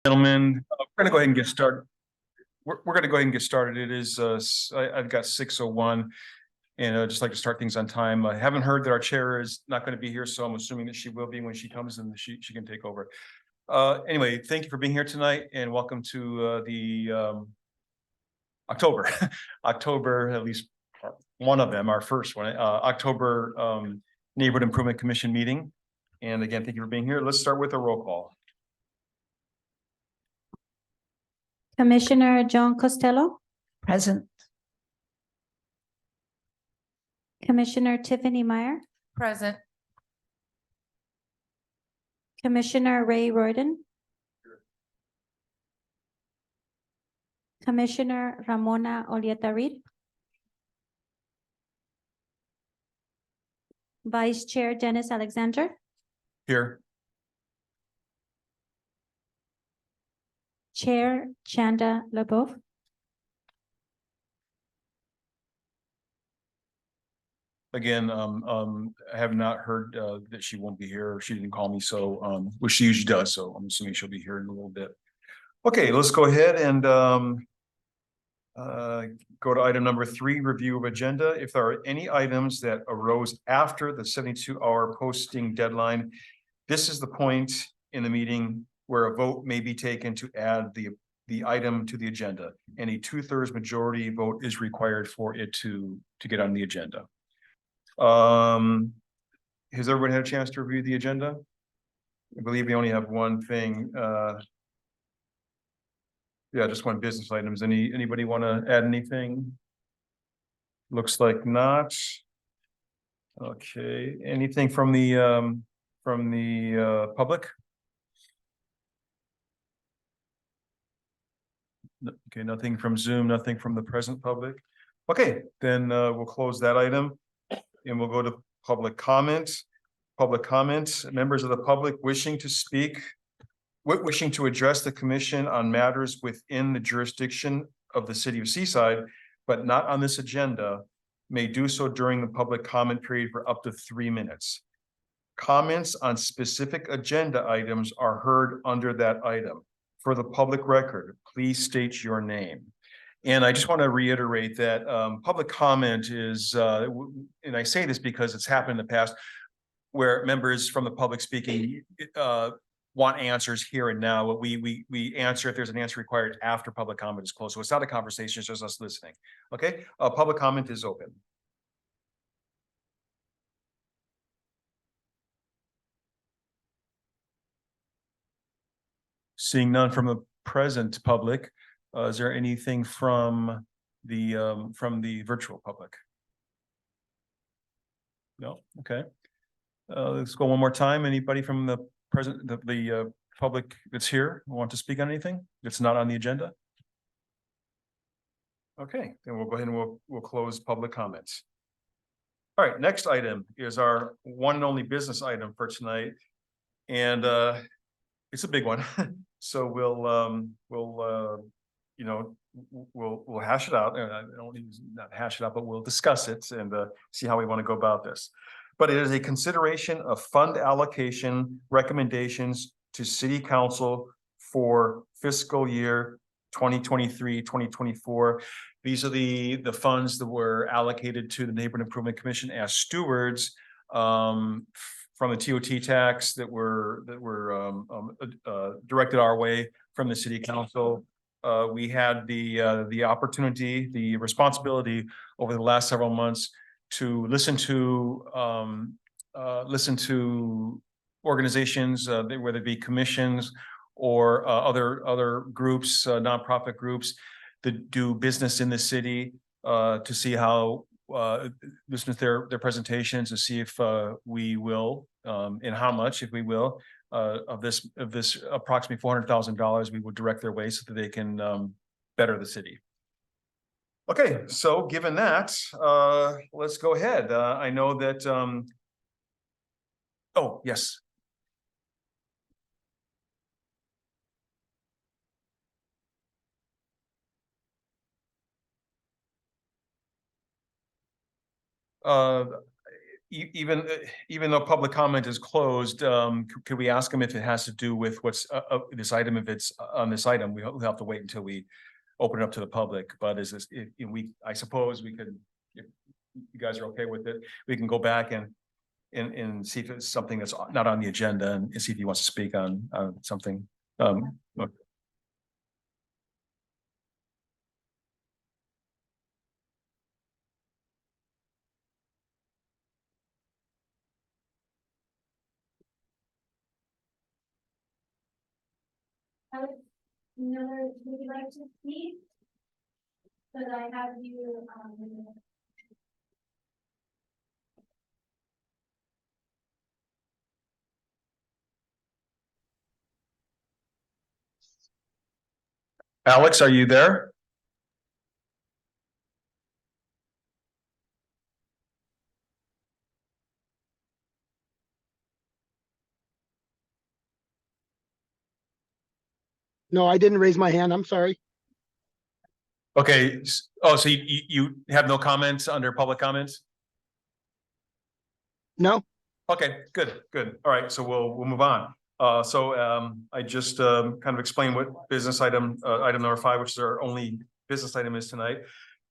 Gentlemen, we're gonna go ahead and get started. We're gonna go ahead and get started. It is, I've got 6:01. And I'd just like to start things on time. I haven't heard that our chair is not going to be here, so I'm assuming that she will be when she comes and she can take over. Anyway, thank you for being here tonight and welcome to the October, October, at least one of them, our first one, October Neighborhood Improvement Commission meeting. And again, thank you for being here. Let's start with a roll call. Commissioner John Costello, Present. Commissioner Tiffany Meyer, Present. Commissioner Ray Royden, Commissioner Ramona Olieta Reed, Vice Chair Dennis Alexander, Here. Chair Chanda LaBeouf, Again, I have not heard that she won't be here, or she didn't call me, so which she usually does, so I'm assuming she'll be here in a little bit. Okay, let's go ahead and go to item number 3, review of agenda. If there are any items that arose after the 72-hour posting deadline, this is the point in the meeting where a vote may be taken to add the item to the agenda. And a 2/3 majority vote is required for it to get on the agenda. Has everyone had a chance to review the agenda? I believe we only have one thing. Yeah, just one business items. Anybody want to add anything? Looks like not. Okay, anything from the public? Okay, nothing from Zoom, nothing from the present public. Okay, then we'll close that item and we'll go to public comment. Public comment, members of the public wishing to speak, wishing to address the commission on matters within the jurisdiction of the city of Seaside, but not on this agenda, may do so during the public comment period for up to 3 minutes. Comments on specific agenda items are heard under that item. For the public record, please state your name. And I just want to reiterate that public comment is, and I say this because it's happened in the past, where members from the public speaking want answers here and now. We answer if there's an answer required after public comment is closed. So it's not a conversation, it's just us listening. Okay, public comment is open. Seeing none from the present public, is there anything from the virtual public? No, okay. Let's go one more time. Anybody from the public that's here want to speak on anything that's not on the agenda? Okay, then we'll go ahead and we'll close public comments. All right, next item is our one and only business item for tonight. And it's a big one. So we'll hash it out. I don't need not hash it out, but we'll discuss it and see how we want to go about this. But it is a consideration of fund allocation recommendations to city council for fiscal year 2023-2024. These are the funds that were allocated to the Neighborhood Improvement Commission as stewards from the TOT tax that were directed our way from the city council. We had the opportunity, the responsibility over the last several months to listen to organizations, whether it be commissions or other groups, nonprofit groups that do business in the city, to see how listen to their presentations and see if we will and how much, if we will, of this approximately $400,000 we would direct their way so that they can better the city. Okay, so given that, let's go ahead. I know that oh, yes. even though public comment is closed, could we ask him if it has to do with what's this item? If it's on this item, we'll have to wait until we open it up to the public. But is this, if I suppose we could, if you guys are okay with it, we can go back and see if it's something that's not on the agenda and see if he wants to speak on something. Look. Miller, would you like to speak? But I have you, Alex, are you there? No, I didn't raise my hand. I'm sorry. Okay. Oh, so you have no comments under public comments? No, Okay, good. All right, so we'll move on. I just kind of explained what business item number 5, which is our only business item, is tonight.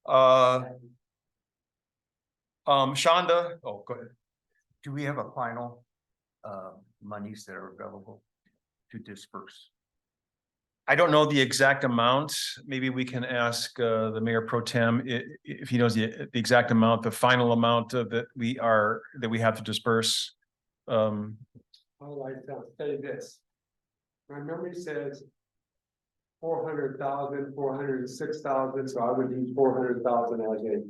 Shonda, oh, go ahead. Do we have a final monies that are available to disperse? I don't know the exact amount. Maybe we can ask the mayor pro tem if he knows the exact amount, the final amount that we have to disperse. I would like to say this. My memory says 400,000, 406,000, so I would use 400,000 as a.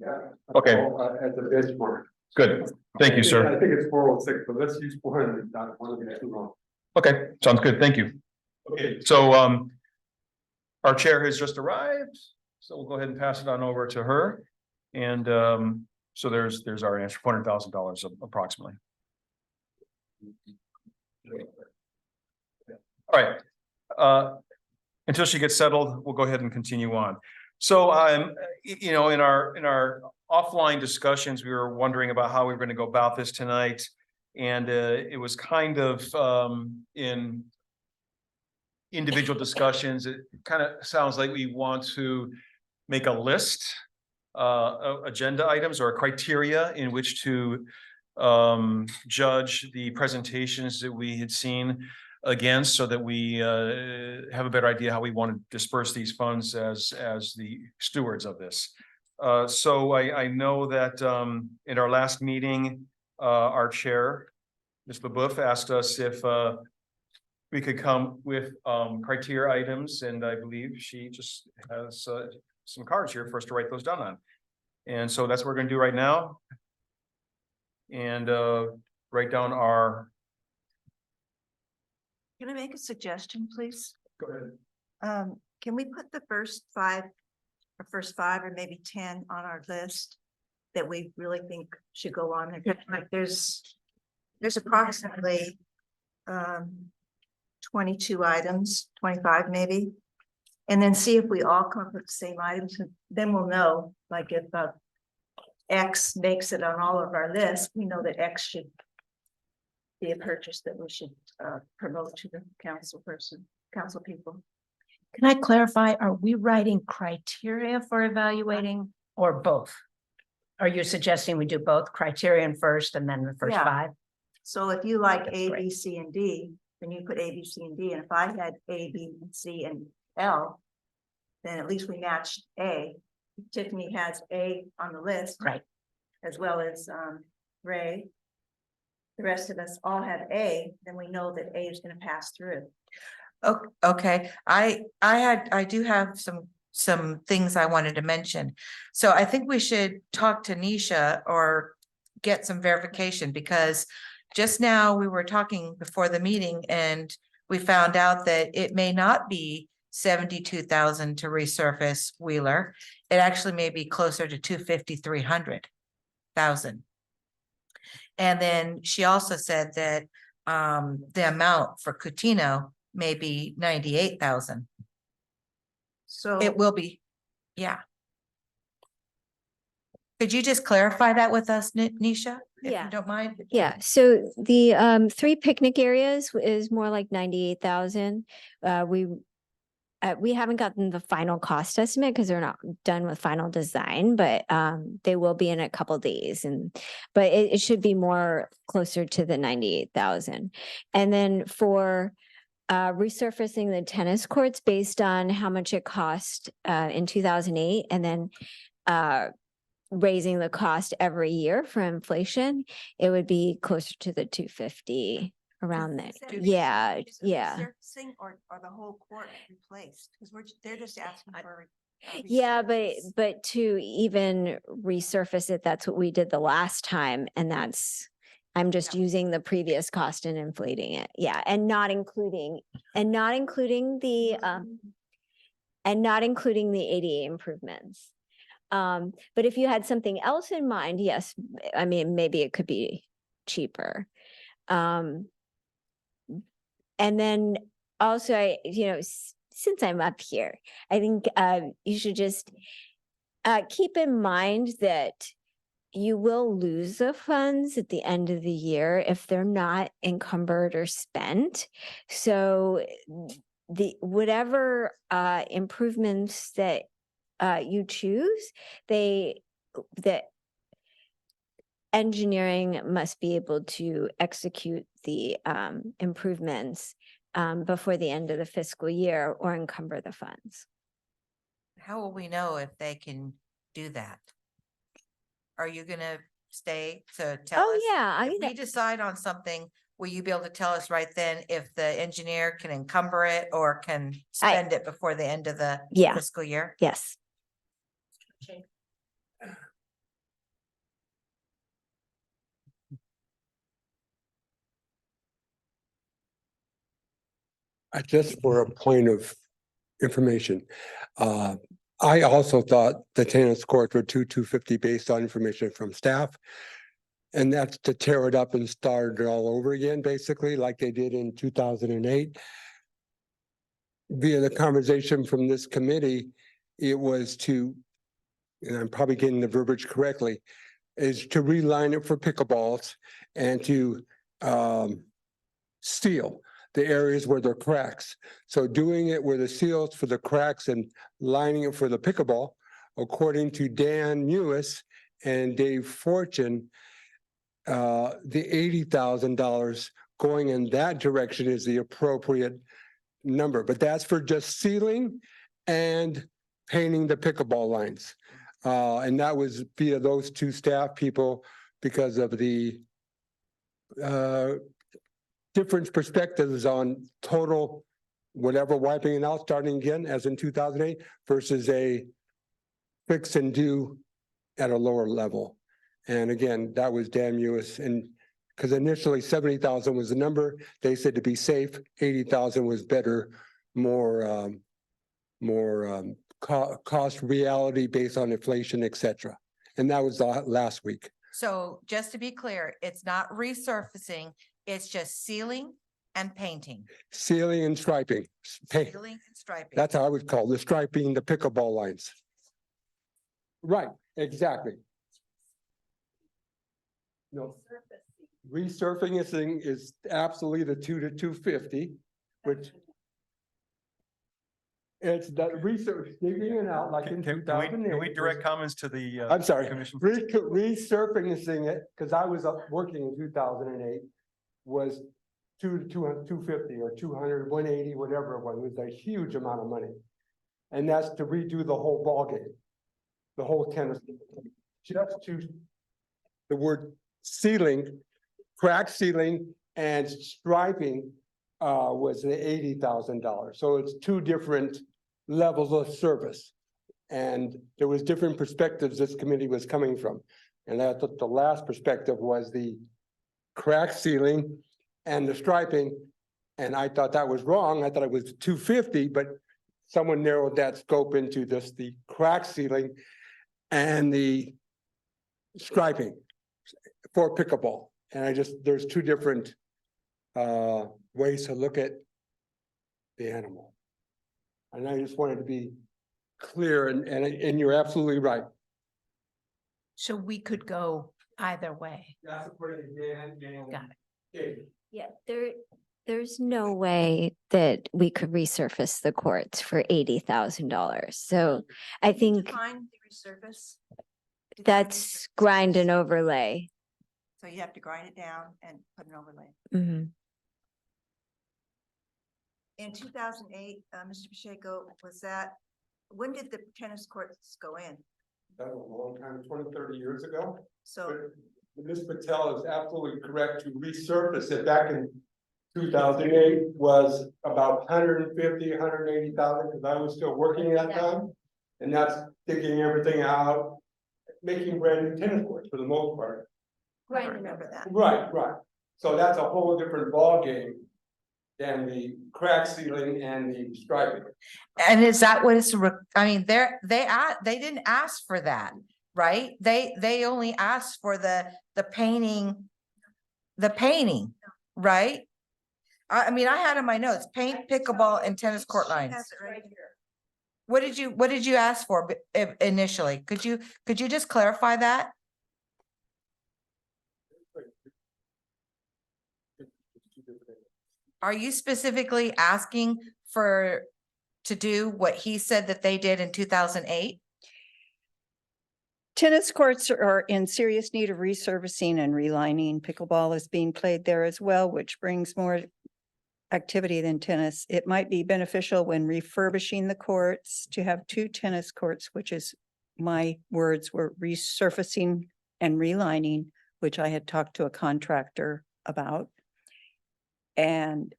Yeah. Okay. As a benchmark. Good. Thank you, sir. I think it's 406, but let's use 400. I don't want to get too wrong. Okay, sounds good. Thank you. Okay, so our chair has just arrived, so we'll go ahead and pass it on over to her. And so there's our answer, $400,000 approximately. All right. Until she gets settled, we'll go ahead and continue on. So you know, in our offline discussions, we were wondering about how we were going to go about this tonight. And it was kind of in individual discussions, it kind of sounds like we want to make a list of agenda items or criteria in which to judge the presentations that we had seen against, so that we have a better idea how we want to disperse these funds as the stewards of this. So I know that in our last meeting, our chair, Ms. LaBeouf, asked us if we could come with criteria items, and I believe she just has some cards here for us to write those down on. And so that's what we're going to do right now. And write down our. Can I make a suggestion, please? Go ahead. Can we put the first five or maybe 10 on our list that we really think should go on there? Like there's approximately 22 items, 25 maybe. And then see if we all come up with the same items, and then we'll know, like if X makes it on all of our lists, we know that X should be a purchase that we should promote to the council people. Can I clarify, are we writing criteria for evaluating or both? Are you suggesting we do both criterion first and then the first Yeah. 5? So if you like That's A, great. B, C, and D, then you put A, B, C, and D, and if I had A, B, C, and L, then at least we matched A. Tiffany has A on the list. Right. As well as Ray. The rest of us all have A, then we know that A is gonna pass through. Okay, I do have some things I wanted to mention. So I think we should talk to Nisha or get some verification, because just now we were talking before the meeting and we found out that it may not be 72,000 to resurface Wheeler. It actually may be closer to 250, 300,000. And then she also said that the amount for Cutino may be 98,000. So It will be, yeah. Could you just clarify that with us, Nisha? if Yeah. you don't mind. Yeah, so the 3 picnic areas is more like 98,000. We haven't gotten the final cost estimate because they're not done with final design, but they will be in a couple days, but it should be more closer to the 98,000. And then for resurfacing the tennis courts based on how much it cost in 2008, and then raising the cost every year for inflation, it would be closer to the 250 around there. Is that Yeah, is it yeah. resurfacing or the whole court replaced? Because they're just asking for. a Yeah, resurface. but to even resurface it, that's what we did the last time, and I'm just Yeah. using the previous cost and inflating it. Yeah, and not including the ADA improvements. But if you had something else in mind, yes, I mean, maybe it could be cheaper. And then also, since I'm up here, I think you should just keep in mind that you will lose the funds at the end of the year if they're not encumbered or spent. So whatever improvements that you choose, the engineering must be able to execute the improvements before the end of the fiscal year or encumber the funds. How will we know if they can do that? Are you gonna stay to tell us? Oh, yeah, If we decide on something, will you be able to tell us right then if the engineer can encumber it or can spend it before the end of the Yeah. fiscal year? Yes. Just for a point of information, I also thought the tennis courts were 250 based on information from staff. And that's to tear it up and start it all over again, basically, like they did in 2008. Via the conversation from this committee, it was to, and I'm probably getting the verbiage correctly, is to reline it for pickleballs and to seal the areas where there are cracks. So doing it where the seals for the cracks and lining it for the pickleball, according to Dan Mewis and Dave Fortune, the $80,000 going in that direction is the appropriate number, but that's for just sealing and painting the pickleball lines. And that was via those 2 staff people because of the different perspectives on total, whatever, wiping it out, starting again as in 2008 versus a fix and do at a lower level. And again, that was Dan Mewis, and because initially 70,000 was the number, they said to be safe, 80,000 was better, more cost reality based on inflation, et cetera. And that was last week. So just to be clear, it's not resurfacing, it's just sealing and painting. Sealing and striping. Hey, Sealing and striping. that's how I would call the striping, the pickleball lines. Right, exactly. No. Resurfacing is absolutely the 2 to 250, which it's the research, digging it out like in Can we 2008. direct comments to the? I'm sorry, Commission? resurfacing it, because I was up working in 2008, was 250 or 200, 180, whatever it was a huge amount of money. And that's to redo the whole ballgame, the whole tennis. Just to, the word sealing, crack sealing and striping was the $80,000. So it's 2 different levels of service. And there was different perspectives this committee was coming from. And I thought the last perspective was the crack sealing and the striping. And I thought that was wrong. I thought it was 250, but someone narrowed that scope into just the crack sealing and the striping for pickleball. And there's 2 different ways to look at the animal. And I just wanted to be clear, and you're absolutely right. So we could go either way. That's according to Dan and. Got Dave. Yeah, there's no way that we could resurface the courts for $80,000. So I think Define the resurface. Define that's resurface. grind and overlay. So you have to grind it down and put an overlay. Mhm. In 2008, Mr. Pacheco, when did the tennis courts go in? That was a long time, 20, 30 years ago. So, But Ms. Patel is absolutely correct to resurface it back in 2008 was about 150, 180,000, because I was still working at that time. And that's digging everything out, making brand new tennis courts for the most part. I don't remember that. Right. So that's a whole different ballgame than the crack sealing and the striping. And is that what it's, I mean, they didn't ask for that, right? They only asked for the painting, right? I mean, I had in my notes, paint, pickleball and tennis court She lines. has it right here. What did you ask for initially? Could you just clarify that? Are you specifically asking to do what he said that they did in 2008? Tennis courts are in serious need of resurfacing and relining. Pickleball is being played there as well, which brings more activity than tennis. It might be beneficial when refurbishing the courts to have 2 tennis courts, which is my words were resurfacing and relining, which I had talked to a contractor about. And,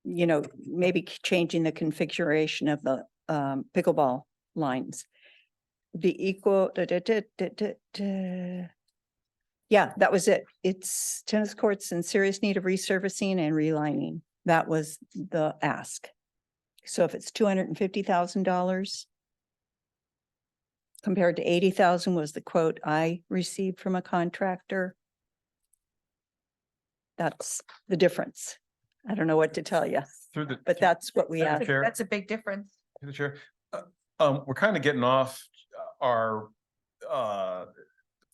you know, maybe changing the configuration of the pickleball lines. Be equal. Yeah, that was it. It's tennis courts in serious need of resurfacing and relining. That was the ask. So if it's $250,000 compared to 80,000 was the quote I received from a contractor. That's the difference. I don't know what to tell you, Through the. but that's what we asked. Chair. That's a big difference. Through the chair. We're kind of getting off our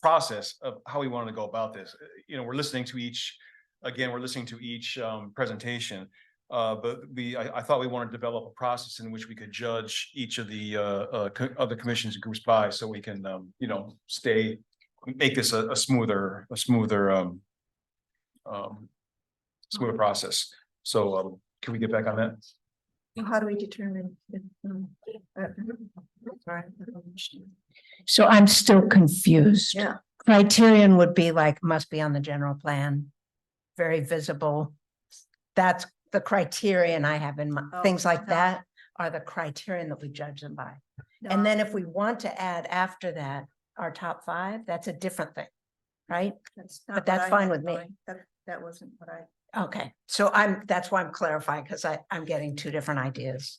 process of how we want to go about this. You know, we're listening to each presentation. But I thought we wanted to develop a process in which we could judge each of the other commissions and groups by, so we can, you know, make this a smoother process. So can we get back on that? Well, how do we determine? Sorry. So I'm still confused. Yeah. Criterion would be like, must be on the general plan, very visible. That's the criterion I have in my, Oh, things like no. that are the criterion that we judge them by. No, And then if we want to add after that, our top 5, that's a different thing, right? that's but not that's what I fine had with me. going. That wasn't what I. Okay, so that's why I'm clarifying, because I'm getting 2 different ideas.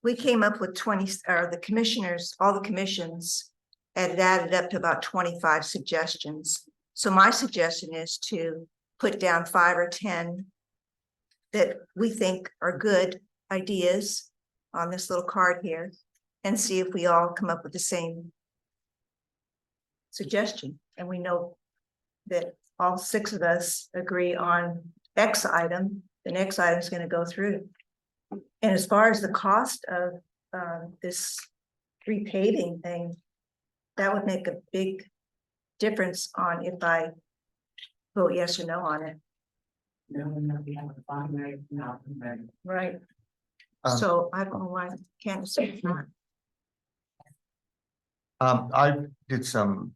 We came up with 20, or the commissioners, all the commissions had added up to about 25 suggestions. So my suggestion is to put down 5 or 10 that we think are good ideas on this little card here, and see if we all come up with the same suggestion. And we know that all 6 of us agree on X item, the next item is going to go through. And as far as the cost of this repaving thing, that would make a big difference on if I vote yes or no on it. Right. So I don't know why Candace is not. I did some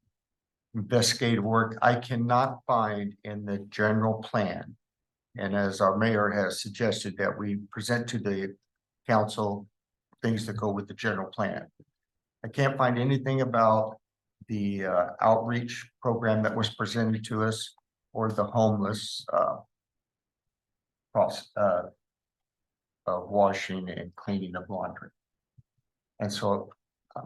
investigative work. I cannot find in the general plan. And as our mayor has suggested, that we present to the council things that go with the general plan. I can't find anything about the outreach program that was presented to us, or the homeless washing and cleaning of laundry. And so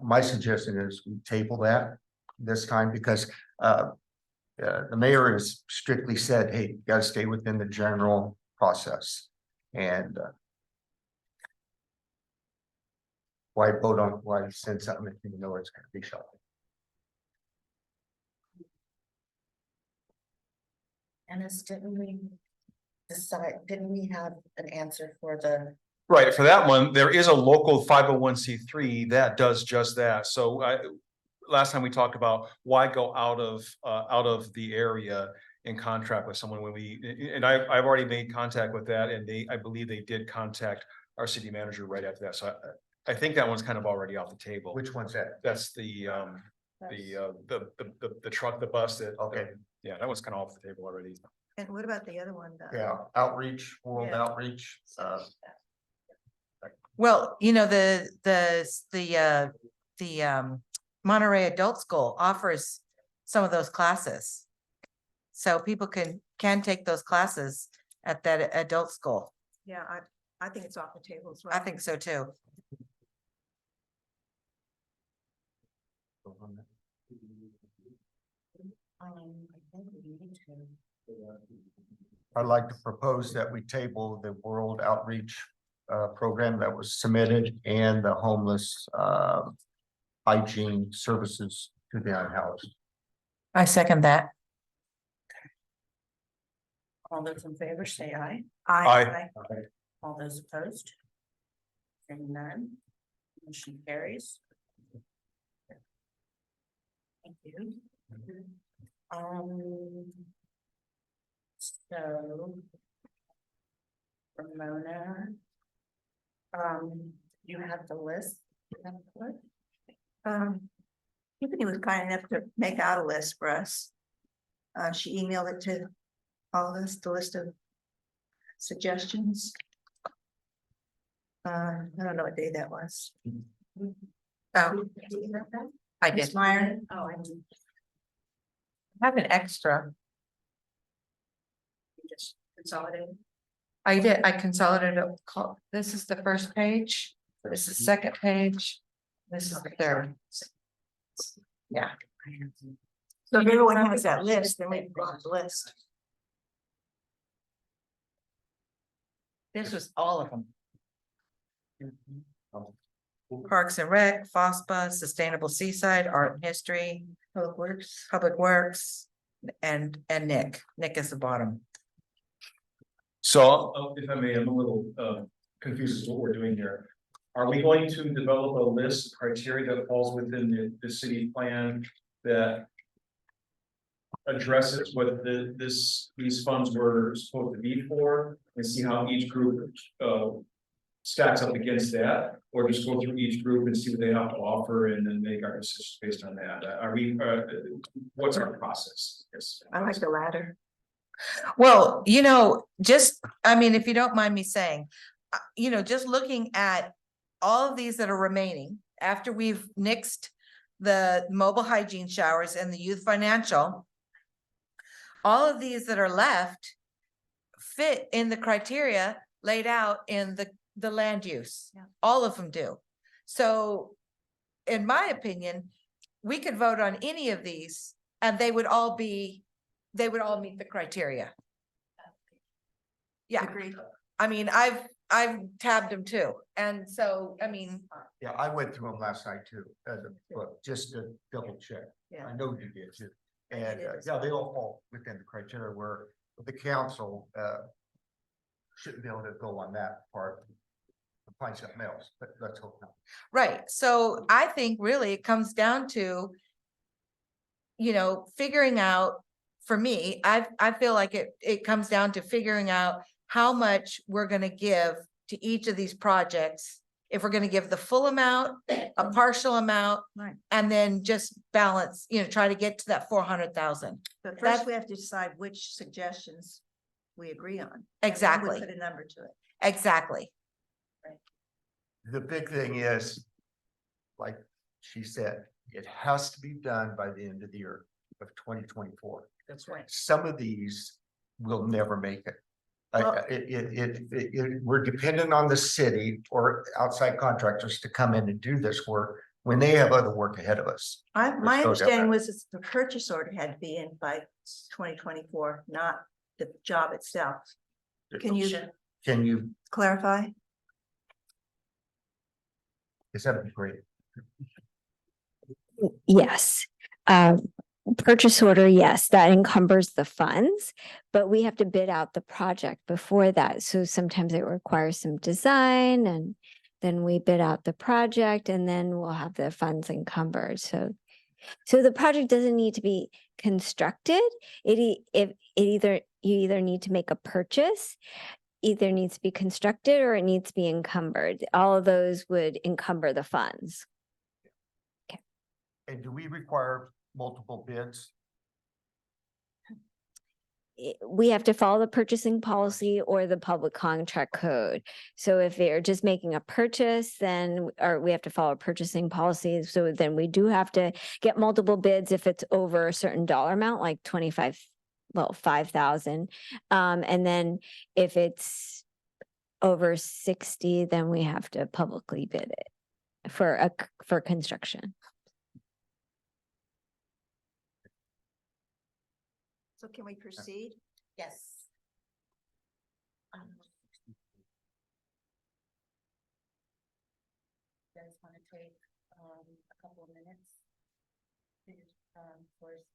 my suggestion is we table that this time, because the mayor has strictly said, hey, you gotta stay within the general process. And why send something if you know it's gonna be shot? didn't we didn't we have an answer for the? Right, for that one, there is a local 501c3 that does just that. So last time we talked about why go out of the area and contract with someone when I've already made contact with that, and I believe they did contact our city manager right after that. So I think that one's kind of already off the table. Which one's that? That's the truck, the bus that. Okay. Yeah, that one's kind of off the table already. And what about the other one? Yeah, outreach, world Yeah. outreach, Well, you know, the Monterey Adult School offers some of those classes. So people can take those classes at that adult school. Yeah, I think it's off the table as well. I think so too. I'd like to propose that we table the world outreach program that was submitted and the homeless hygiene services to the unhoused. I second that. All those in favor say aye. Aye. All those opposed? Hearing none. Motion carries. Thank you. So. Ramona. You have the list. Tiffany was kind enough to make out a list for us. She emailed it to all of us, the list of suggestions. I don't know what day that was. Oh, I did. Ms. Meyer? Oh, I Have an extra. just consolidated. I did, I consolidated, this is the first page, this is the second page, this is the third. Yeah. So if everyone has that list, then we can go on the list. This was all of them. Parks and Rec, FOSPA, Sustainable Seaside, Art and History, Public Works, and Nick. Nick is the bottom. So if I may, I'm a little confused as to what we're doing here. Are we going to develop a list of criteria that falls within the city plan that addresses what these funds were supposed to be for, and see how each group stacks up against that, or just go through each group and see what they have to offer and then make our decisions based on that? Are we, what's our process? Yes. I like the latter. Well, you know, I mean, if you don't mind me saying, you know, just looking at all of these that are remaining after we've nixed the mobile hygiene showers and the youth financial, all of these that are left fit in the criteria laid out in the land use. Yeah. All of them do. So in my opinion, we could vote on any of these and they would all meet the criteria. Yeah, Agreed. I mean, I've tabbed them too. And so, I mean, Yeah, I went through them last night too, as a book, just to double check. Yeah. I know you did too. I And did as yeah, they all fall within the criteria where the council shouldn't be able to go on that part. And find something else, but let's hope not. right. So I think really it comes down to, you know, figuring out, for me, I feel like it comes down to figuring out how much we're gonna give to each of these projects. If we're gonna give the full amount, a partial amount, Right. and then just balance, you know, try to get to that 400,000. But That's- first we have to decide which suggestions we agree on. and then we Exactly. Put a number to it. Exactly. The big thing is, like she said, it has to be done by the end of the year of 2024. That's right. Some of these will never make it. Well- We're dependent on the city or outside contractors to come in and do this work when they have other work ahead of us. My Let's go down understanding that. was that the purchase order had to be in by 2024, not the job itself. Can you clarify? Is that great? Yes. purchase order, yes, that encumbers the funds, but we have to bid out the project before that. So sometimes it requires some design and then we bid out the project and then we'll have the funds encumbered. So the project doesn't need to be constructed. If it either, you either need to make a purchase, either needs to be constructed or it needs to be encumbered. All of those would encumber the funds. And do we require multiple bids? We have to follow the purchasing policy or the public contract code. So if they're just making a purchase, then, or we have to follow purchasing policies. So then we do have to get multiple bids if it's over a certain dollar amount, like 5,000. And then if it's over 60, then we have to publicly bid it for construction. So can we proceed? Yes. You guys want to take a couple of minutes? First,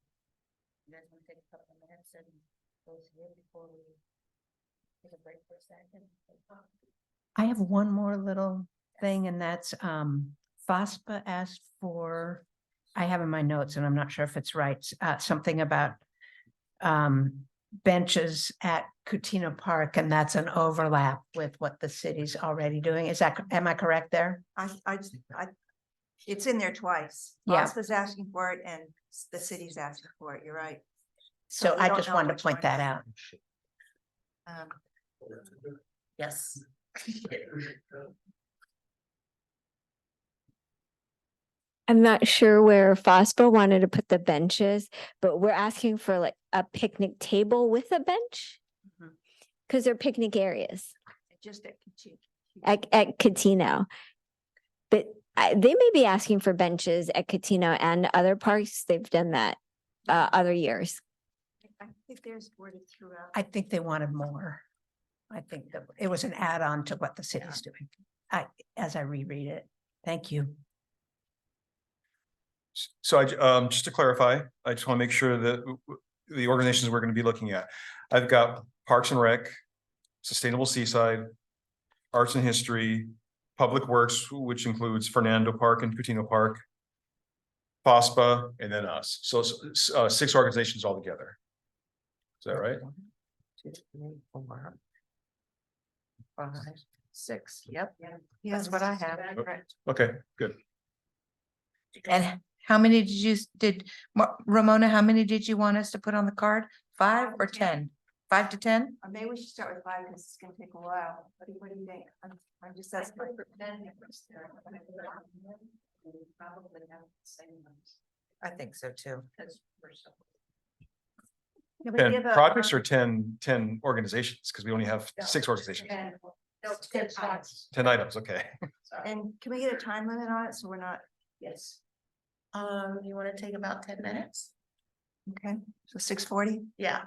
you guys want to take a couple of minutes and go through it before we take a break for a second? I have one more little thing and that's FOSPA asked for, I have in my notes and I'm not sure if it's right, something about benches at Coutinho Park, and that's an overlap with what the city's already doing. Is that, am I correct there? It's in there twice. Yeah. Bosca's asking for it and the city's asking for it. You're right. So we I don't just know wanted which to point one. that out. Um, Yes. I'm not sure where FOSPA wanted to put the benches, but we're asking for like a picnic table with a bench. Mhm. Cause they're picnic areas Just at Kitchi. at Catino. But they may be asking for benches at Catino and other parks. They've done that other years. I think there's worded throughout. I think they wanted more. I think that it was an add-on to what the city's doing. As I reread it. Thank you. So just to clarify, I just want to make sure that the organizations we're going to be looking at, I've got Parks and Rec, Sustainable Seaside, Arts and History, Public Works, which includes Fernando Park and Coutinho Park, FOSPA, and then us. So 6 organizations altogether. Is that right? 2, 3, 4, 5, 6. Yep. Yes, That's what I have. correct. Okay, good. And how many did Ramona, how many did you want us to put on the card? 5 or 10? 5 to 10? Maybe we should start with 5 because it's gonna take a while. What do you think? I'm just asking. I think so too. Can we 10 give a, projects or 10 organizations? Because we only have 6 organizations. 10 items, okay. And can we get a time limit on it so we're not? Yes. You want to take about 10 minutes? Okay, so 6:40? Yeah.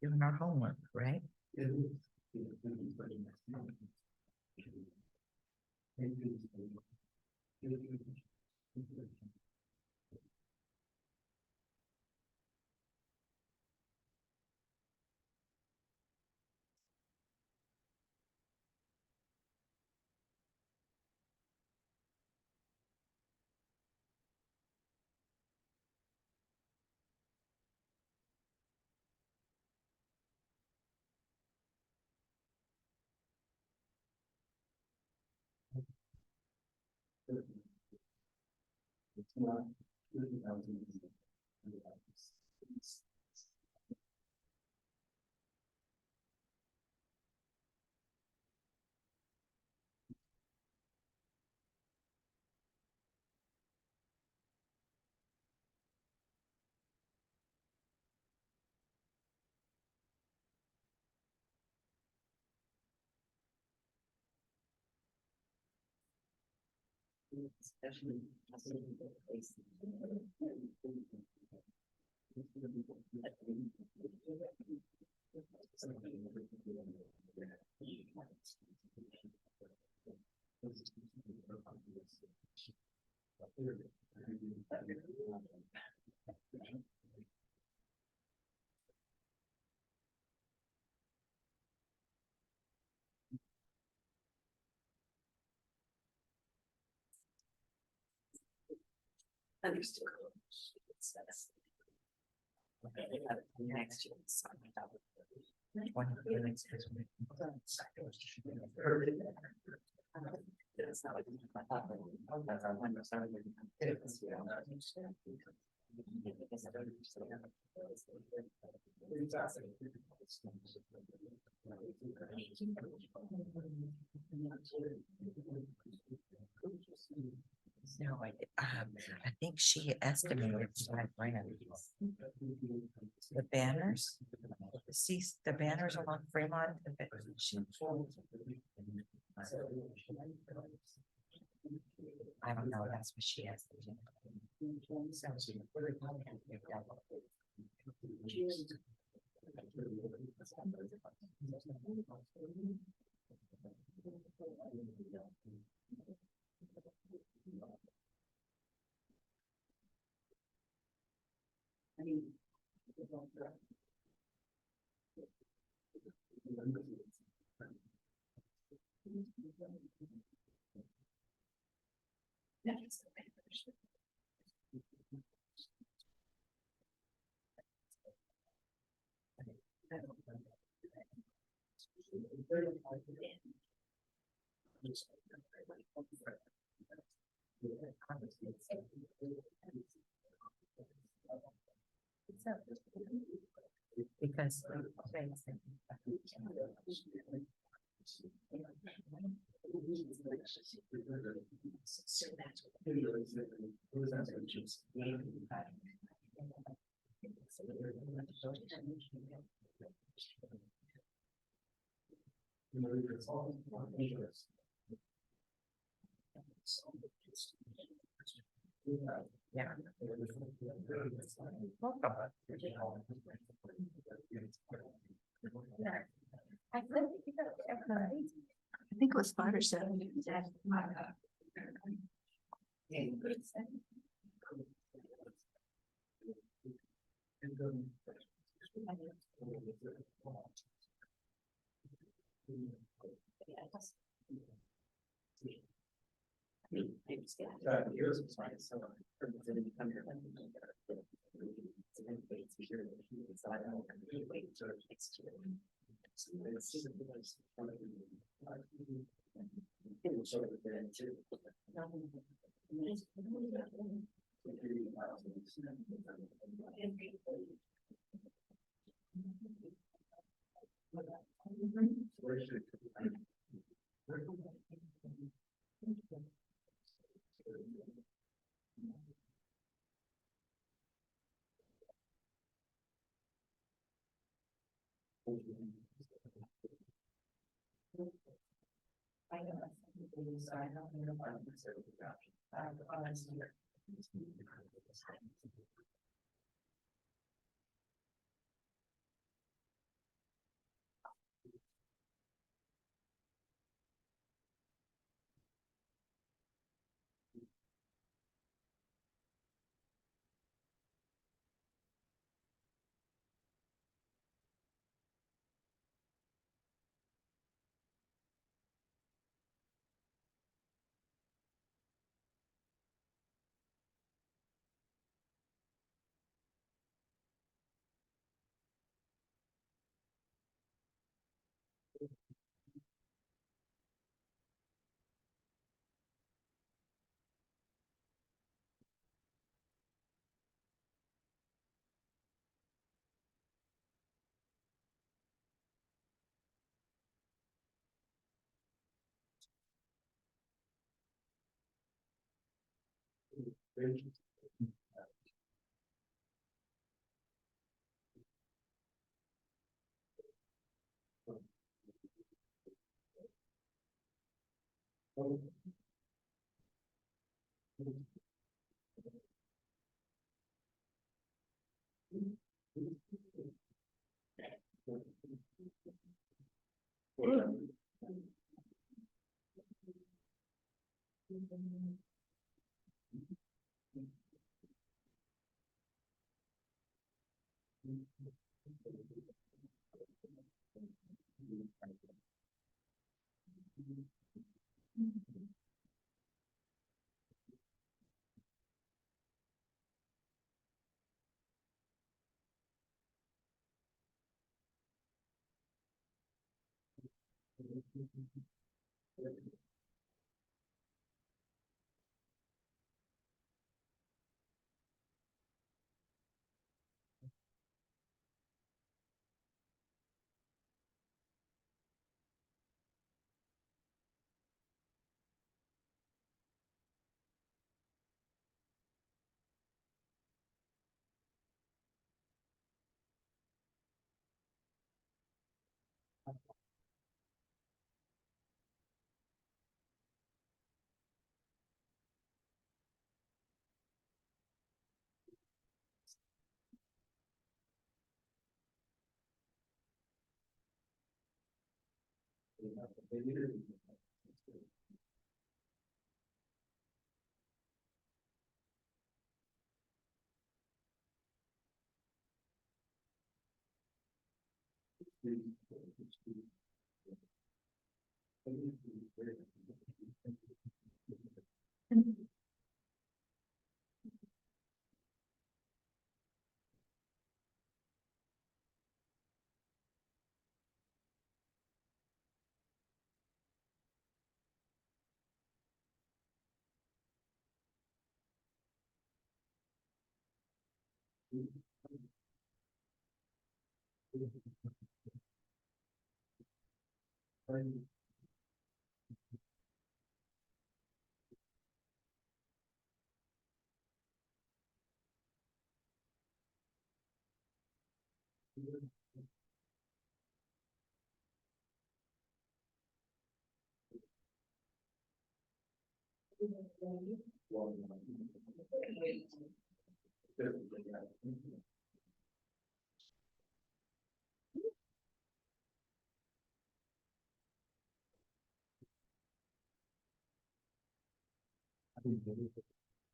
Doing our homework, right? Understood. Next year. No, I think she estimated 5 grand. The banners, see, the banners along Fremont. I don't know, that's what she has. Because. Yeah. I think it was 5 or 7.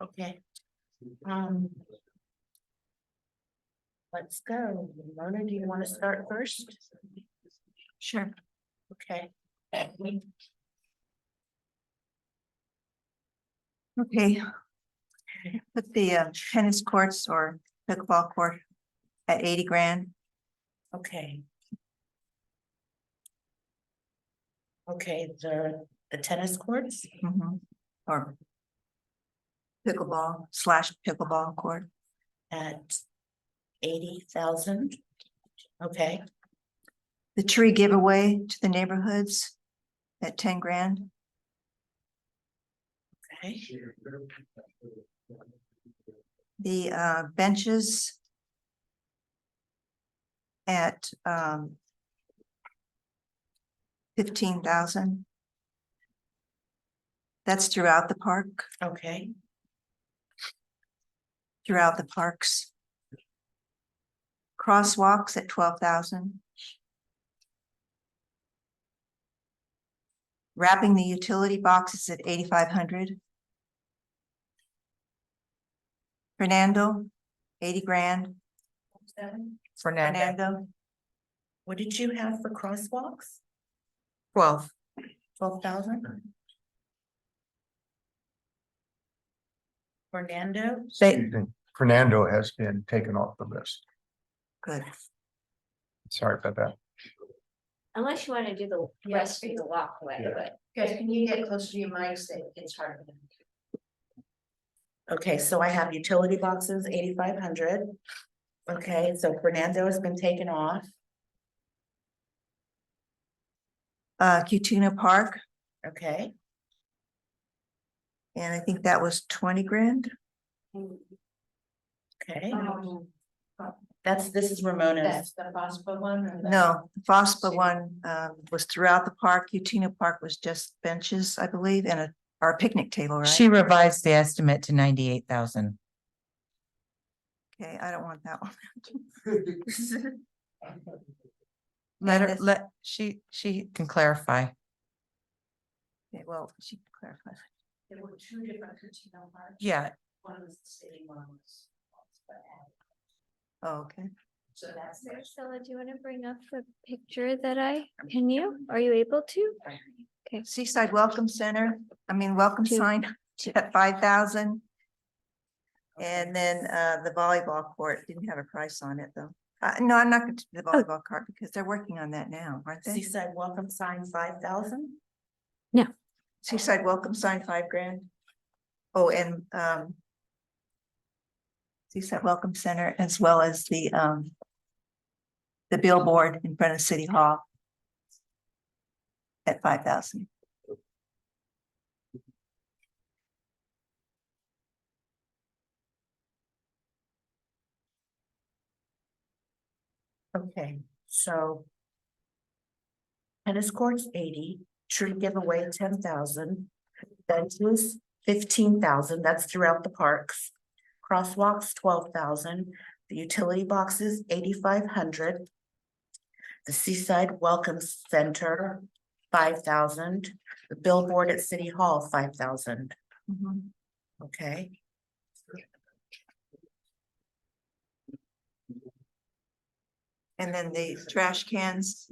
Okay. Let's go. Mona, do you want to start first? Sure. Okay. Okay. Put the tennis courts or pickleball court at 80 grand. Okay. Okay, the tennis courts Or pickleball court. at 80,000. Okay, The tree giveaway to the neighborhoods at 10 grand. okay, The benches at 15,000. That's throughout the park, okay, throughout the parks. Crosswalks at 12,000. Wrapping the utility boxes at 8,500. Fernando, 80 grand. Fernando, what did you have for crosswalks? 12,000? Fernando? Excuse me, Fernando has been taken off the list. good. Sorry about that. Unless you want to do the rest of the walkway, Yeah. but. Guys, can you get closer to your mics? It's hard. Okay, so I have utility boxes, 8,500. Okay, so Fernando has been taken off. Cutuna Park, Okay, and I think that was 20 grand. okay. This is Ramona's. the FOSPA one or No, FOSPA one was throughout the park. Cutuna Park was just benches, I believe, and a Our picnic table, right? She revised the estimate to 98,000. Okay, I don't want that one. Let her, this- she can clarify. Okay, well, she can clarify. There were two different Cuttino parks. Yeah, One was the city, one was. Oh, okay. So that's there. Marcella, do you want to bring up the picture can you? Are you able to? Seaside Welcome Center, welcome Two. sign at 5,000. And then the volleyball court didn't have a price on it though. No, I'm not going to do the volleyball court because they're working on that now, aren't they? Seaside welcome sign 5,000. Seaside Welcome sign $5,000. Oh, and Seaside Welcome Center as well as the billboard in front of City Hall at 5,000. Okay, so. Tennis courts 80, tree giveaway 10,000, benches 15,000, that's throughout the parks. Crosswalks 12,000, the utility boxes 8,500. The Seaside Welcome Center 5,000, the billboard at City Hall 5,000. Okay. And then the trash cans.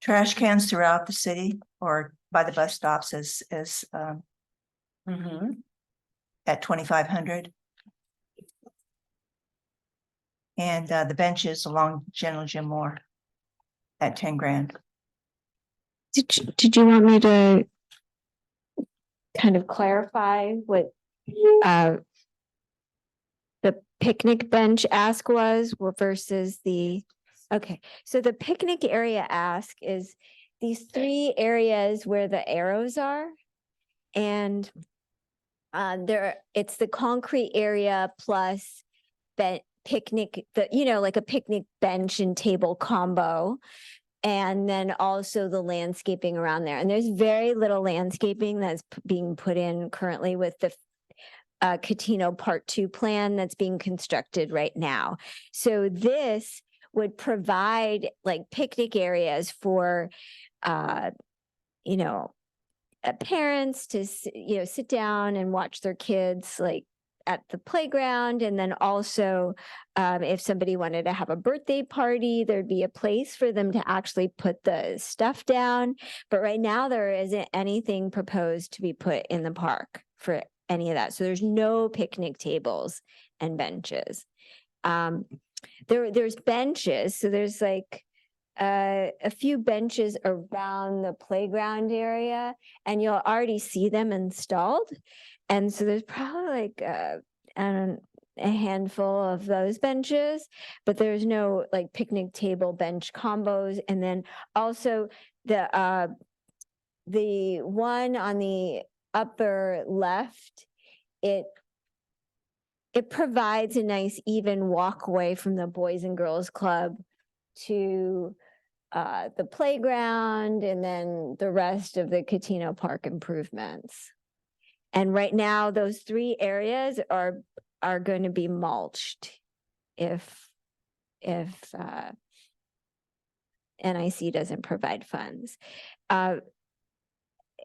Trash cans throughout the city or by the bus stops at 2,500. And the benches along General Jim Moore at 10,000. Did you want me to kind of clarify what the picnic bench ask was versus okay, so the picnic area ask is these 3 areas where the arrows are. And it's the concrete area plus picnic, like a picnic bench and table combo. And then also the landscaping around there. And there's very little landscaping that's being put in currently with the Cuttino Part 2 plan that's being constructed right now. So this would provide like picnic areas for, parents to, sit down and watch their kids like at the playground. And then also, if somebody wanted to have a birthday party, there'd be a place for them to actually put the stuff down. But right now there isn't anything proposed to be put in the park for any of that. So there's no picnic tables and benches. There's benches. So there's like a few benches around the playground area, and you'll already see them installed. And so there's probably like a handful of those benches, but there's no like picnic table bench combos. And then also the one on the upper left, it provides a nice even walkway from the Boys and Girls Club to the playground and then the rest of the Cuttino Park improvements. And right now, those 3 areas are going to be mulched if NIC doesn't provide funds.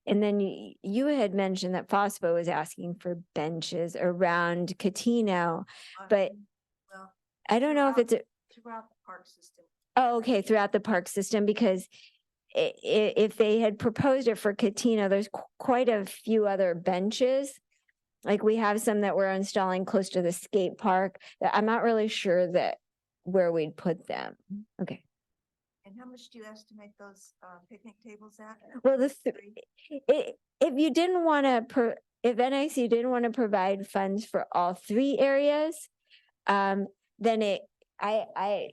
And then you had mentioned that FOSBO was asking for benches around Cuttino, but Well, I don't know if it's throughout the park system. Oh, okay, throughout the park system, because if they had proposed it for Cuttino, there's quite a few other benches. Like we have some that we're installing close to the skate park that I'm not really sure that where we'd put them. Okay. And how much do you estimate those picnic tables at? Well, if you didn't want to, if NIC didn't want to provide funds for all 3 areas, then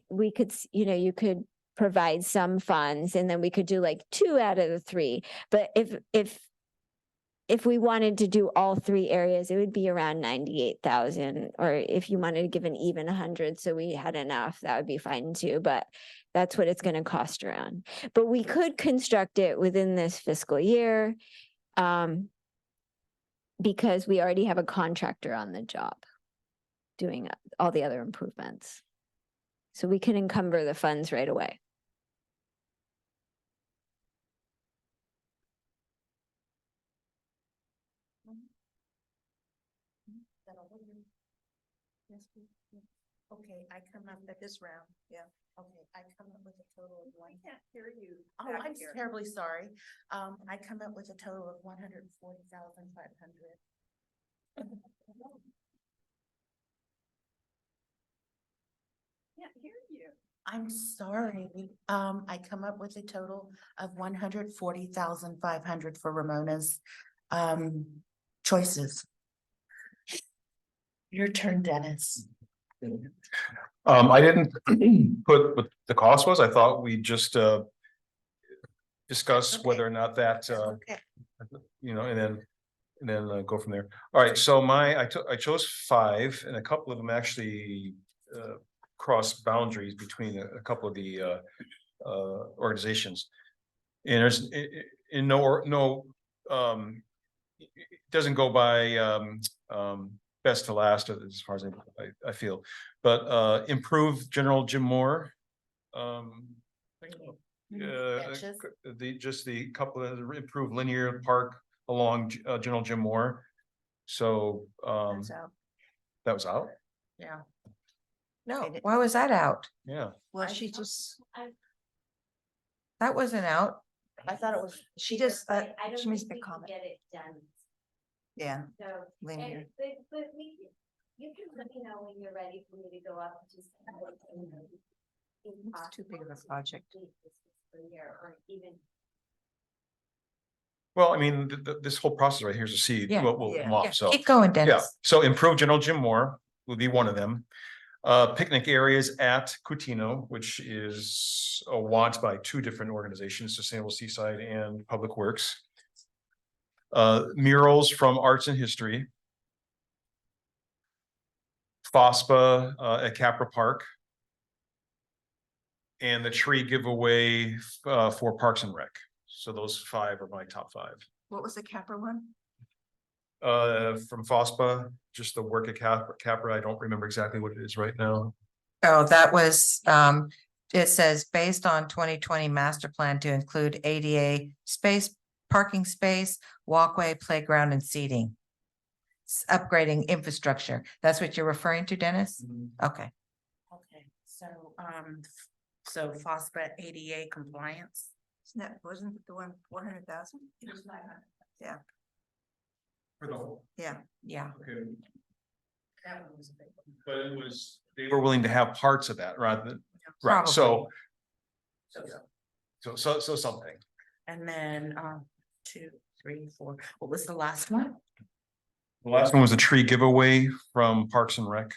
we could, you could provide some funds and then we could do like 2 out of the 3. But if we wanted to do all 3 areas, it would be around 98,000. Or if you wanted to give an even 100, so we had enough, that would be fine too. But that's what it's going to cost around. But we could construct it within this fiscal year. Because we already have a contractor on the job doing all the other improvements. So we can encumber the funds right away. Okay, I come up at this round, yeah, okay, I come up with a total of one. I can't hear you. Oh, I'm terribly sorry. I come up with a total of 140,500. Can't hear you. I'm sorry. I come up with a total of 140,500 for Ramona's choices. Your turn, Dennis. I didn't put what the cost was. I thought we just discuss Okay. whether or not that Okay. you know, and then go from there. All right, so I chose 5, and a couple of them actually cross boundaries between a couple of the organizations. And there's in no it doesn't go by best to last as far as I feel, but improve General Jim Moore. Sketches. The couple of improved linear park along General Jim Moore. So That's out. that was out. Yeah. No, why was that out? Yeah. Well, she just, That wasn't out. I thought it was, she just, she missed the comment. Get it done, Yeah, so. linear. But we, you can let me know when you're ready for me to go up to. It's too big of a project. Or even. Well, I mean, this whole process right here is a seed. Yeah. Will come off. So Keep going, yeah. Dennis. So improve General Jim Moore would be one of them. Picnic areas at Cutino, which is a want by 2 different organizations, Sustainable Seaside and Public Works. Murals from Arts and History. FOSPA at Capra Park. And the tree giveaway for Parks and Rec. So those 5 are my top 5. What was the Capra one? From FOSPA, just the work at Capra. I don't remember exactly what it is right now. Oh, that was, it says based on 2020 master plan to include ADA space, parking space, walkway, playground and seating. Upgrading infrastructure. That's what you're referring to, Dennis? Okay. Okay, so FOSPA ADA compliance. Wasn't it the one 400,000? It was 500. Yeah, For the whole. yeah. Yeah. Okay. That one was a big one. But it was, they were willing to have parts of that rather than, right, Probably. so So, something. and then, 2, 3, 4, what was the last one? The last one was a tree giveaway from Parks and Rec.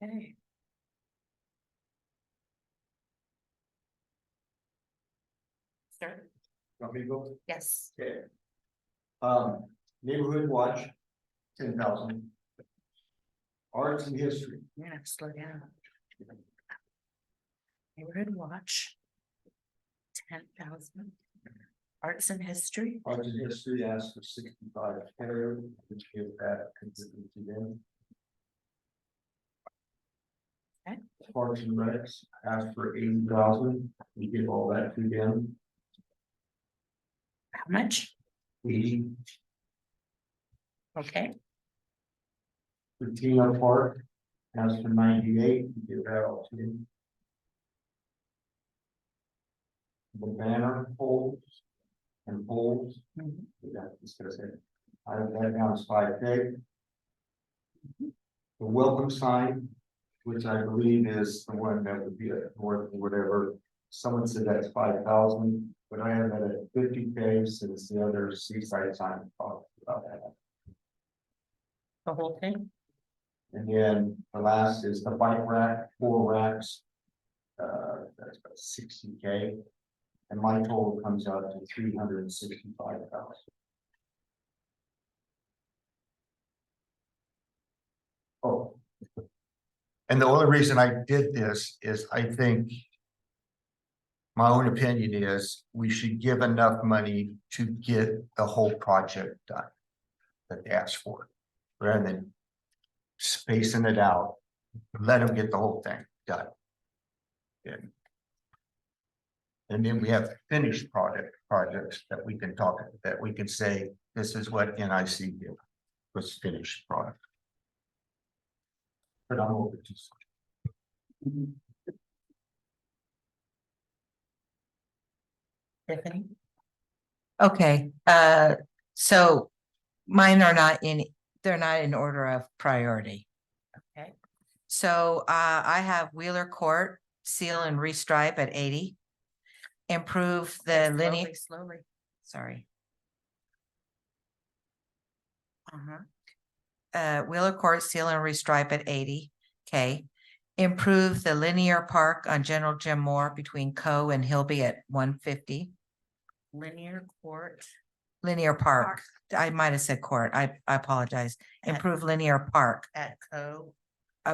Okay. Start, Want me to go? yes. Okay. Neighborhood watch, 10,000. Arts and history, You're gonna have to slow down. Neighborhood watch. 10,000. Arts and history, arts and history asks for 65 K, which gives that completely to them. Okay. Parks and Recs ask for 80,000, we give all that to them. how much? 80. Okay, Latino Park asks for 98, we give that all to them. The banner poles and poles. Mhm. We got to discuss it. I have that down as 5K. The welcome sign, which I believe is the one that would be at north or whatever. Someone said that's 5,000, but I have that at 50K since the other seaside sign talked about that. the whole thing, And then the last is the bike rack, 4 racks. That's about 60K. And my total comes out to 365,000. Oh. And the only reason I did this is I think my own opinion is we should give enough money to get the whole project done. That they asked for, rather than spacing it out, let them get the whole thing done. And then we have finished projects that we can talk, that we can say, this is what NIC did, was finished product. But I'm over to. Tiffany? Okay, so mine are not they're not in order of priority. Okay. So, I have Wheeler Court, seal and restripe at 80. Improve the linear. Slowly. Sorry. Wheeler Court, seal and restripe at 80. Okay. Improve the linear park on General Jim Moore between Co and Hilby at 150. Linear court. Linear Park. I might have said court. I apologize. Improve linear park At Co.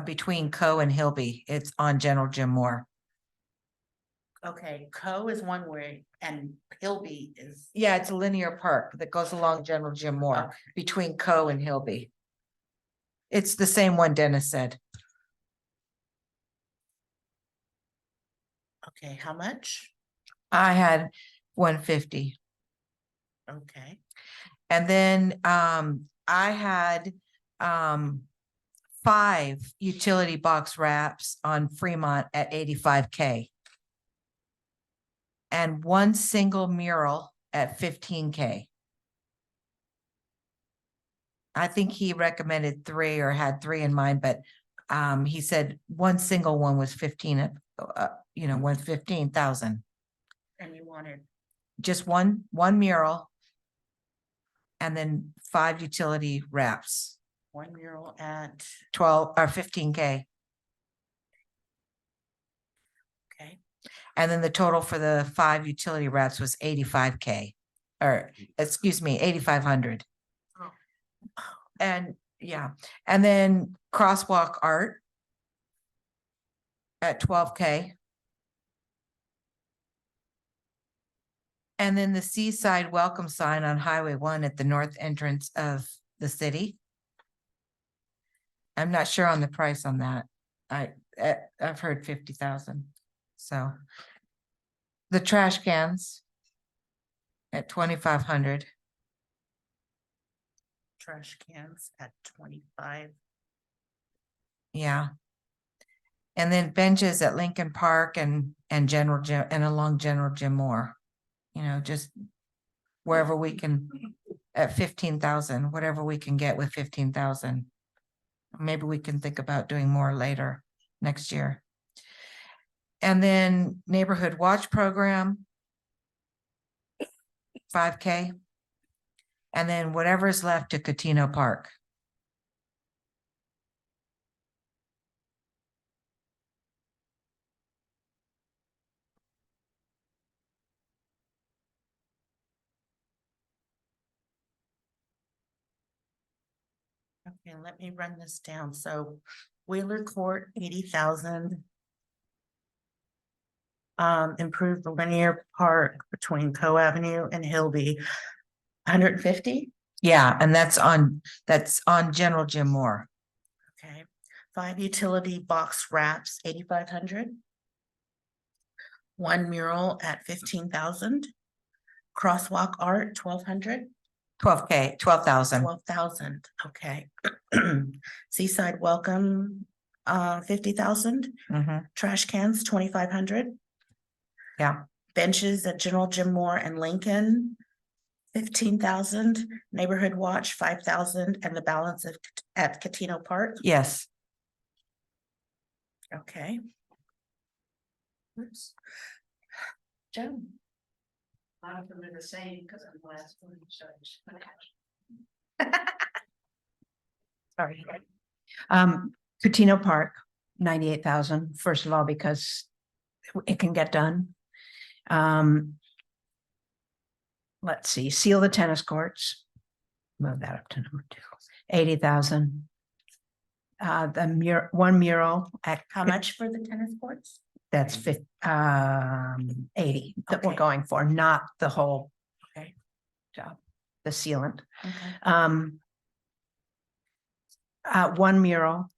between Co and Hilby. It's on General Jim Moore. Okay, Co is one way and Hilby is. Yeah, it's a linear park that goes along General Jim Moore Okay. between Co and Hilby. It's the same one Dennis said. Okay, how much? I had 150. Okay, And then I had 5 utility box wraps on Fremont at 85K. And 1 single mural at 15K. I think he recommended 3 or had 3 in mind, but he said 1 single one was 15, was 15,000. and you wanted, Just one mural. And then 5 utility wraps, 1 mural at, 12 or 15K. okay, And then the total for the 5 utility wraps was 85K, or excuse me, 8,500. Oh. And yeah, and then crosswalk art at 12K. And then the seaside welcome sign on Highway 1 at the north entrance of the city. I'm not sure on the price on that. I've heard 50,000. So the trash cans at 2,500. trash cans at 25. Yeah. And then benches at Lincoln Park and General Jim and along General Jim Moore. Just wherever we can at 15,000, whatever we can get with 15,000. Maybe we can think about doing more later next year. And then neighborhood watch program. 5K. And then whatever's left to Catino Park. Okay, let me run this down. So Wheeler Court, 80,000. Improve the linear park between Co Avenue and Hilby, 150. Yeah, and that's on General Jim Moore. Okay, 5 utility box wraps, 8,500. 1 mural at 15,000. Crosswalk art, 1,200. 12K, 12,000. 12,000, okay. Seaside welcome, 50,000. Mhm. Trash cans, 2,500. Yeah. Benches at General Jim Moore and Lincoln, 15,000. Neighborhood watch, 5,000, and the balance at Catino Park. Yes. Okay. Oops. Joan. A lot of them are the same because I'm the last one in charge. Sorry. Catino Park, 98,000, first of all, because it can get done. Let's see, seal the tennis courts. Move that up to number 2, 80,000. The 1 mural at How much for the tennis courts? That's 80 that we're Okay. going for, not the whole Okay. job, the sealant. Okay. One mural,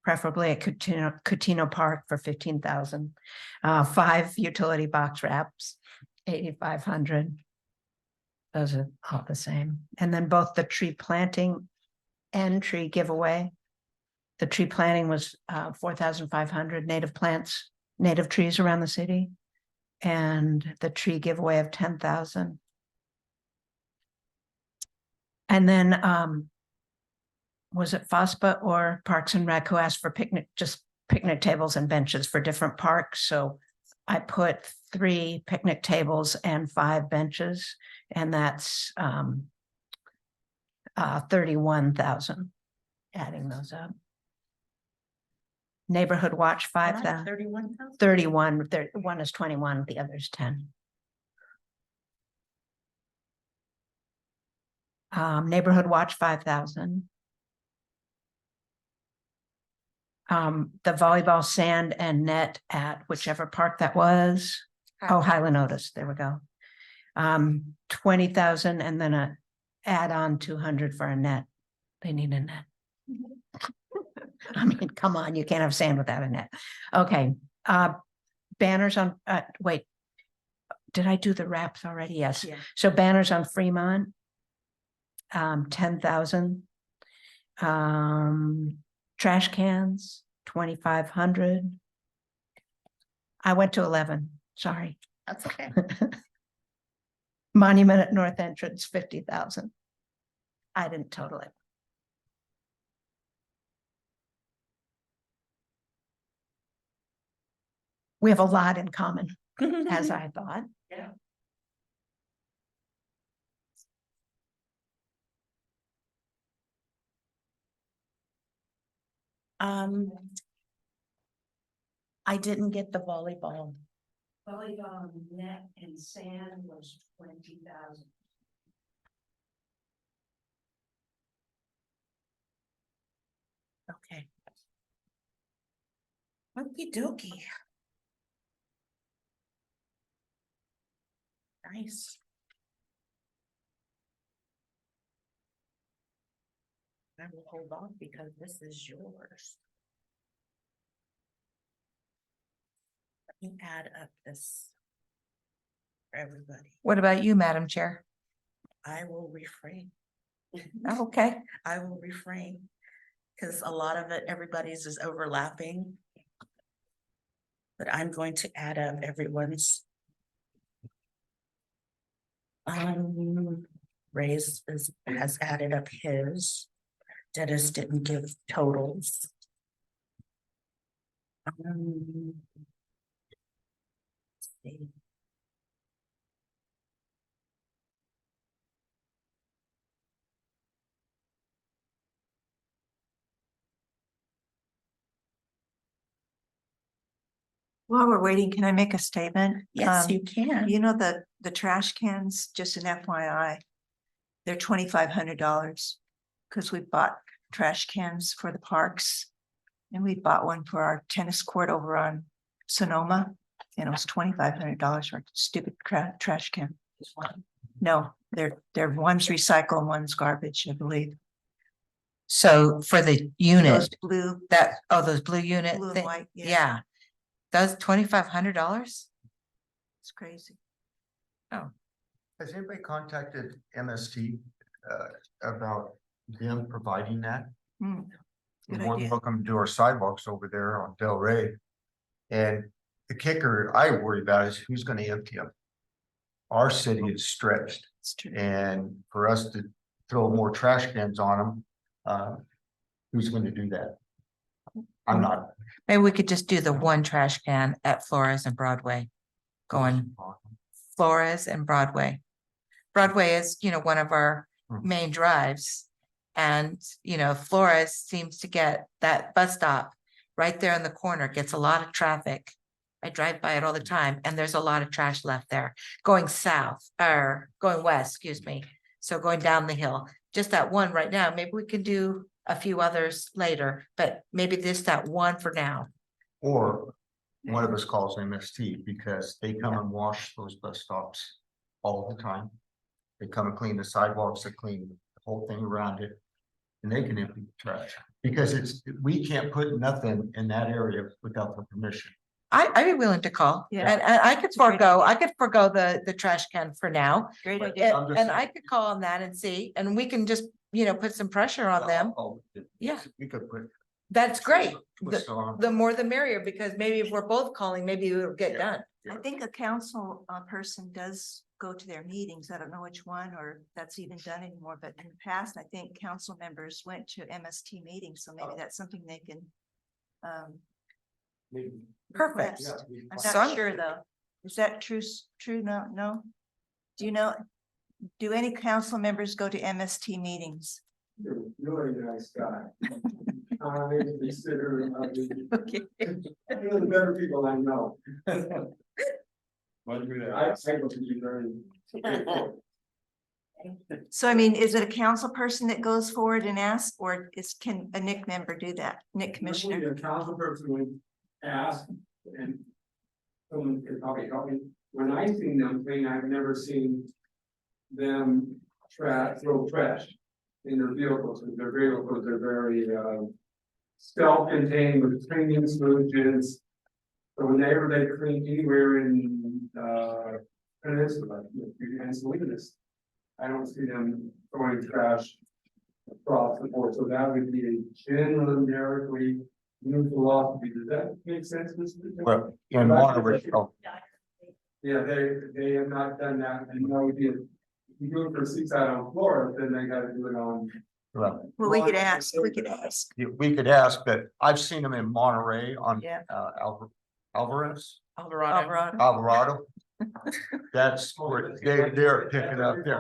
preferably at Cutino Park for 15,000. 5 utility box wraps, 8,500. Those are all the same. And then both the tree planting and tree giveaway. The tree planting was 4,500 native plants, native trees around the city. And the tree giveaway of 10,000. And then was it FOSPA or Parks and Rec who asked for just picnic tables and benches for different parks? So I put 3 picnic tables and 5 benches, and that's 31,000, adding those up. Neighborhood Watch, 5,000. 31,000? 31, one is 21, the other's 10. Neighborhood Watch, 5,000. The volleyball sand and net at whichever park that was. Oh, Highland Otis, there we go. 20,000 and then a add-on 200 for a net. They need a net. I mean, come on, you can't have sand without a net. Okay, banners on, wait. Did I do the wraps already? Yes. Yeah. So banners on Fremont. 10,000. Trash cans, 2,500. I went to 11, sorry. That's okay. Monument at North Entrance, 50,000. I didn't total it. We have a lot in common, as I thought. Yeah. I didn't get the volleyball. Volleyball net and sand was 20,000. Okay. Okie dokie. Nice. I will hold on because this is yours. Let me add up this for everybody. What about you, Madam Chair? I will refrain. Oh, okay. I will refrain. Because a lot of it, everybody's is overlapping. But I'm going to add up everyone's. Has added up his. Dennis didn't give totals. Let's see. While we're waiting, can I make a statement? Yes, you can. You know, the trash cans, just an FYI, they're $2,500 because we bought trash cans for the parks. And we bought one for our tennis court over on Sonoma, and it was $2,500 for a stupid trash can. No, they're one's recycle and one's garbage, I believe. So for the Those unit, blue, those blue unit. blue and thing- white, yeah, Yeah. That's $2,500? it's crazy. Has anybody contacted MST about them providing that? Hmm, You're good more than idea. welcome to do our sidewalks over there on Del Rey. And the kicker I worry about is who's gonna empty them. Our city is stretched, It's true. and for us to throw more trash cans on them, who's gonna do that? I'm not. Maybe we could just do the one trash can at Flores and Broadway. Going Flores and Broadway. Broadway is, one of our main drives. And, Flores seems to get that bus stop right there in the corner, gets a lot of traffic. I drive by it all the time and there's a lot of trash left there going south or going west, excuse me. So going down the hill, just that one right now, maybe we can do a few others later, but maybe just that one for now. Or one of us calls MST because they come and wash those bus stops all the time. They come and clean the sidewalks, they clean the whole thing around it. And they can empty the trash because we can't put nothing in that area without their permission. I'd be willing to call. Yeah. And I could a great forego, I could forego the trash can for now. Great Right. idea. I'm just And I saying. could call on that and see, and we can just, you know, put some pressure on them. Yeah. We could put. That's great. twist on. The more the merrier, because maybe if we're both calling, maybe it'll get Yeah. done. I think a council person does go to their meetings. I don't know which one or that's even done anymore, but in the past, I think council members went to MST meetings, so maybe that's something they can. Perfect. request. I'm So not I'm- sure though. Is that true? True? No, no? Do you know? Do any council members go to MST meetings? You're a really nice guy. I consider, Okay. one of the better people I know. Why do that? I go to you very. So I mean, is it a council person that goes forward and asks, or can a Nick member do that? Nick commissioner? Normally, a council person would ask and someone could probably help me. When I seen them clean, I've never seen them throw trash in their vehicles, because their vehicles are very self-contained with cleaning solutions. So whenever they clean anywhere in Peninsula, and Salinas, I don't see them throwing trash across the board, so that would be a generically new philosophy. Does that make sense, Mr.? Well, in Monterey, oh, Yeah, they have not done that, and no, we did. If you do it for Seaside on Florida, then they gotta do it on. well, Well, we could ask, we could ask. we could ask, but I've seen them in Monterey on Yeah. Alvarez, Alvarado. Alvarado. That's where they're picking up there,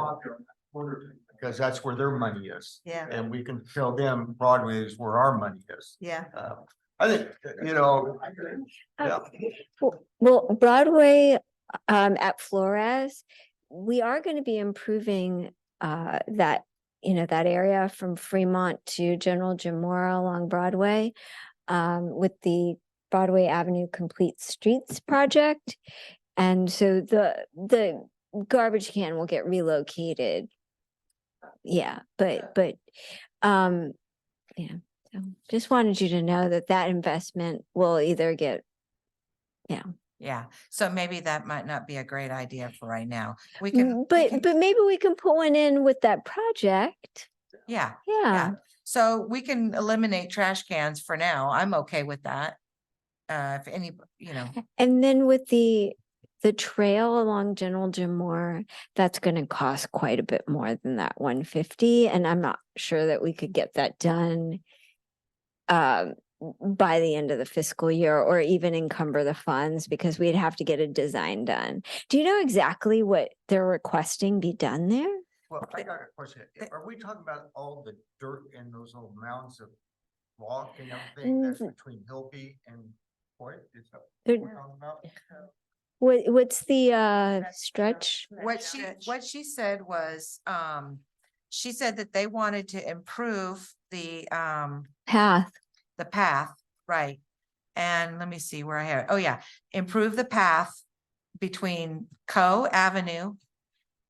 because that's where their money is. Yeah, And we can tell them Broadway is where our money is. yeah. I think, you know, yeah. Well, Broadway, at Flores, we are going to be improving, that, that area from Fremont to General Jim Mora along Broadway, with the Broadway Avenue Complete Streets project. And so the garbage can will get relocated. Yeah, but, yeah, so just wanted you to know that investment will either get, Yeah, so maybe that might not be a great idea for right now. We can. but maybe we can put one in with that project. Yeah, Yeah, so we can eliminate trash cans for now. I'm okay with that. If any, and then with the trail along General Jim Moore, that's gonna cost quite a bit more than that 150, and I'm not sure that we could get that done by the end of the fiscal year, or even encumber the funds, because we'd have to get a design done. Do you know exactly what they're requesting be done there? Well, I got a question. Are we talking about all the dirt and those little mounds of rock and everything that's between Hillby and Hoyt? Is that They're- what we're talking about? What's the stretch? what she said was, she said that they wanted to improve the Path. path, right? And let me see where I have it. Oh, yeah, improve the path between Co Avenue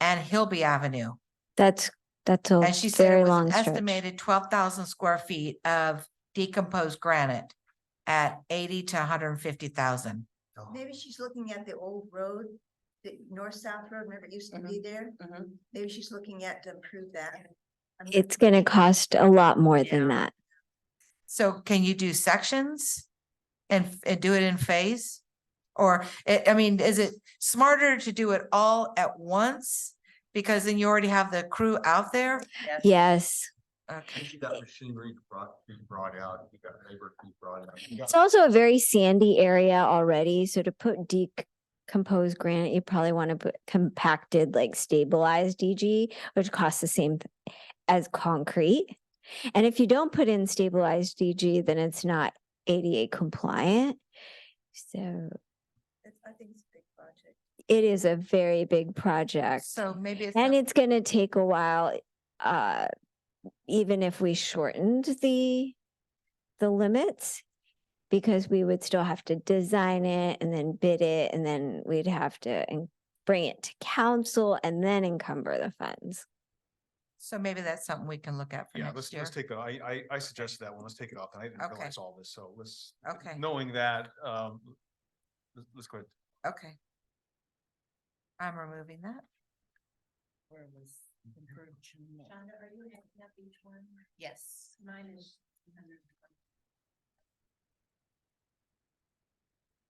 and Hillby Avenue. That's a And she said very it was long an stretch. estimated 12,000 square feet of decomposed granite at 80 to 150,000. Maybe she's looking at the old road, the north-south road, remember it used to be there? Maybe she's looking at to improve that. It's gonna cost a lot more than that. So can you do sections and do it in phase? Or, I mean, is it smarter to do it all at once? Because then you already have the crew out there? Yes. Okay. You got machinery being brought out, you got labor being brought out. You got- It's also a very sandy area already, so to put decomposed granite, you probably want to put compacted, like stabilized DG, which costs the same as concrete. And if you don't put in stabilized DG, then it's not ADA compliant. So I think it's a big project. it is a very big project. So maybe it's. And not- it's gonna take a while, even if we shortened the limits, because we would still have to design it and then bid it, and then we'd have to bring it to council and then encumber the funds. So maybe that's something we can look at for Yeah, next let's year. take, I suggested that one. Let's take it off. And I didn't Okay. realize all this. So let's, Okay, knowing that, let's go ahead. okay. I'm removing that. Where was improved Jim? Shonda, are you looking up each one? Yes. Mine is.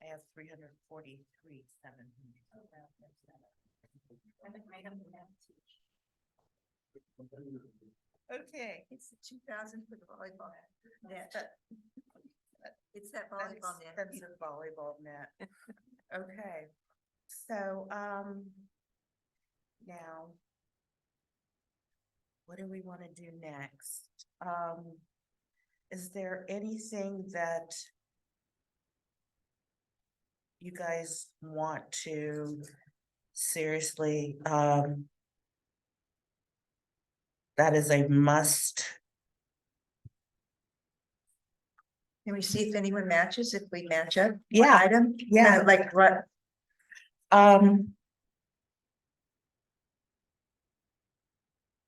I have 343, 700. Okay, it's the 2,000 for the volleyball net. It's that An volleyball net. expensive volleyball net. Okay, so, now. What do we want to do next? Is there anything that you guys want to seriously, that is a must? Can we see if anyone matches, if we match up? one Yeah, Item? yeah. Kinda like, what,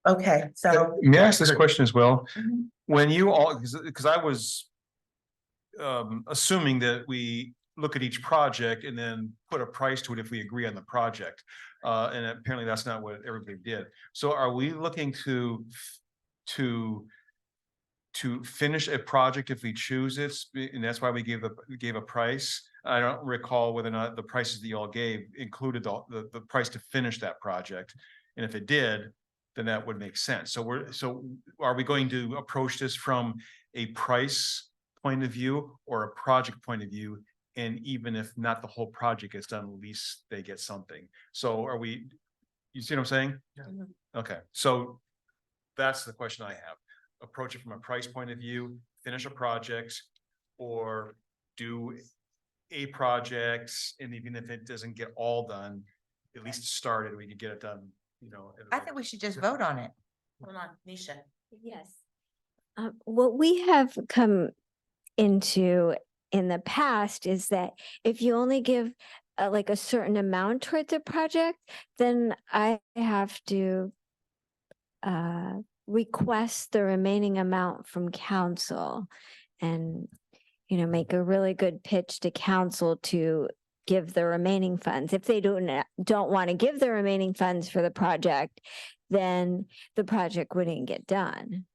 Okay, so. May I ask this question as well? Mhm. When you all, because I was assuming that we look at each project and then put a price to it if we agree on the project. And apparently that's not what everybody did. So are we looking to finish a project if we choose it? And that's why we gave a price. I don't recall whether or not the prices that y'all gave included the price to finish that project. And if it did, then that would make sense. So are we going to approach this from a price point of view or a project point of view? And even if not the whole project gets done, at least they get something. So are we, you see what I'm saying? Mhm. Okay, so that's the question I have. Approach it from a price point of view, finish a project, or do a project, and even if it doesn't get all done, at least start it, we can get it done, you know. I think we should just vote on it. Hold on, Nisha. Yes. What we have come into in the past is that if you only give like a certain amount towards a project, then I have to request the remaining amount from council and, you know, make a really good pitch to council to give the remaining funds. If they don't want to give the remaining funds for the project, then the project wouldn't get done.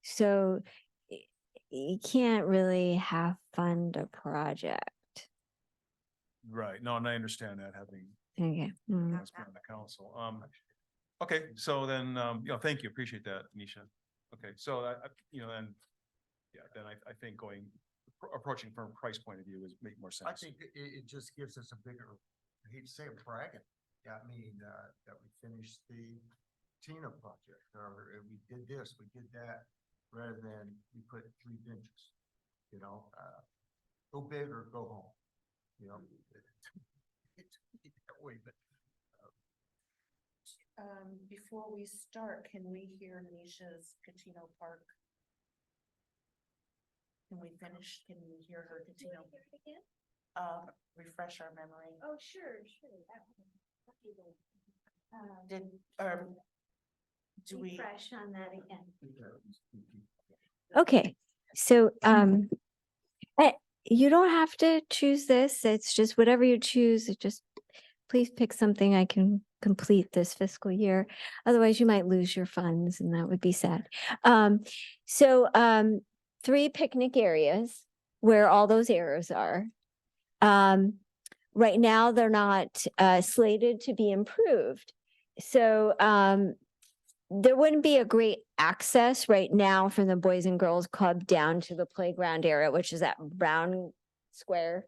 So you can't really half fund a project. Right, no, and I understand that having Okay. Mm. that's been on the council. Okay, so then, you know, thank you, appreciate that, Nisha. Okay, so you know, then, yeah, then I think approaching from a price point of view is make more sense. I think it just gives us a bigger, I hate to say it, bragging. I mean, that we finished the Tina project, or we did this, we did that, rather than we put 3 benches, you know, go big or go home, you know. That way, but Before we start, can we hear Nisha's Catino Park? Can we finish? Can we hear her Catino? Refresh our memory. Oh, sure. Did, do we? Refresh on that again. Okay, so you don't have to choose this. It's just whatever you choose. It just please pick something I can complete this fiscal year. Otherwise, you might lose your funds, and that would be sad. So 3 picnic areas where all those arrows are. Right now, they're not slated to be improved. So there wouldn't be a great access right now from the Boys and Girls Club down to the playground area, which is that brown square.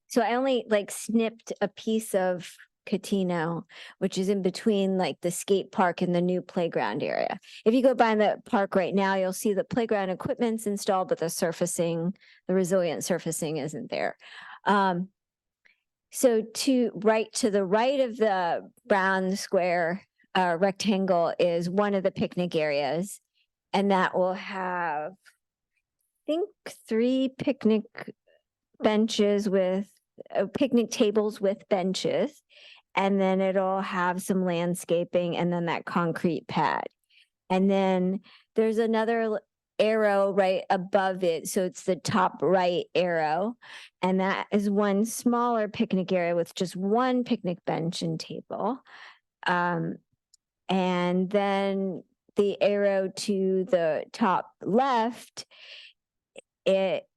So I only like snipped a piece of Catino, which is in between like the skate park and the new playground area. If you go by the park right now, you'll see the playground equipment's installed, but the surfacing, the resilient surfacing isn't there. So to the right of the brown square rectangle is one of the picnic areas, and that will have think 3 picnic benches with picnic tables with benches. And then it'll have some landscaping and then that concrete pad. And then there's another arrow right above it. So it's the top right arrow. And that is one smaller picnic area with just one picnic bench and table. And then the arrow to the top left, it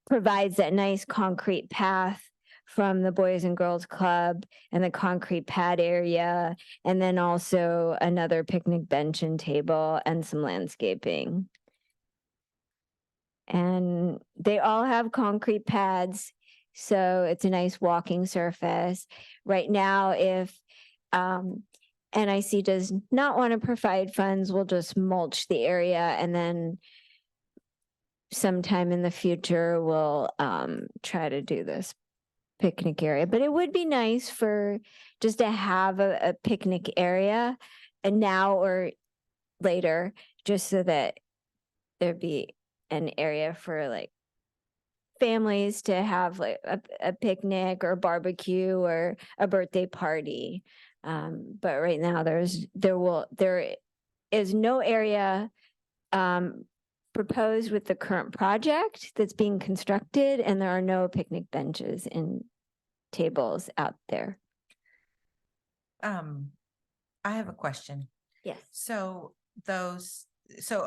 provides that nice concrete path from the Boys and Girls Club and the concrete pad area, and then also another picnic bench and table and some landscaping. And they all have concrete pads, so it's a nice walking surface. Right now, if NIC does not want to provide funds, we'll just mulch the area, and then sometime in the future, we'll try to do this picnic area. But it would be nice for just to have a picnic area, and now or later, just so that there'd be an area for like families to have like a picnic or barbecue or a birthday party. But right now there is no area proposed with the current project that's being constructed, and there are no picnic benches and tables out there. I have a question. Yes. So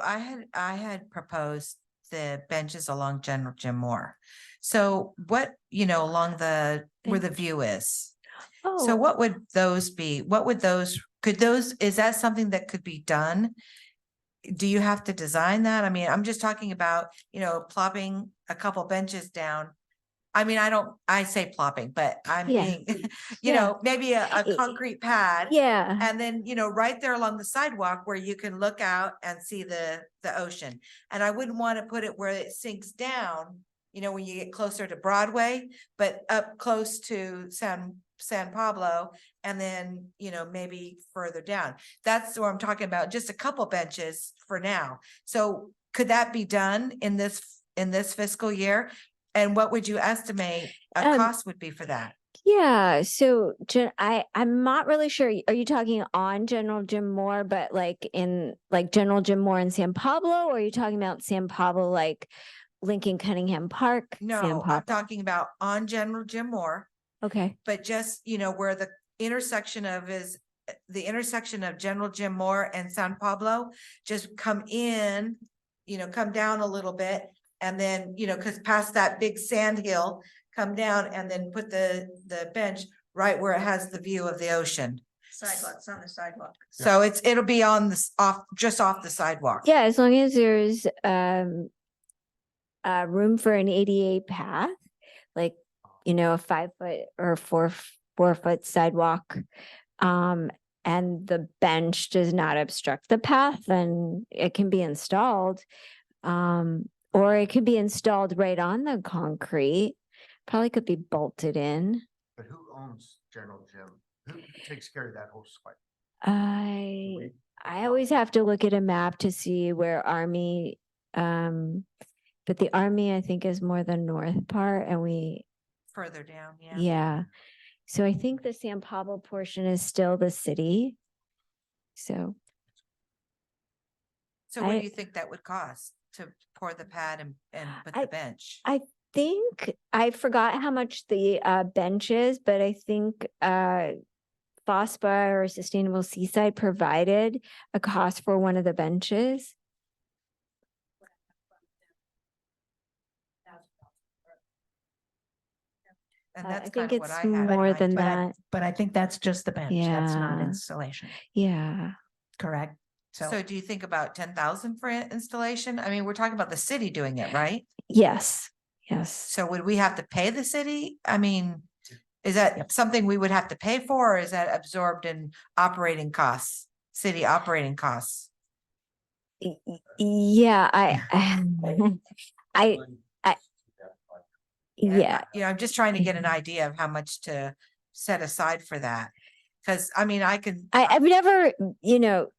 I had proposed the benches along General Jim Moore. So what, along where the view is. So Oh, what would those be? Is that something that could be done? Do you have to design that? I mean, I'm just talking about, plopping a couple benches down. I mean, I say plopping, but I'm Yeah. being, Yeah. maybe a concrete pad. yeah. And then, right there along the sidewalk where you can look out and see the ocean. And I wouldn't want to put it where it sinks down, when you get closer to Broadway, but up close to San Pablo, and then, maybe further down. That's what I'm talking about, just a couple benches for now. So could that be done in this fiscal year? And what would you estimate a cost would be for that? Yeah, so I'm not really sure. Are you talking on General Jim Moore, but like in like General Jim Moore in San Pablo, or are you talking about San Pablo, like Lincoln Cunningham Park? San No, I'm Pablo? talking about on General Jim Moore, Okay. but just, where the intersection of General Jim Moore and San Pablo, just come in, come down a little bit. And then, cause past that big sand hill, come down and then put the bench right where it has the view of the ocean. Sidewalks on the sidewalk. So it'll be on just off the sidewalk. Yeah, as long as there's room for an ADA path, like, a 5 foot or 4 foot sidewalk. And the bench does not obstruct the path, then it can be installed. Or it could be installed right on the concrete. Probably could be bolted in. But who owns General Jim? Who takes care of that whole site? I always have to look at a map to see where Army, but the Army, I think, is more the north part, and Further down, yeah. yeah. So I think the San Pablo portion is still the city. So So what I- do you think that would cost to pour the pad and put I- the bench? I think I forgot how much the bench is, but I think FOSPA or Sustainable Seaside provided a cost for one of the benches. And I that's think kind of what it's I had. in more mind. than But I- that. But I think that's just the bench. That's not Yeah. installation, Yeah. correct? So do you think about 10,000 for installation? I mean, we're talking about the city doing it, right? Yes. Yes. So would we have to pay the city? I mean, is that something we would have to pay for, or is that absorbed in operating costs, city operating costs? Yeah, yeah. I'm just trying to get an idea of how much to set aside for that. Cause I mean, I've never,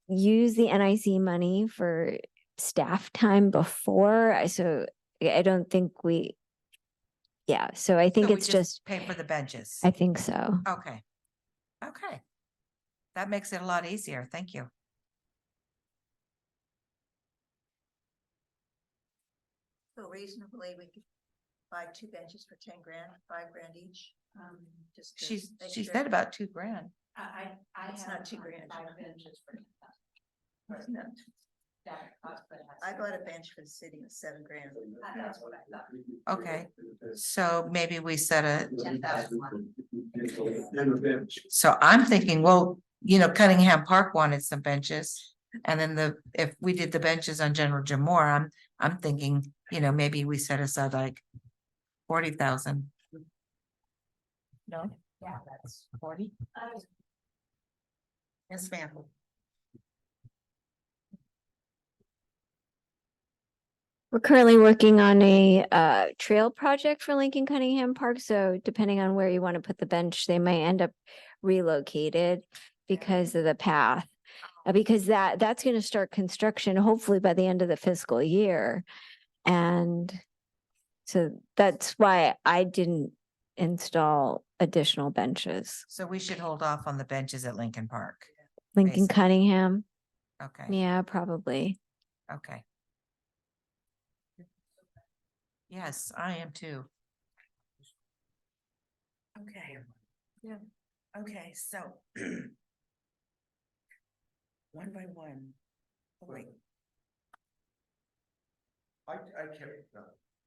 used the NIC money for staff time before. So I don't think we. Yeah, so I think So we it's just, pay for the benches. I think so. Okay. Okay. That makes it a lot easier. Thank you. So reasonably, we could buy 2 benches for 10 grand, 5 grand each. Just to make She sure. said about 2 grand. It's not 2 grand. No. I bought a bench for the city with 7 grand. Okay, so maybe we set a. So I'm thinking, well, you know, Cunningham Park wanted some benches. And then if we did the benches on General Jim Moore, I'm thinking, you know, maybe we set aside like 40,000. No? Yeah, that's 40. Yes, ma'am. We're currently working on a trail project for Lincoln Cunningham Park, so depending on where you want to put the bench, they might end up relocated because of the path. Because that's going to start construction hopefully by the end of the fiscal year. And so that's why I didn't install additional benches. So we should hold off on the benches at Lincoln Park. Lincoln Basically. Cunningham, Okay, yeah, probably. okay. Yes, I am too. Okay. Yeah. Okay, so. One by one. Oh, wait.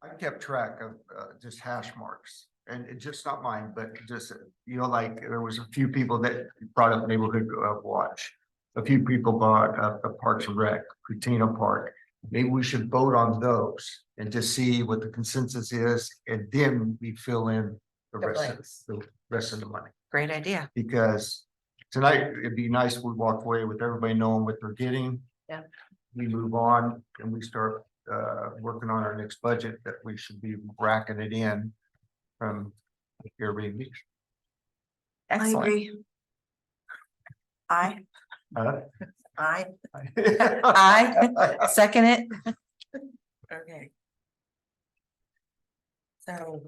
I kept track of just hash marks and it just not mine, but just, you know, like there was a few people that brought up neighborhood watch. A few people brought up the Parks and Rec, Cutino Park. Maybe we should vote on those and just see what the consensus is, and then we fill in the rest of the money. Great idea. Because tonight, it'd be nice if we walk away with everybody knowing what they're getting. Yeah. We move on and we start working on our next budget that we should be racking it in from Airbnb. I Excellent. agree. I I second it. Okay. So,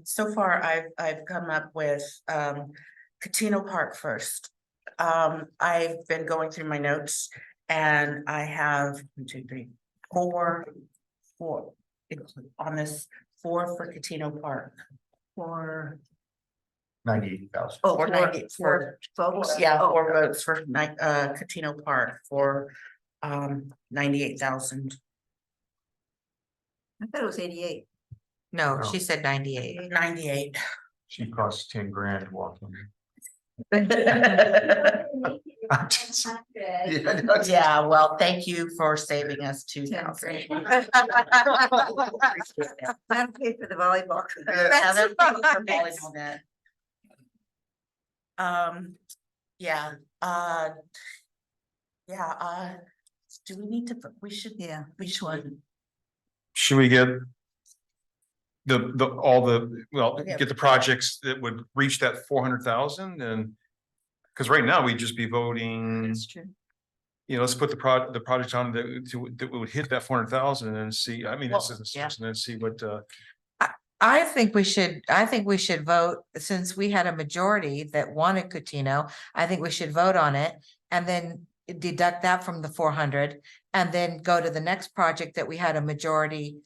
so far I've come up with, Catino Park first. I've been going through my notes and I have 1, 2, 3, 4 on this, 4 for Catino Park. For 98,000. Oh, for 90 for folks. yeah, Oh, 4 votes for Catino Park for 98,000. I thought it was 88. No, No. she said 98. 98. She costs 10 grand walking. Yeah, well, thank you for saving us 2,000. That'll pay for the volleyball. Yeah, that'll pay for volleyball net. Yeah, do we need to, we should, Yeah, which one? Should we get Yeah. get the projects that would reach that 400,000 and because right now we'd just be voting, That's true. you know, let's put the project on that would hit that 400,000 and see, I mean, this Well, is, yeah. and then see what, I think we should vote, since we had a majority that wanted Cutino, I think we should vote on it and then deduct that from the 400 and then go to the next project that we had a majority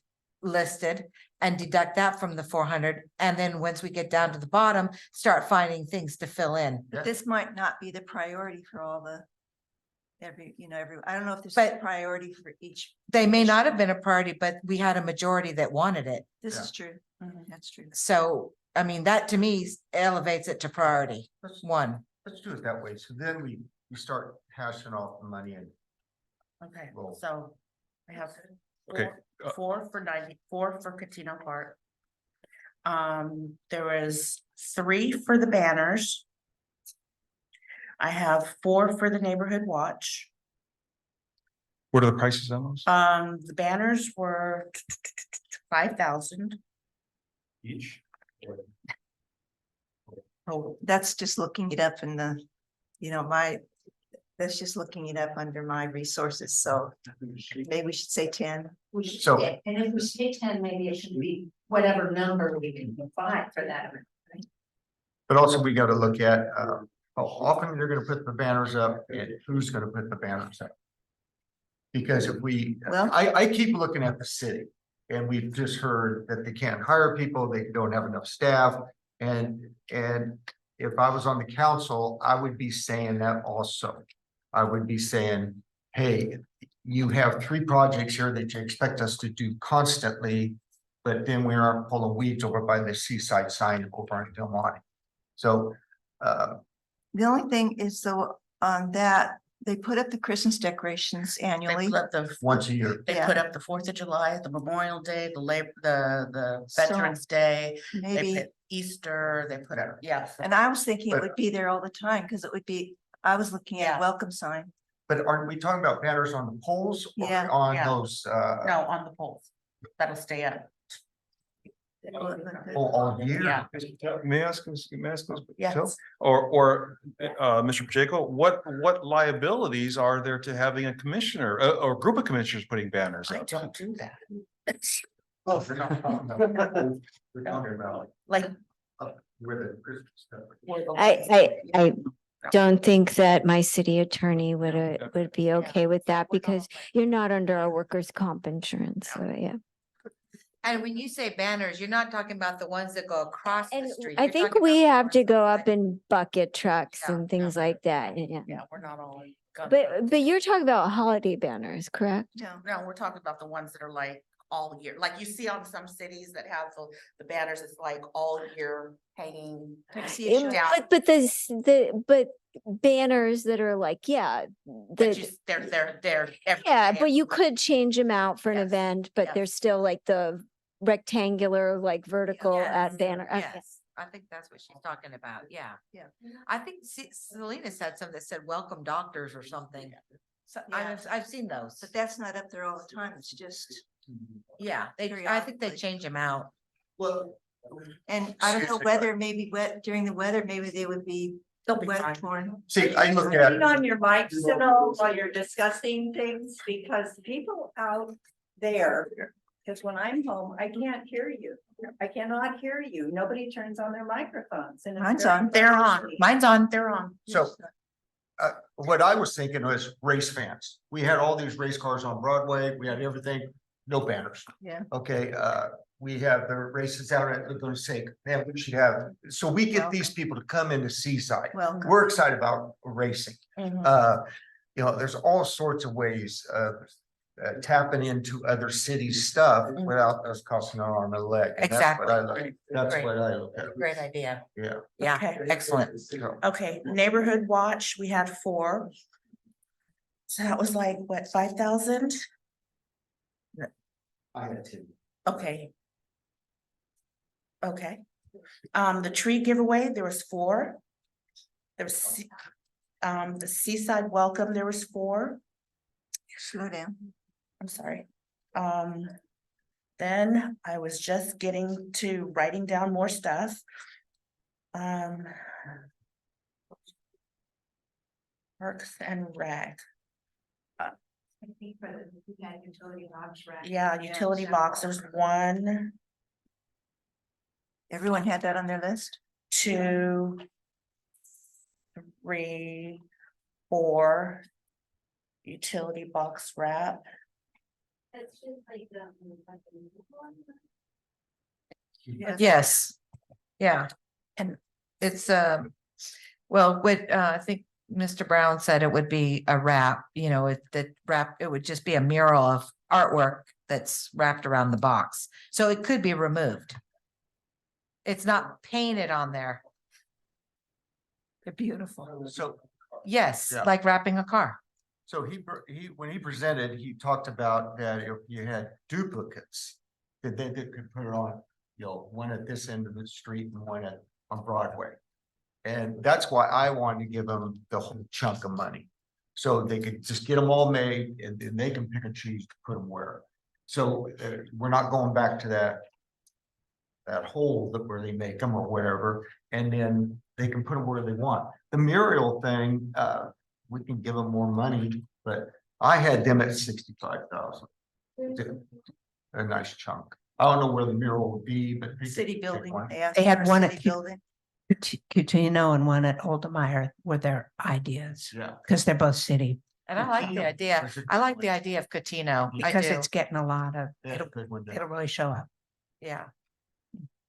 listed and deduct that from the 400. And then once we get down to the bottom, start finding things to fill in. But this might not be the priority for all the, I don't know if there's a But- priority for each. They may not have been a priority, but we had a majority that wanted it. This Yeah. is true. That's true. So, I mean, that to me elevates it to priority Let's 1. do it that way. So then we start hashing off the money and Okay, Roll. so I have Okay, 4 for 94 for Catino Park. There was 3 for the banners. I have 4 for the neighborhood watch. what are the prices on those? The banners were 5,000 Each? total. That's just looking it up in the, That's just looking it up under my resources, so maybe we should say 10. So- And if we say 10, maybe it should be whatever number we can provide for that. But also we gotta look at, how often they're gonna put the banners up and who's gonna put the banners up. Because if we, Well- I keep looking at the city. And we've just heard that they can't hire people, they don't have enough staff. And if I was on the council, I would be saying that also. I would be saying, hey, you have 3 projects here that you expect us to do constantly. But then we aren't pulling weeds over by the seaside sign over in Del Monte. So, The only thing is though, on that, they put up the Christmas decorations They annually. put up the, once a year, they Yeah. put up the 4th of July, the Memorial Day, the Labor, the So, Veterans Day. They Maybe, put Easter, they put up, yeah. and I was thinking it But- would be there all the time, because it would be, I was looking at Yeah. a welcome sign. but aren't we talking about banners on the poles? Or Yeah. on Yeah. those, No, on the poles. That'll stay up. all year? Yeah. May I ask, may I ask this? Yes. Or, Mr. Pacheco, what liabilities are there to having a commissioner, or a group of commissioners putting banners I up? don't do that. Oh, we're not talking about- we're talking about Like. where the Christmas stuff. where the- I don't think that my city attorney would be okay with that because you're not under our workers' comp insurance, so yeah. And when you say banners, you're not talking about the ones that go across the And street. I You're think talking we about the have to ones go that- up in bucket trucks Yeah, and things yeah. like that, yeah. Yeah, we're not all. But you're talking about holiday banners, correct? No, No, we're talking about the ones that are like all year, like you see on some cities that have the banners, it's like all year hanging. Tuxedo. Yeah. But banners that are like, yeah, But the, you, they're. every yeah, day. but you could change them out for an Yes, event, but yes. they're still like the rectangular, like vertical Yes, banner. Okay. Yes, I think that's what she's talking about, yeah. Yeah. I think Selena said something that said welcome doctors or something. So Yeah. I've seen those. but that's not up there all the time. It's just, Yeah, I think they periodically. change them out. Well. and I don't know Seriously, whether maybe wet during the weather, maybe they would be They'll be wet fine. torn. See, I look at, Turn on your mics, you know, while you're discussing things, because people out there, because when I'm home, I can't hear you. I cannot hear you. Nobody turns on their microphones and. it's Mine's very on. They're on, frustrating. mine's on, they're on. so. What I was thinking was race fans. We had all these race cars on Broadway, we had everything, no banners. Yeah. Okay, we have the races out at Laguna Seca, man, we should have, so we get these people to come into Seaside. Well, We're excited about racing. Mhm. You know, there's all sorts of ways of tapping into other cities' stuff Mhm. without us costing an arm and a leg. And that's what I Exactly. like. That's Great. what I look at, Great idea. yeah. Yeah, Okay. excellent. So, Okay, neighborhood watch, we had 4. So that was like, what, 5,000? I had two. Okay. Okay. The tree giveaway, there was 4. There was, the seaside welcome, there was 4. slow down. I'm sorry. Then I was just getting to writing down more stuff. Parks and Rec. I think for the, we had utility box, right? Yeah, utility box, there's 1, Everyone had that on their list? 2, 3, 4. Utility box wrap. It's just like the. Yes, yeah, and it's, well, what, I think Mr. Brown said it would be a wrap, you know, it would just be a mural of artwork that's wrapped around the box, so it could be removed. It's not painted on there. They're beautiful. So, Yes, Yeah. like wrapping a car. so when he presented, he talked about that if you had duplicates, that they could put it on, you know, one at this end of the street and one on Broadway. And that's why I wanted to give them the whole chunk of money. So they could just get them all made and then they can pick and choose to put them where. So we're not going back to that hole that where they make them or wherever, and then they can put them where they want. The mural thing, we can give them more money, but I had them at 65,000. A nice chunk. I don't know where the mural will be, but. we could City pick building. one. asked They had for a one at city Q- building. Cutino and one at Oldemeyer were their ideas, Yeah. because they're both city, And I like the idea. I like the idea of Catino. I because do. it's getting a lot of, Yeah, it'll, good one there. it'll really show up. Yeah.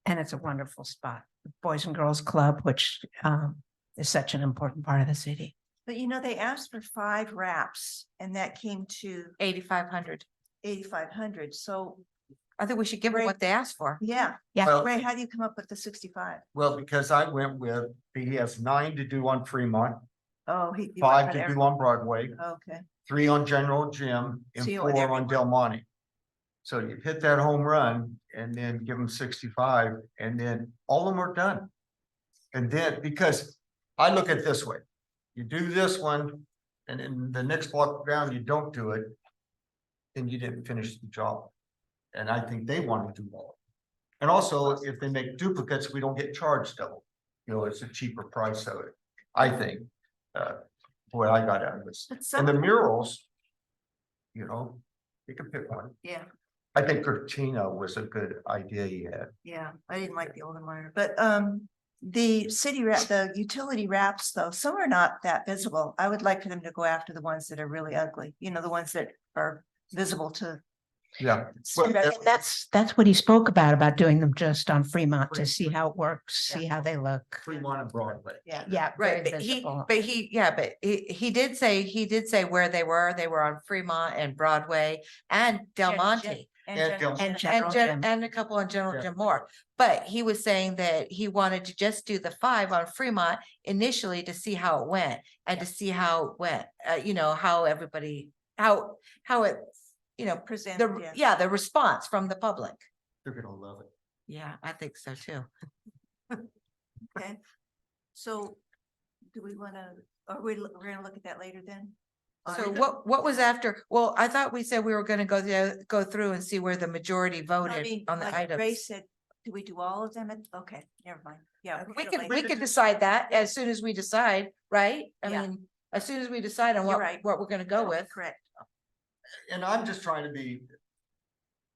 And it's a wonderful spot. Boys and Girls Club, which is such an important part of the city. But you know, they asked for 5 wraps and that came to 8,500. 8,500. So, I think we should give them what they asked for. yeah. Yeah. Well, Ray, how do you come up with the 65? well, because I went with, he has 9 to do on Fremont, Oh, he. you 5 got to every- do on Broadway, Okay, 3 on General Gym, and So you 4 want on Del Monte. So you hit that home run and then give them 65, and then all of them are done. And then, because I look at it this way, you do this one, and then the next block down, you don't do it, then you didn't finish the job. And I think they want to do all. And also, if they make duplicates, we don't get charged double. You know, it's a cheaper price of it, I think. What I got out of this. But some And the of them- murals, you know, you can pick one. yeah, I think Cortina was a good idea you had. yeah. I didn't like the older miner, but the city wrap, the utility wraps though, some are not that visible. I would like for them to go after the ones that are really ugly, you know, the ones that are visible to. Yeah. Well, And that's what he spoke about doing them just on Fremont to see how it works, see how they look. Fremont and Broadway. Yeah. Yeah, Right, very but visible. he did say where they were on Fremont and Broadway and Del Gen- Monte. And Gen- Del- And And General Gym. and a couple on General Yeah. Gym more, but he was saying that he wanted to just do the 5 on Fremont initially to see how it went. And to see how it went, you know, how everybody, how it, you know, Present, the response from the public. They're gonna love it. Yeah, I think so too. Okay. So do we wanna, we're gonna look at that later then? So what was after, well, I thought we said we were gonna go through and see where the majority I voted mean, on the like Ray items. said, do we do all of them? Okay, never mind. Yeah. We do it could, later. decide that as soon as we decide, right? I Yeah. mean, as soon as we decide on You're right. what we're gonna go with. Correct. And I'm just trying to be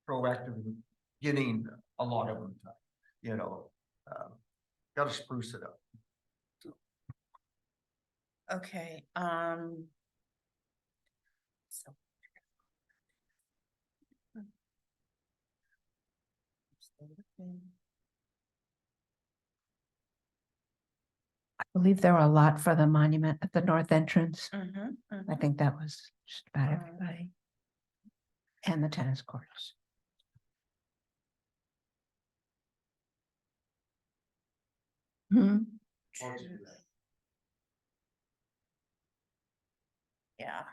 proactive in getting a lot of them done, you know. Gotta spruce it up. Okay, so- I believe there were a lot for the monument at the north entrance. Mhm, I mhm. think that was just about everybody. And the tennis courts. Hmm. Yeah,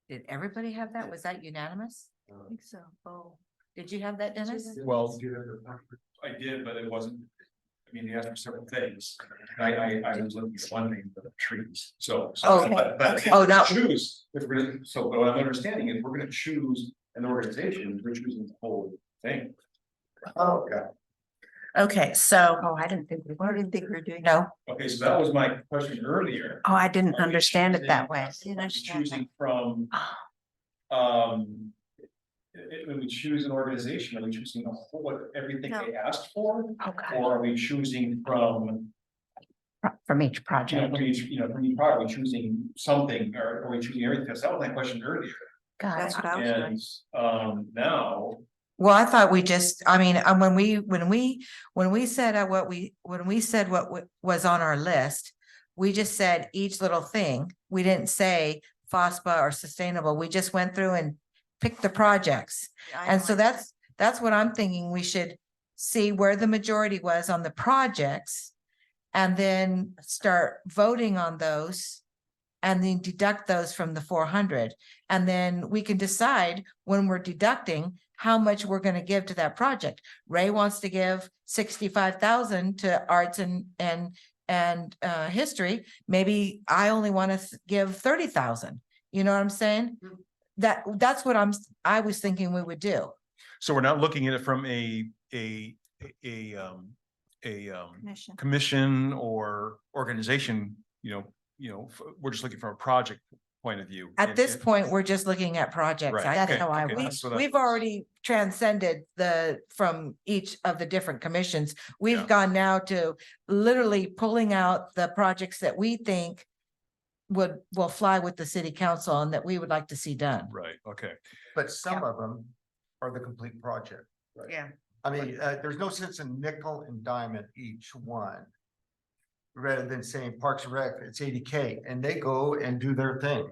Did everybody have that? Was that unanimous? I think so. Oh. Did you have that, Dennis? Well, I did, but it wasn't, I mean, you asked for several things. I was looking at one thing for the trees, so. Okay, But okay. Oh, not- choose, if we're gonna, so what I'm understanding is we're gonna choose an organization, we're choosing the whole thing. Oh, yeah. okay, so, Oh, I didn't think we I were. didn't think we were doing. No, Okay, so that was my question earlier. Oh, I didn't Are we understand it that choosing- way. Didn't Are we understand that. choosing from, when we choose an organization, are we choosing a whole, what, everything they asked for? Okay. Or are we choosing from, From each you know, project. from each part, are we choosing something, or are we choosing everything? Because that was my question earlier. Got That's it. what I was doing. And, now, well, I thought we just, I mean, when we said what was on our list, we just said each little thing. We didn't say FOSPA or sustainable. We just went through and picked the projects. I And know so I- that's what I'm thinking. We should see where the majority was on the projects. And then start voting on those. And then deduct those from the 400. And then we can decide when we're deducting how much we're gonna give to that project. Ray wants to give 65,000 to arts and history. Maybe I only want to give 30,000. You know what I'm saying? That's what I was thinking we would do. so we're not looking at it from a commission or organization, we're just looking from a project point of view. At And- this and- point, we're just looking at projects. Right, I That's okay, think how I okay, would- that's what I- we've already transcended from each of the different commissions. We've Yeah. gone now to literally pulling out the projects that we think will fly with the city council and that we would like to see done. Right, okay. But some of them are the complete project. Yeah. I mean, there's no sense in nickel and diamond each one. Rather than saying Parks and Rec, it's 80K, and they go and do their thing.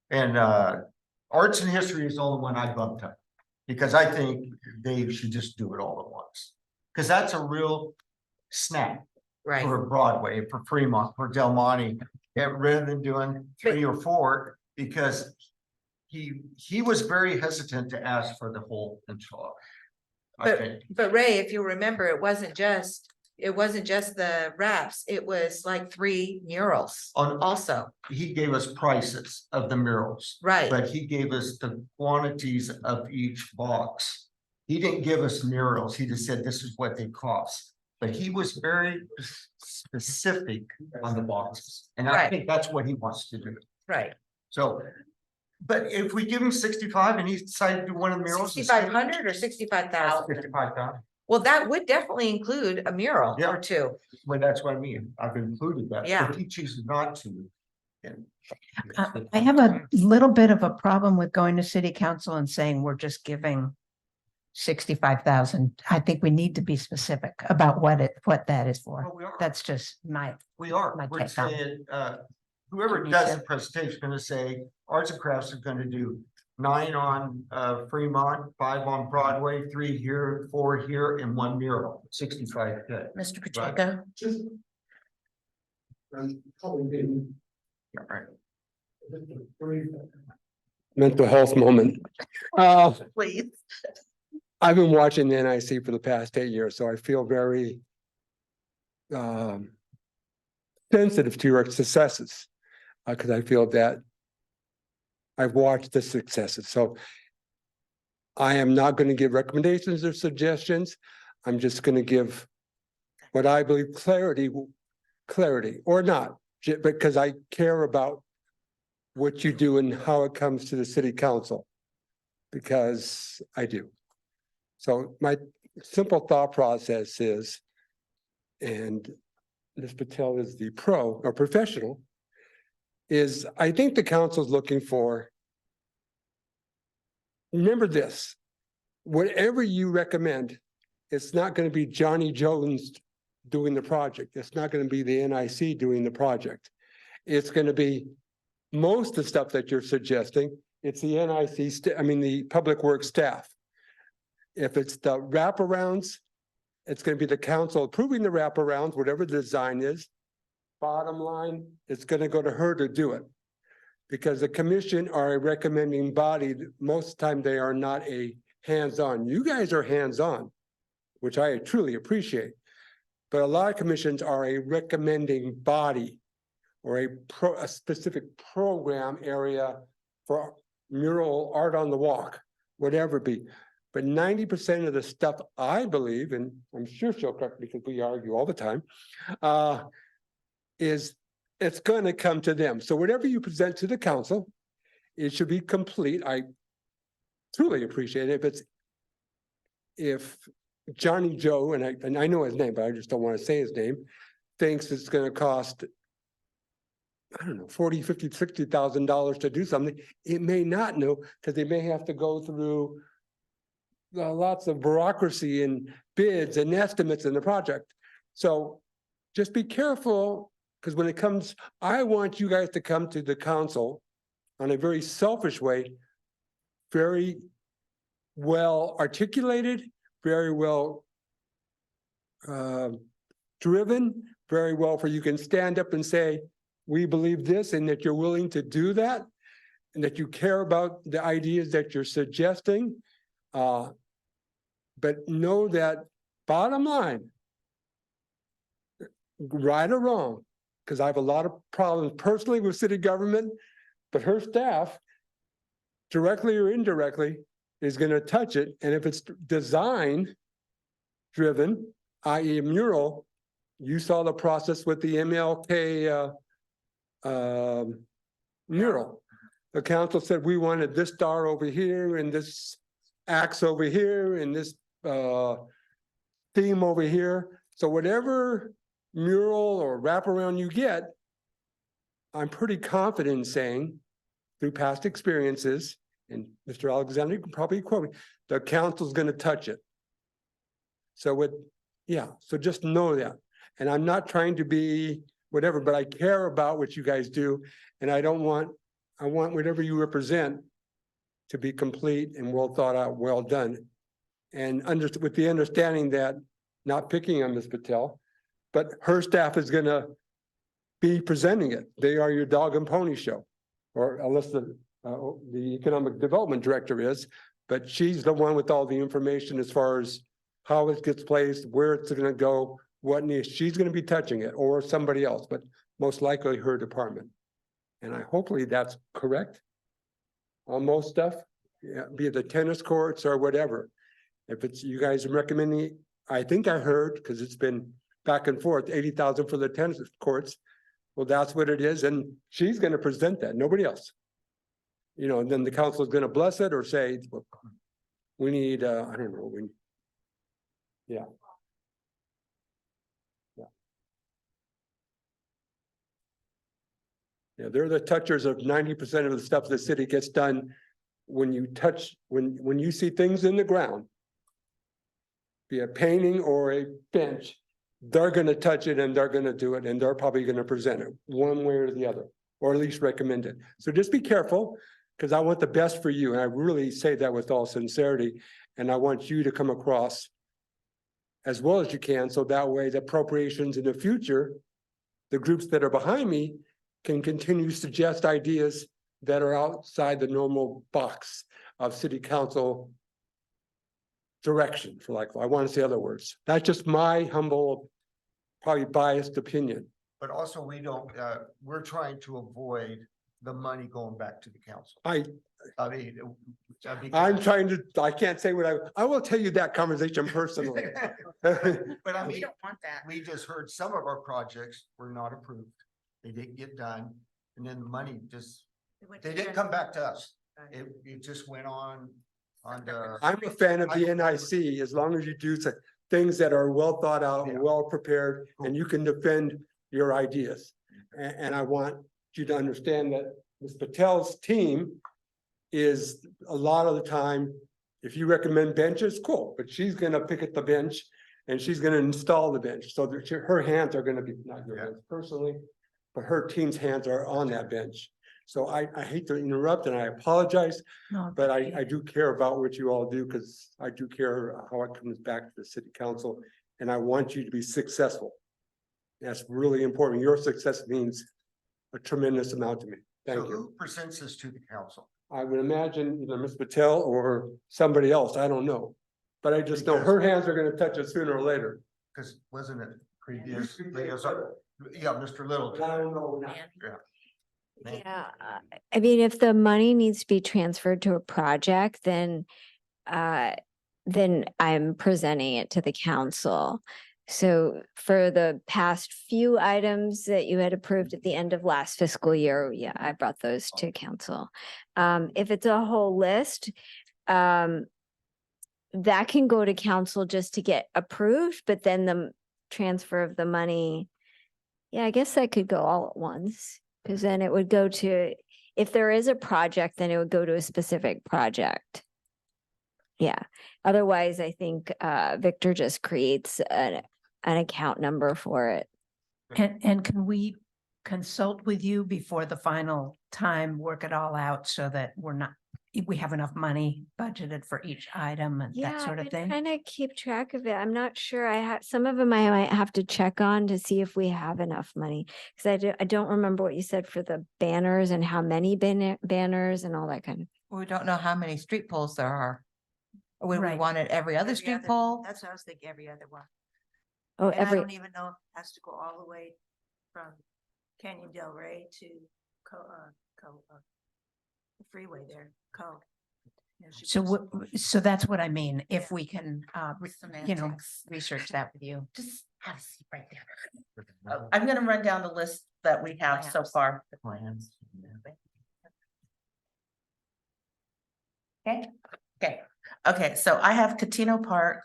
And arts and history is the only one I bumped up. Because I think they should just do it all at once. Because that's a real snap Right. for Broadway, for Fremont, for Del Monte. Rather than doing 3 or 4, because he was very hesitant to ask for the whole enchilada. I think. But Ray, if you remember, it wasn't just the wraps, it was like 3 murals On- also, He gave us prices of the murals. right? But he gave us the quantities of each box. He didn't give us murals. He just said, this is what they cost. But he was very specific on the boxes. And I Right. think that's what he wants to do. Right. So, but if we give him 65 and he decided to do one of the murals. 6,500 or 65,000? 55,000. Well, that would definitely include a mural Yeah. or 2. Well, that's what I mean. I've included that. Yeah. If he chooses not to. then- I have a little bit of a problem with going to city council and saying we're just giving 65,000. I think we need to be specific about what that is for. Well, we are. That's just my, We are, my we're take on it. saying, whoever does the presentation is gonna say, arts and crafts is gonna do 9 on Fremont, 5 on Broadway, 3 here, 4 here, and 1 mural, 65K. Mr. Pacheco? All right. Mental health moment. Please. I've been watching the NIC for the past 8 years, so I feel very sensitive to your successes. Because I feel that I've watched the successes, so I am not going to give recommendations or suggestions. I'm just going to give what I believe clarity or not, because I care about what you do and how it comes to the city council, because I do. So my simple thought process is, and Ms. Patel is the pro or professional, is I think the council's looking for, remember this, whatever you recommend, it's not going to be Johnny Jones doing the project. It's not going to be the NIC doing the project. It's going to be most of the stuff that you're suggesting. It's the NIC, the Public Works staff. If it's the wraparounds, it's going to be the council approving the wraparounds, whatever the design is. Bottom line, it's going to go to her to do it. Because the commission are a recommending body, most of the time they are not a hands-on. You guys are hands-on, which I truly appreciate. But a lot of commissions are a recommending body or a specific program area for mural art on the walk, whatever it be. But 90% of the stuff I believe, and I'm sure she'll correct me because we argue all the time, is it's going to come to them. So whatever you present to the council, it should be complete. I truly appreciate it. If Johnny Joe, and I know his name, but I just don't want to say his name, thinks it's going to cost, I don't know, $40,000, $50,000, $60,000 to do something, it may not know, because they may have to go through lots of bureaucracy and bids and estimates in the project. So just be careful, because when it comes, I want you guys to come to the council on a very selfish way, very well articulated, very well driven, very well for you can stand up and say, we believe this, and that you're willing to do that, and that you care about the ideas that you're suggesting. But know that bottom line, right or wrong, because I have a lot of problems personally with city government, but her staff, directly or indirectly, is going to touch it. And if it's design driven, i.e. a mural, you saw the process with the MLK mural. The council said we wanted this star over here and this axe over here and this theme over here. So whatever mural or wraparound you get, I'm pretty confident in saying, through past experiences, and Mr. Alexander can probably quote me, the council's gonna touch it. So so just know that. And I'm not trying to be whatever, but I care about what you guys do. And I want whatever you represent to be complete and well thought out, well done. And with the understanding that, not picking on Ms. Patel, but her staff is gonna be presenting it. They are your dog and pony show. Or unless the economic development director is, but she's the one with all the information as far as how it gets placed, where it's gonna go, what needs, she's gonna be touching it, or somebody else, but most likely her department. And hopefully that's correct on most stuff, yeah, be it the tennis courts or whatever. If it's, you guys are recommending, I think I heard, because it's been back and forth, 80,000 for the tennis courts. Well, that's what it is, and she's gonna present that, nobody else. You know, and then the council is gonna bless it or say, well, we need, I don't know, yeah. Yeah, they're the touchers of 90% of the stuff the city gets done. When you touch, when you see things in the ground, be a painting or a bench, they're gonna touch it and they're gonna do it and they're probably gonna present it one way or the other, or at least recommend it. So just be careful, because I want the best for you. And I really say that with all sincerity. And I want you to come across as well as you can. So that way the appropriations in the future, the groups that are behind me can continue to suggest ideas that are outside the normal box of city council direction, for I want to say other words. That's just my humble, probably biased opinion. But also we don't, we're trying to avoid the money going back to the council. I mean. I'm trying to, I can't say what I will tell you that conversation personally. But I We mean, don't want that. we just heard some of our projects were not approved. They didn't get done. And then the money just, they didn't come back to us. It just went on the. I'm a fan of the NIC as long as you do things that are well thought out and well prepared and you can defend your ideas. And I want you to understand that Ms. Patel's team is a lot of the time, if you recommend benches, cool, but she's gonna pick at the bench and she's gonna install the bench. So that her hands are gonna be, not your hands personally, but her team's hands are on that bench. So I hate to interrupt and I apologize, but I do care about what you all do because I do care how it comes back to the city council and I want you to be successful. That's really important. Your success means a tremendous amount to me. Thank So you. who presents this to the council? I would imagine either Ms. Patel or somebody else. I don't know. But I just know her hands are gonna touch it sooner or later. Because wasn't it previously, yeah, Mr. Little. I don't know. Yeah. Yeah, I mean, if the money needs to be transferred to a project, then I'm presenting it to the council. So for the past few items that you had approved at the end of last fiscal year, yeah, I brought those to council. If it's a whole list, that can go to council just to get approved, but then the transfer of the money, yeah, I guess that could go all at once. Because then it would go to, if there is a project, then it would go to a specific project. Yeah, otherwise I think Victor just creates an account number for it. And can we consult with you before the final time, work it all out so that we have enough money budgeted for each item and that sort of thing? Trying to keep track of it. I'm not sure. I have some of them I might have to check on to see if we have enough money. Because I don't remember what you said for the banners and how many banners and all that kind of. We don't know how many street poles there are. Or would we Right. want it every other street pole? That's what I was thinking, every other one. Oh, And I every, don't even know if it has to go all the way from Canyon Del Rey to the freeway there, You know, should So be what, some- so that's what I mean. If we can, research that with you. Just Have a seat right there. I'm gonna run down the list that we have so far. Plans. Okay, so I have Catino Park,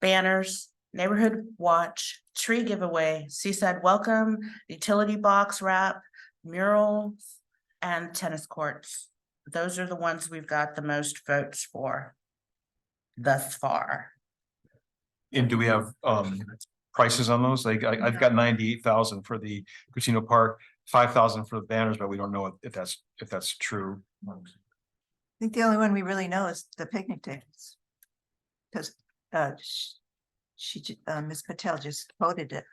banners, neighborhood watch, tree giveaway, seaside welcome, utility box wrap, murals, and tennis courts. Those are the ones we've got the most votes for thus far. And do we have prices on those? Like I've got 98,000 for the Casino Park, 5,000 for the banners, but we don't know if that's true. I think the only one we really know is the picnic tables. Because Ms. Patel just quoted it.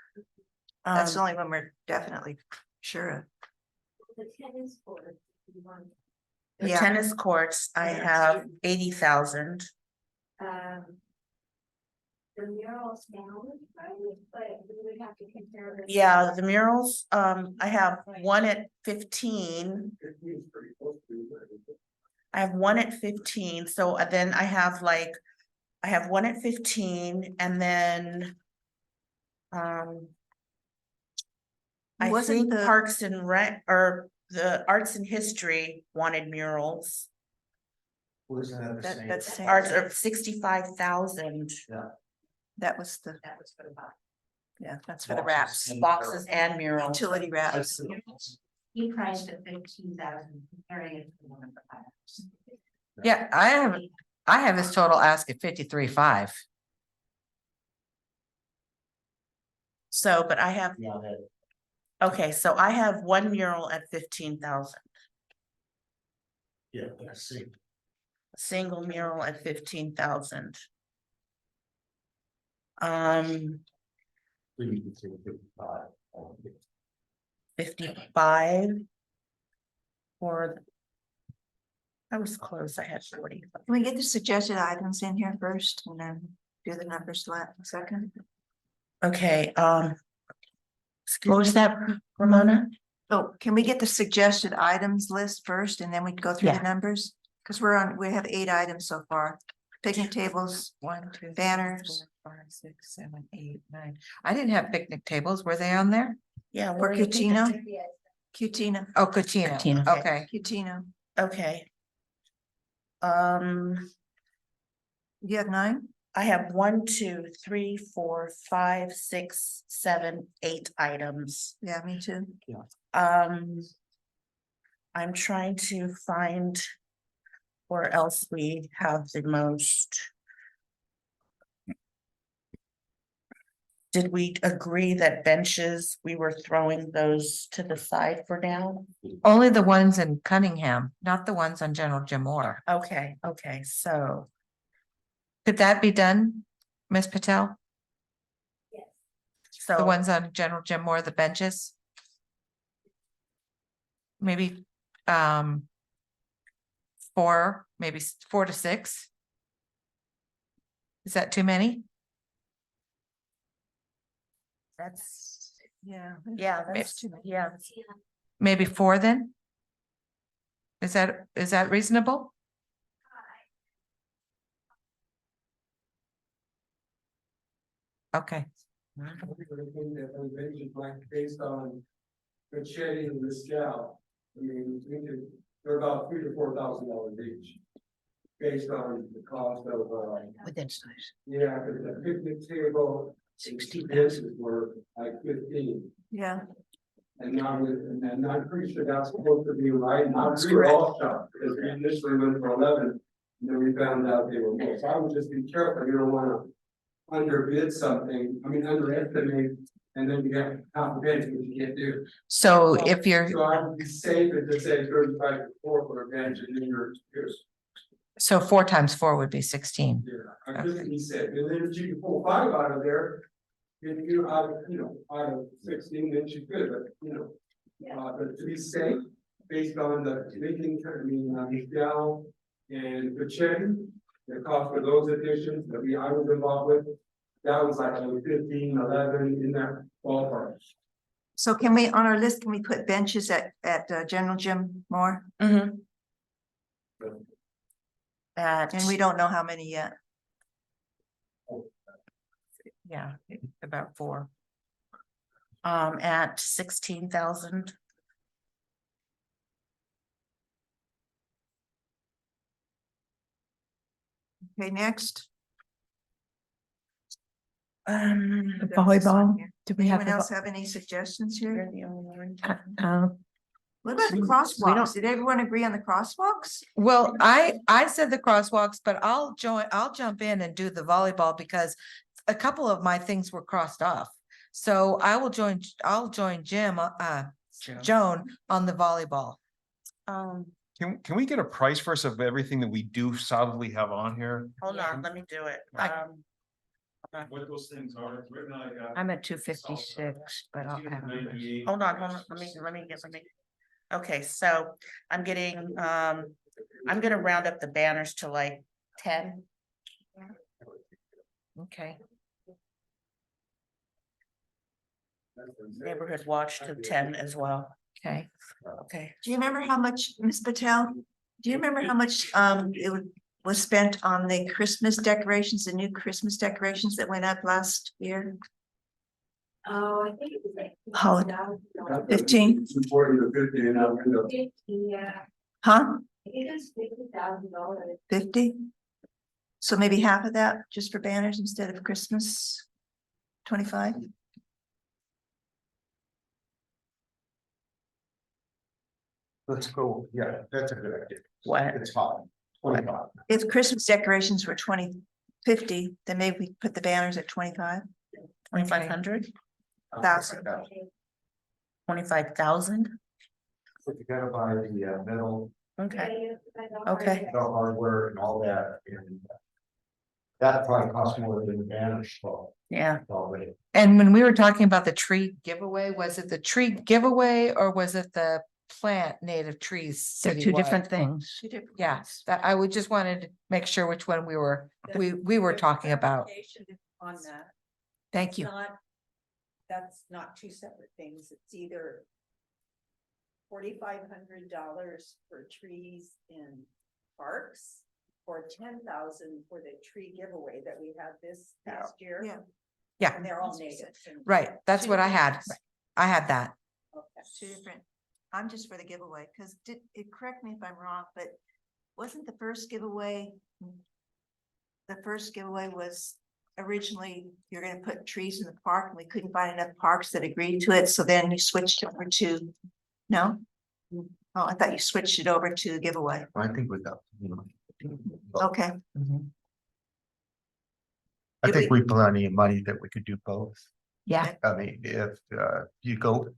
That's the only one we're definitely sure of. The Yeah. tennis courts, I have 80,000. The murals down, but we would have to compare. Yeah, the murals, I have one at 15. I have one at 15, so then I have one at 15 and then. I Wasn't think the- Parks and Rec or the Arts and History wanted murals. Wasn't that the That- same? that's same. Arts are 65,000 That was the. Yeah, that's for the wraps, boxes and murals. utility wraps. He priced at 15,000, comparing it to one of the others. Yeah, I have his total ask at 53.5. So, but I have, Yeah, that- okay, so I have one mural at 15,000, yeah, I see. a single mural at 15,000. We need to see 55. 55. For. I was close, I had 40. Can we get the suggested items in here first and then do the numbers second? Okay, what was that, Ramona? Oh, can we get the suggested items list first and then we go through the Yeah. numbers? Because we have 8 items so far. Picnic tables, 1, 2, 3, Banners. 4, 5, 6, 7, 8, 9. I didn't have picnic tables. Were they on there? Yeah. for where do you think the- Cucino. Cucina, Oh, Cucino. Cucino. Okay. Cucino. Okay. You have 9? I have 1, 2, 3, 4, 5, 6, 7, 8 items. Yeah, me too. I'm trying to find where else we have the most. Did we agree that benches, we were throwing those to the side for now? Only the ones in Cunningham, not the ones on General Jim Moore. Okay, so, Could that be done, Ms. Patel? The so, ones on General Jim Moore, the benches? Maybe 4, maybe 4 to 6? Is that too many? that's, Yeah. yeah, that's, yeah. Maybe 4 then? Is that reasonable? Okay, Based on the shedding of this gal, I mean, they're about $3,000 to $4,000 each. Based on the cost of, Within size. yeah, because the picnic table, 60 dishes were like 15. Yeah, And now, and I'm pretty sure that's supposed to be right, not That's we were all shocked, because we initially went for 11. And then we found out they were more, so I would just be careful, you don't wanna underbid something, I mean, underestimate. And then you get complicated, which you can't do. so if you're, So I would be safe if they say 35 to 4 for a bench and then you're, so 4 times 4 would be 16. yeah, I just be safe, and then if you can pull 5 out of there. If you out of, out of 16, then you could, but but to be safe, based on the making, Michelle and the chain, the cost of those additions that I was involved with. That was like 15, 11 in that ballpark. so can we, on our list, can we put benches at General Jim Moore? Mm-hmm. And we don't know how many yet. Yeah, about 4. At 16,000. Okay, next. The volleyball, do we have? Anyone the else vo- have any suggestions here? You're the only one. What about the we crosswalks? don't- Did everyone agree on the crosswalks? Well, I said the crosswalks, but I'll jump in and do the volleyball because a couple of my things were crossed off. So I'll join Joan on the volleyball. Can we get a price first of everything that we do solidly have on here? Hold on, let me do it. What those things are. Right now I got. I'm at 256, but I'll have. it. Hold on, let me get something. Okay, so I'm getting, I'm gonna round up the banners to like 10. Okay. Neighborhood watch to 10 as well. Okay. Okay. Do you remember how much, Ms. Patel? Do you remember how much was spent on the Christmas decorations, the new Christmas decorations that went up last year? Oh, I think it was like. Oh, 15? 40 to 50 and now, Yeah, Huh? I think it was $50,000. 50? So maybe half of that just for banners instead of Christmas? 25? Let's go, yeah, that's a good idea. What? It's fine. 25. If Christmas decorations were 50, then maybe we put the banners at 25,000. 2,500, 25,000. But you gotta buy the metal, Okay, Okay. the hardware and all that, and that probably costs more than the banners, so yeah. already. And when we were talking about the tree giveaway, was it the tree giveaway or was it the plant native trees? They're two citywide? different things. Two different Yeah, ones. that I would just wanted to make sure which one we were talking about. On that. Thank It's you. not- That's not two separate things. It's either $4,500 for trees in parks or 10,000 for the tree giveaway that we had this past year. Yeah. Yeah, And they're all natives. and- right. That's Two what I different had. things. I had that. Okay. Two different, I'm just for the giveaway, because correct me if I'm wrong, but wasn't the first giveaway? The first giveaway was originally, you're gonna put trees in the park, and we couldn't find enough parks that agreed to it, so then you switched over to, no? Oh, I thought you switched it over to giveaway. I think we got, Okay, I Did think we plenty of money that we could do both. Yeah, I mean, if you go.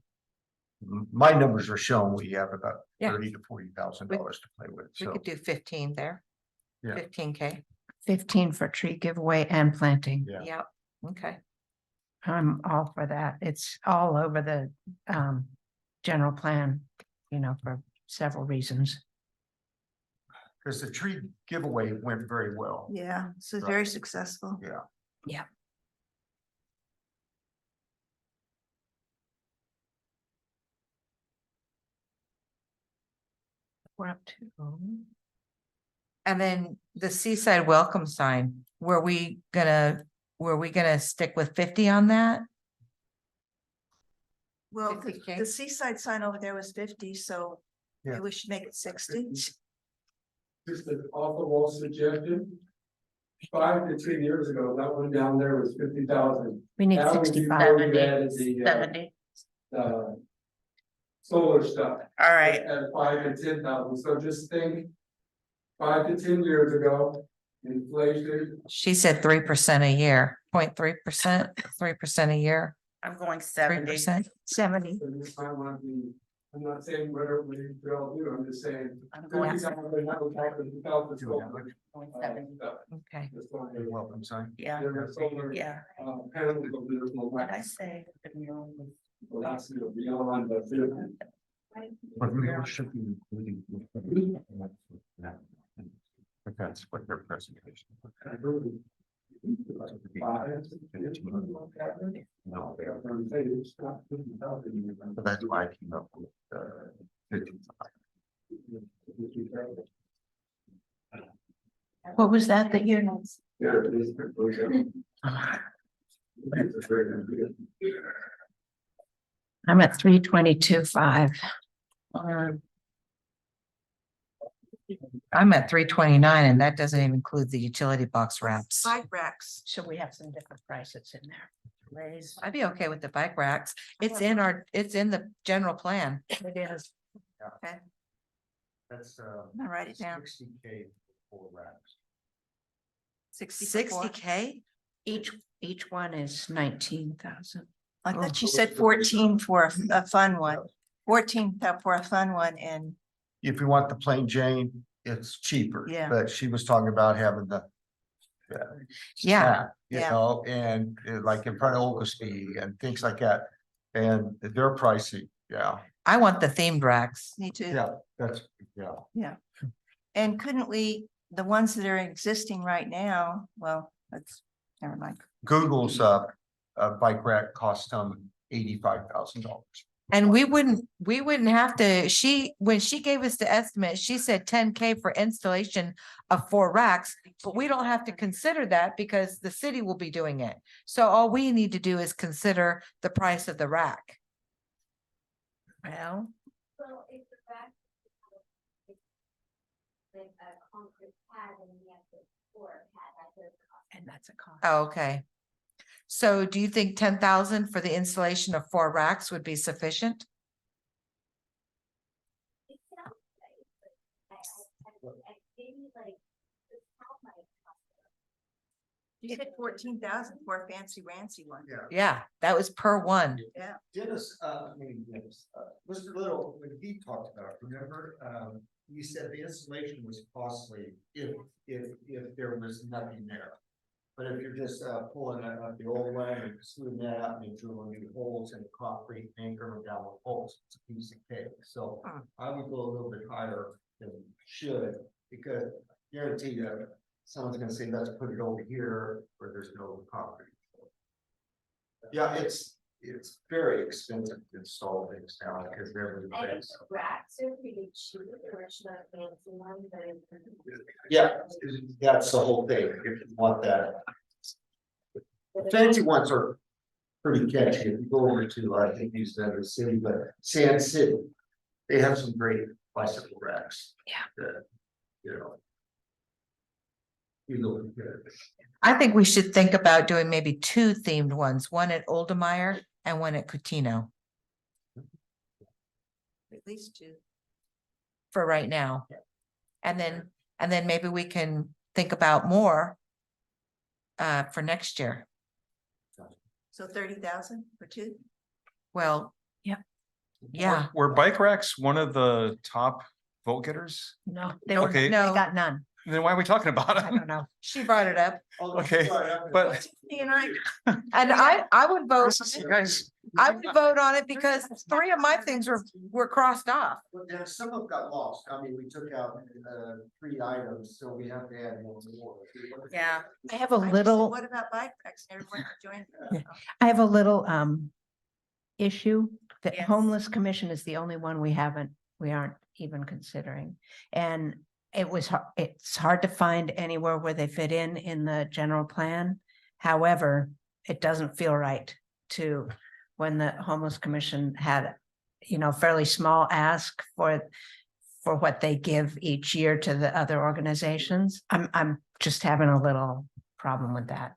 My numbers are showing we have about Yeah. $30,000 to $40,000 to play with, We so. could do 15 there. Yeah. 15K. 15 for tree giveaway and planting. Yeah. Yep. Okay. I'm all for that. It's all over the general plan, for several reasons. Because the tree giveaway went very well. yeah, so it's very successful. Yeah. We're up to. And then the seaside welcome sign, were we gonna stick with 50 on that? Well, 50K? the seaside sign over there was 50, so Yeah. maybe we should make it 60. Just an off the wall suggestion. 5 to 10 years ago, that one down there was 50,000. We need That was 65. before we 70, added the, 70. solar stuff. All right, At 5 and 10,000, so just think. 5 to 10 years ago, inflation, She said 3% a year, 0.3%, 3% a year, I'm going 70. 3%. 70. so this might want to be, I'm not saying whatever we all do, I'm just saying. I'm going 50,000, I would talk to the South of Scotland, going 70. Okay. just on You're the- welcome, son. Yeah, there are solar, yeah. panels of the What did I say? Well, that's, beyond the 50. But we should be including. But that's what their presentation. No, they are. So that's why I came up with 55. What was that you're? Yeah, it is. I'm at 322.5. I'm at 329 and that doesn't even include the utility box wraps. Bike racks. So we have some different prices in there. Raise. I'd be okay with the bike racks. It's have it's in the general plan. It is. Okay, That's I'll write it down. 60K for wraps. 60K? Each one is 19,000. I thought you said 14 for a fun one. 14 for a fun one and If you want the plain Jane, it's cheaper. Yeah. But she was talking about having the. Yeah, snack, You yeah. know, and like in front of Oglesby and things like that. And they're pricey, yeah, I want the themed racks. me too. yeah, that's, yeah. And couldn't we, the ones that are existing right now, well, that's, never mind. Google's bike rack cost them $85,000. And we wouldn't have to, when she gave us the estimate, she said 10K for installation of 4 racks. But we don't have to consider that because the city will be doing it. So all we need to do is consider the price of the rack. Well, Well, if the back. With a concrete pad and you have to pour a pad, that does cost. and that's a cost. Oh, okay. So do you think 10,000 for the installation of 4 racks would be sufficient? It sounds like, but I maybe like, this how might cost. You said 14,000 for a fancy rancy one. Yeah, that was per one. Dennis, Mr. Little, when he talked about, it, remember, he said the installation was costly if there was nothing there. But if you're just pulling it up the old way and smoothing that out and then drilling new holes in the concrete, anchoring them down with holes, it's a piece of cake. So I would go a little bit higher than should, because guarantee you, someone's gonna say, let's put it over here where there's no concrete. Yeah, it's very expensive to install things now because they're. I think racks are pretty cheap, or should I fancy one, but. Yeah, that's the whole thing, if you want that. The fancy ones are pretty catchy, if you go over to, I think you said the city, but Sand City, they have some great bicycle racks. Yeah. That, you know. You look good. I think we should think about doing maybe 2 themed ones, one at Oldemeyer and one at Cutino At least 2. for right now. And then maybe we can think about more for next year. So 30,000 for 2? Well. Yep. Yeah, Were bike racks one of the top vote getters? No, they were, Okay. they No. got none. Then why are we talking about I it? don't know. she brought it up. Okay, but And I, And I would vote, you guys, I would vote on it because 3 of my things were crossed off. But then some of them got lost, I mean, we took out 3 items, so we have to add one more. Yeah. I have a I just said, little, what about bike racks? Everyone joined. I have a little issue. The Yes. homeless commission is the only one we aren't even considering. And it's hard to find anywhere where they fit in the general plan. However, it doesn't feel right to, when the homeless commission had, fairly small ask for what they give each year to the other organizations. I'm just having a little problem with that.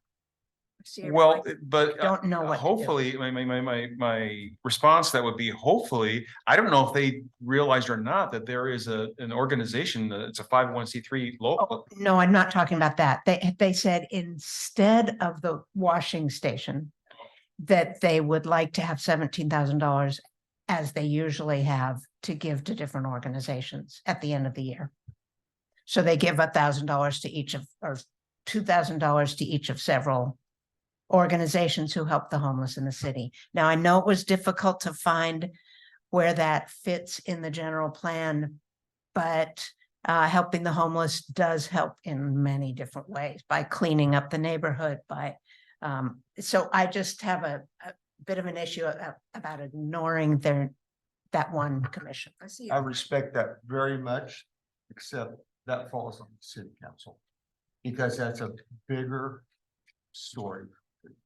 well, but Don't know what to do. hopefully, my response to that would be, hopefully, I don't know if they realized or not that there is an organization, that it's a 501c3 local. No, I'm not talking about that. They said instead of the washing station, that they would like to have $17,000 as they usually have to give to different organizations at the end of the year. So they give $1,000 to each of, or $2,000 to each of several organizations who help the homeless in the city. Now, I know it was difficult to find where that fits in the general plan, but helping the homeless does help in many different ways, by cleaning up the neighborhood, so I just have a bit of an issue about ignoring that one commission. I see. I respect that very much, except that falls on the city council. Because that's a bigger story.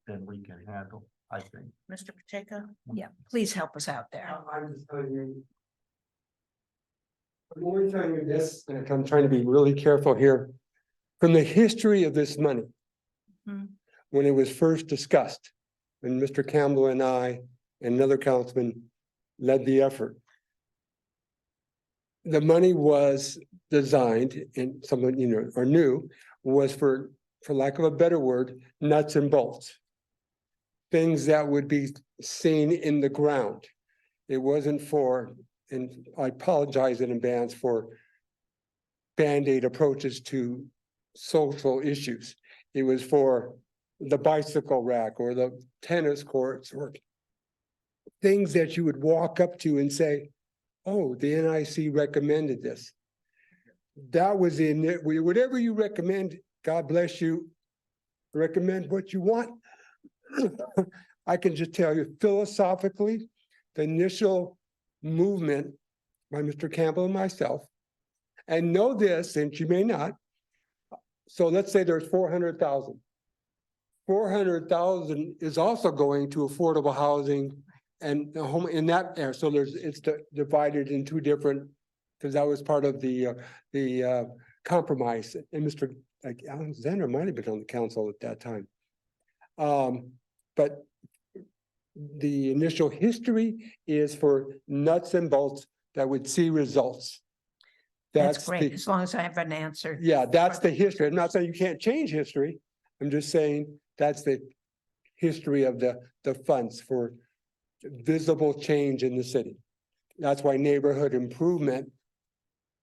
than we can handle, I think. Mr. Pacheco? Yeah, please help us out there. I'm just telling you. I'm only telling you this, and I'm trying to be really careful here. From the history of this money. Mhm. When it was first discussed, when Mr. Campbell and I and another councilman led the effort. The money was designed, and someone, or new, was for lack of a better word, nuts and bolts. Things that would be seen in the ground. It wasn't for, and I apologize in advance for Band-Aid approaches to social issues. It was for the bicycle rack or the tennis courts or things that you would walk up to and say, oh, the NIC recommended this. That was in it. Whatever you recommend, God bless you. Recommend what you want. I can just tell you philosophically, the initial movement by Mr. Campbell and myself, and know this, and you may not. So let's say there's 400,000. 400,000 is also going to affordable housing and the home in that area. So it's divided in two different, because that was part of the compromise. And Mr. Alexander might have been on the council at that time. But the initial history is for nuts and bolts that would see results. That's great, as long as I have an answer. Yeah, that's the history. I'm not saying you can't change history. I'm just saying that's the history of the funds for visible change in the city. That's why neighborhood improvement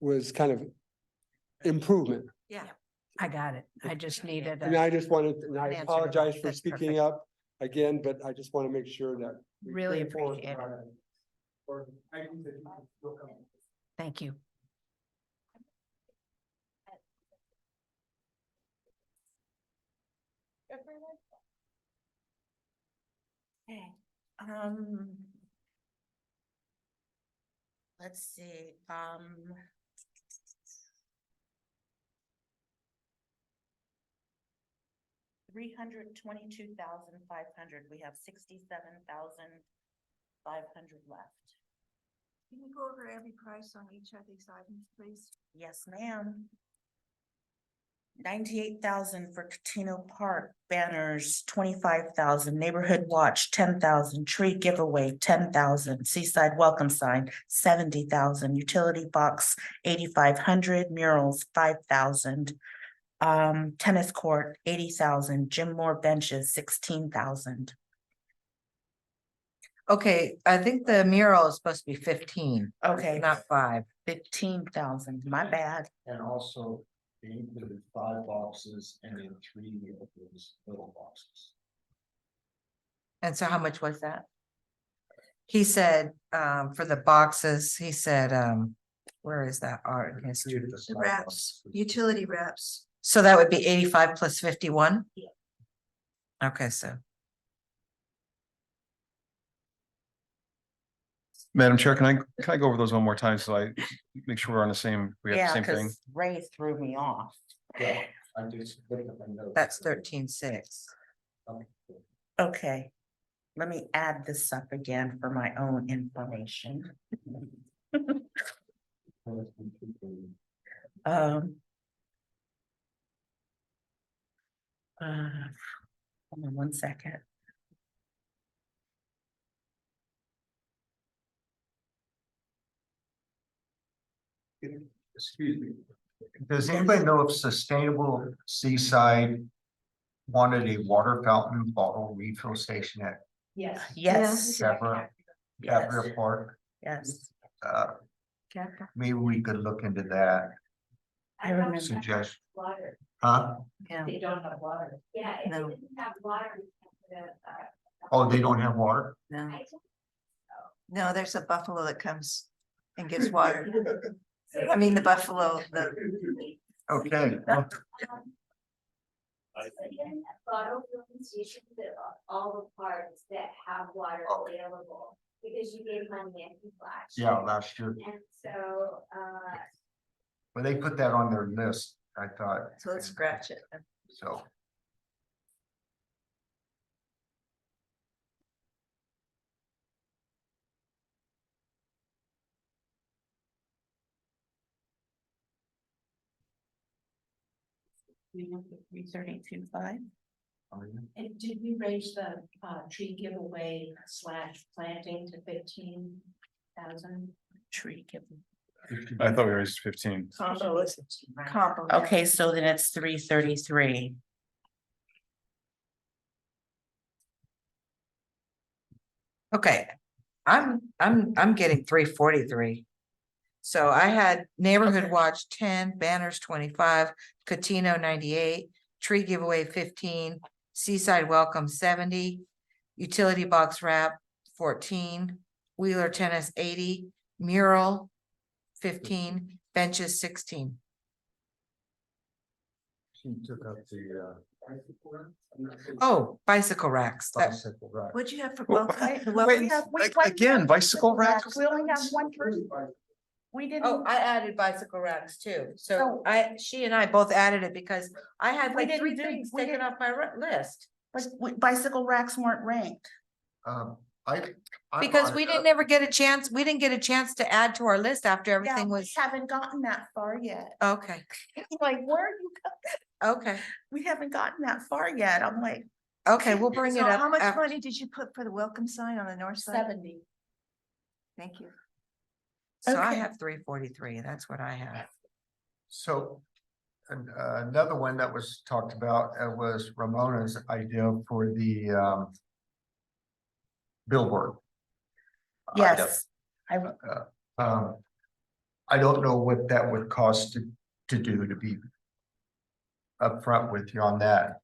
was kind of improvement. Yeah. I got it. I just needed And a I just wanted, and I an answer to apologize that. for That's speaking perfect. up again, but I just want to make sure that. we Really stay forward appreciate it. about Or items that you feel comfortable. Thank you. Okay, let's see, 322,500, we have 67,500 left. Can you go over every price on each of these items, please? Yes, ma'am. 98,000 for Catino Park banners, 25,000, Neighborhood Watch, 10,000, Tree Giveaway, 10,000, Seaside Welcome Sign, 70,000, Utility Box, 8,500, Murals, 5,000. Tennis Court, 80,000, Jim Moore Benches, 16,000. Okay, I think the mural is supposed to be 15, Okay, not 5. 15,000, my bad. And also, they included 5 boxes and then 3 of those little boxes. And so how much was that? He said, for the boxes, he said, where is that art history? The wraps, utility wraps. So that would be 85 plus 51? Yeah. Okay, so. Madam Chair, can I go over those one more time so I make sure we're on the same, we have the Yeah, same thing? because Ray threw me off. Yeah, I just looked at my notes. That's 13.6. Okay, let me add this up again for my own information. Hold on 1 second. Excuse me. Does anybody know if Sustainable Seaside wanted a water fountain bottle refill station at Yes. Yes, Capra Park? yes, Maybe we could look into that, I remember. suggest, Water, huh? Yeah. they don't have water. Yeah, if No. it didn't have water, we can't put a, Oh, they don't have water? No, I think No, there's a buffalo that comes and gives water. I mean, the buffalo, Okay, But then bottle filling stations that are all the parts that have water Okay. available, because you gave money and flash. yeah, last year, And so, well, they put that on their list, I thought. so let's scratch it. So. We went to 332.5. And did we raise the tree giveaway / planting to 15,000? Tree give. I thought we raised 15. Combo is combo. Okay, so then it's 333. Okay, I'm getting 343. So I had Neighborhood Okay. Watch 10, Banners 25, Catino 98, Tree Giveaway 15, Seaside Welcome 70, Utility Box Wrap 14, Wheeler Tennis 80, Mural 15, Benches 16. She took up the Oh, bicycle racks. bicycle rack. What'd you have for Well, welcome? wait, again, bicycle racks? We only have one person. We didn't. Oh, I added bicycle racks too. So she and I both added it because I had We like didn't 3 do- things we taken didn't- off my list. Bicycle racks weren't ranked. I'm Because on we it. didn't ever get a chance, we didn't get a chance to add to our list after everything was, Haven't gotten that far yet. okay, Like, where are you? okay, We haven't gotten that far yet. I'm like okay, we'll bring it So up. how much after- money did you put for the welcome sign on the north side? 70. Thank you. So I Okay. have 343, that's what I have. So another one that was talked about was Ramona's idea for the billboard. Yes. I don't know what that would cost to do, to be upfront with you on that.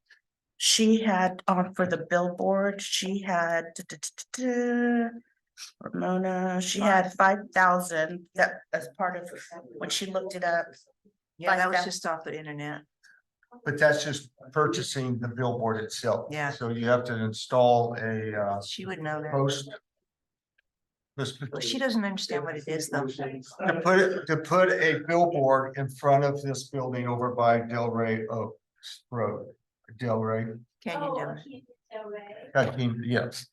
She had on for the billboard, she had Ramona, she had 5,000 that as part of when she looked it up. Yeah, that was 5,000. just off the internet. But that's just purchasing the billboard itself. Yeah. So you have to install a She would know that. post. Well, she doesn't understand what it is though. To put a billboard in front of this building over by Delray Oaks Road, Delray. Can you do it? Yes.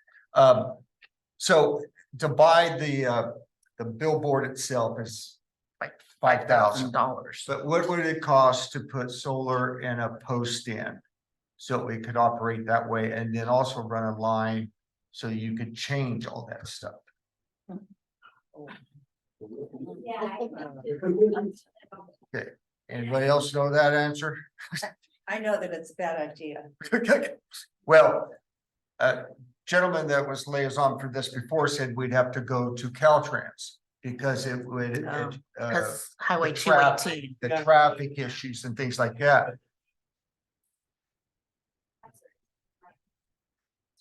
So to buy the billboard itself is Like $5,000. $5,000. But what would it cost to put solar and a post in? So we could operate that way and then also run a line so you could change all that stuff. Anybody else know that answer? I know that it's a bad idea. Well, gentleman that was liaison for this before said we'd have to go to Caltrans because it would. Because Highway the traffic- 218. The traffic issues and things like that.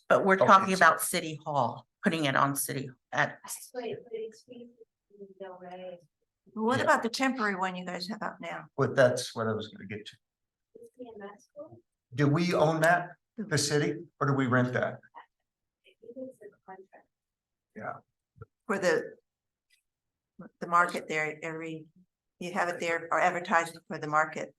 But we're Okay, talking so- about City Hall, putting it on city at. What Yeah. about the temporary one you guys have up now? But that's what I was gonna get to. Do we own that, the city, or do we rent that? For the market there, you have it there or advertising for the market.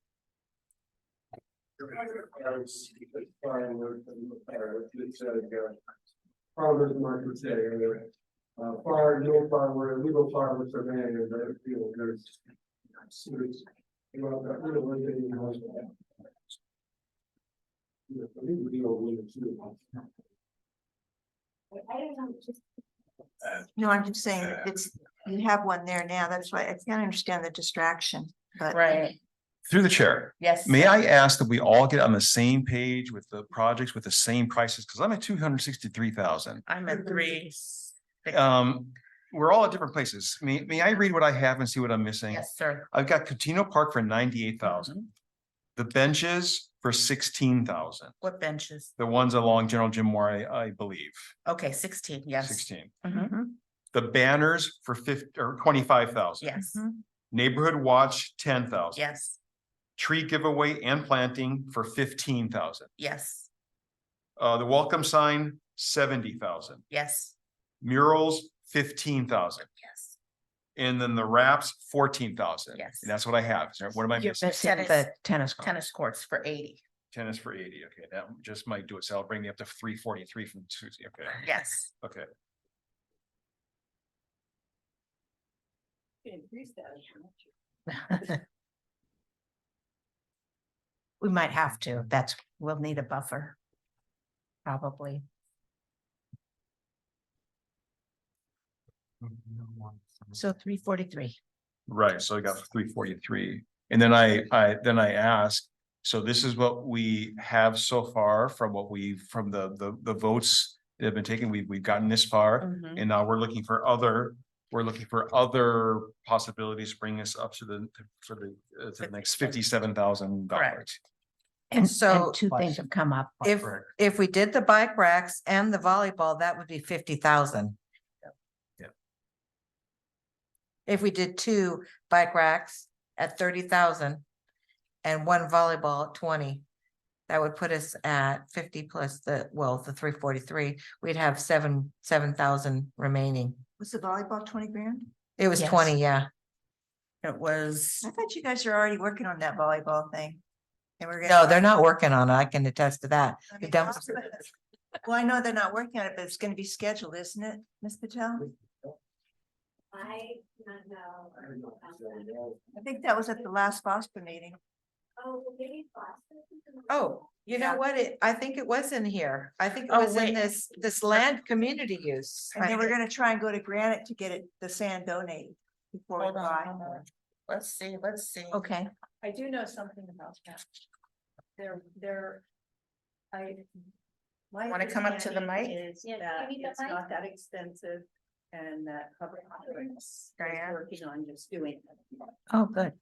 Farmers market area, far, no farmer, legal farmers are managed, but you know, there's. Well, that little one thing, you know. Yeah, I think we deal with it too. I don't know, just No, I'm just saying, you have one there now. That's why I can't understand the distraction, but. Right, Through the chair, yes. may I ask that we all get on the same page with the projects with the same prices? Because I'm at 263,000. I'm at 3. We're all at different places. May I read what I have and see what I'm missing? Yes, sir. I've got Catino Park for 98,000. The benches for 16,000. What benches? The ones along General Jim Moore, I believe, Okay, 16, yes. 16. Mhm, The banners for 25,000. yes, Neighborhood Watch, 10,000. yes, Tree giveaway and planting for 15,000. yes, The welcome sign, 70,000. yes, Murals, 15,000. yes. And then the wraps, 14,000. Yes. And that's what I have. So what am I You're missing? missing The tennis, tennis court. tennis courts for 80, Tennis for 80. Okay, that just might do it. So I'll bring me up to 343 from Susie. Okay, yes. okay. Increase that. We might have to, we'll need a buffer. Probably. So 343. Right, so I got 343. And then I asked, so this is what we have so far from from the votes that have been taken. We've gotten this far. Mhm. And now we're looking for other possibilities, to bring us up to the next $57,000. And So- two things have come up. If we did the bike racks and the volleyball, that would be 50,000. Yeah. If we did 2 bike racks at 30,000 and 1 volleyball at 20, that would put us at 50 plus the 343, we'd have 7,000 remaining. Was the volleyball 20 grand? It was Yes. 20, yeah. It was, I thought you guys are already working on that volleyball thing. And we're No, they're not working on it. I can attest to that. I The mean, dumpster- Well, I know they're not working on it, but it's gonna be scheduled, isn't it, Ms. Patel? I don't know. I think that was at the last FOSPA meeting. Oh, maybe. Oh, you know Yeah. what? I think it was in here. I think it Oh, was in wait. this land community use. And then we're gonna try and go to Granite to get the sand donated before we hold on, buy. hold on. Let's see. Okay, I do know something about that. My Wanna come up to the understanding mic? Is Yeah, that you need the it's mic? not that expensive and that public works is Diane? working on just doing it. oh, good.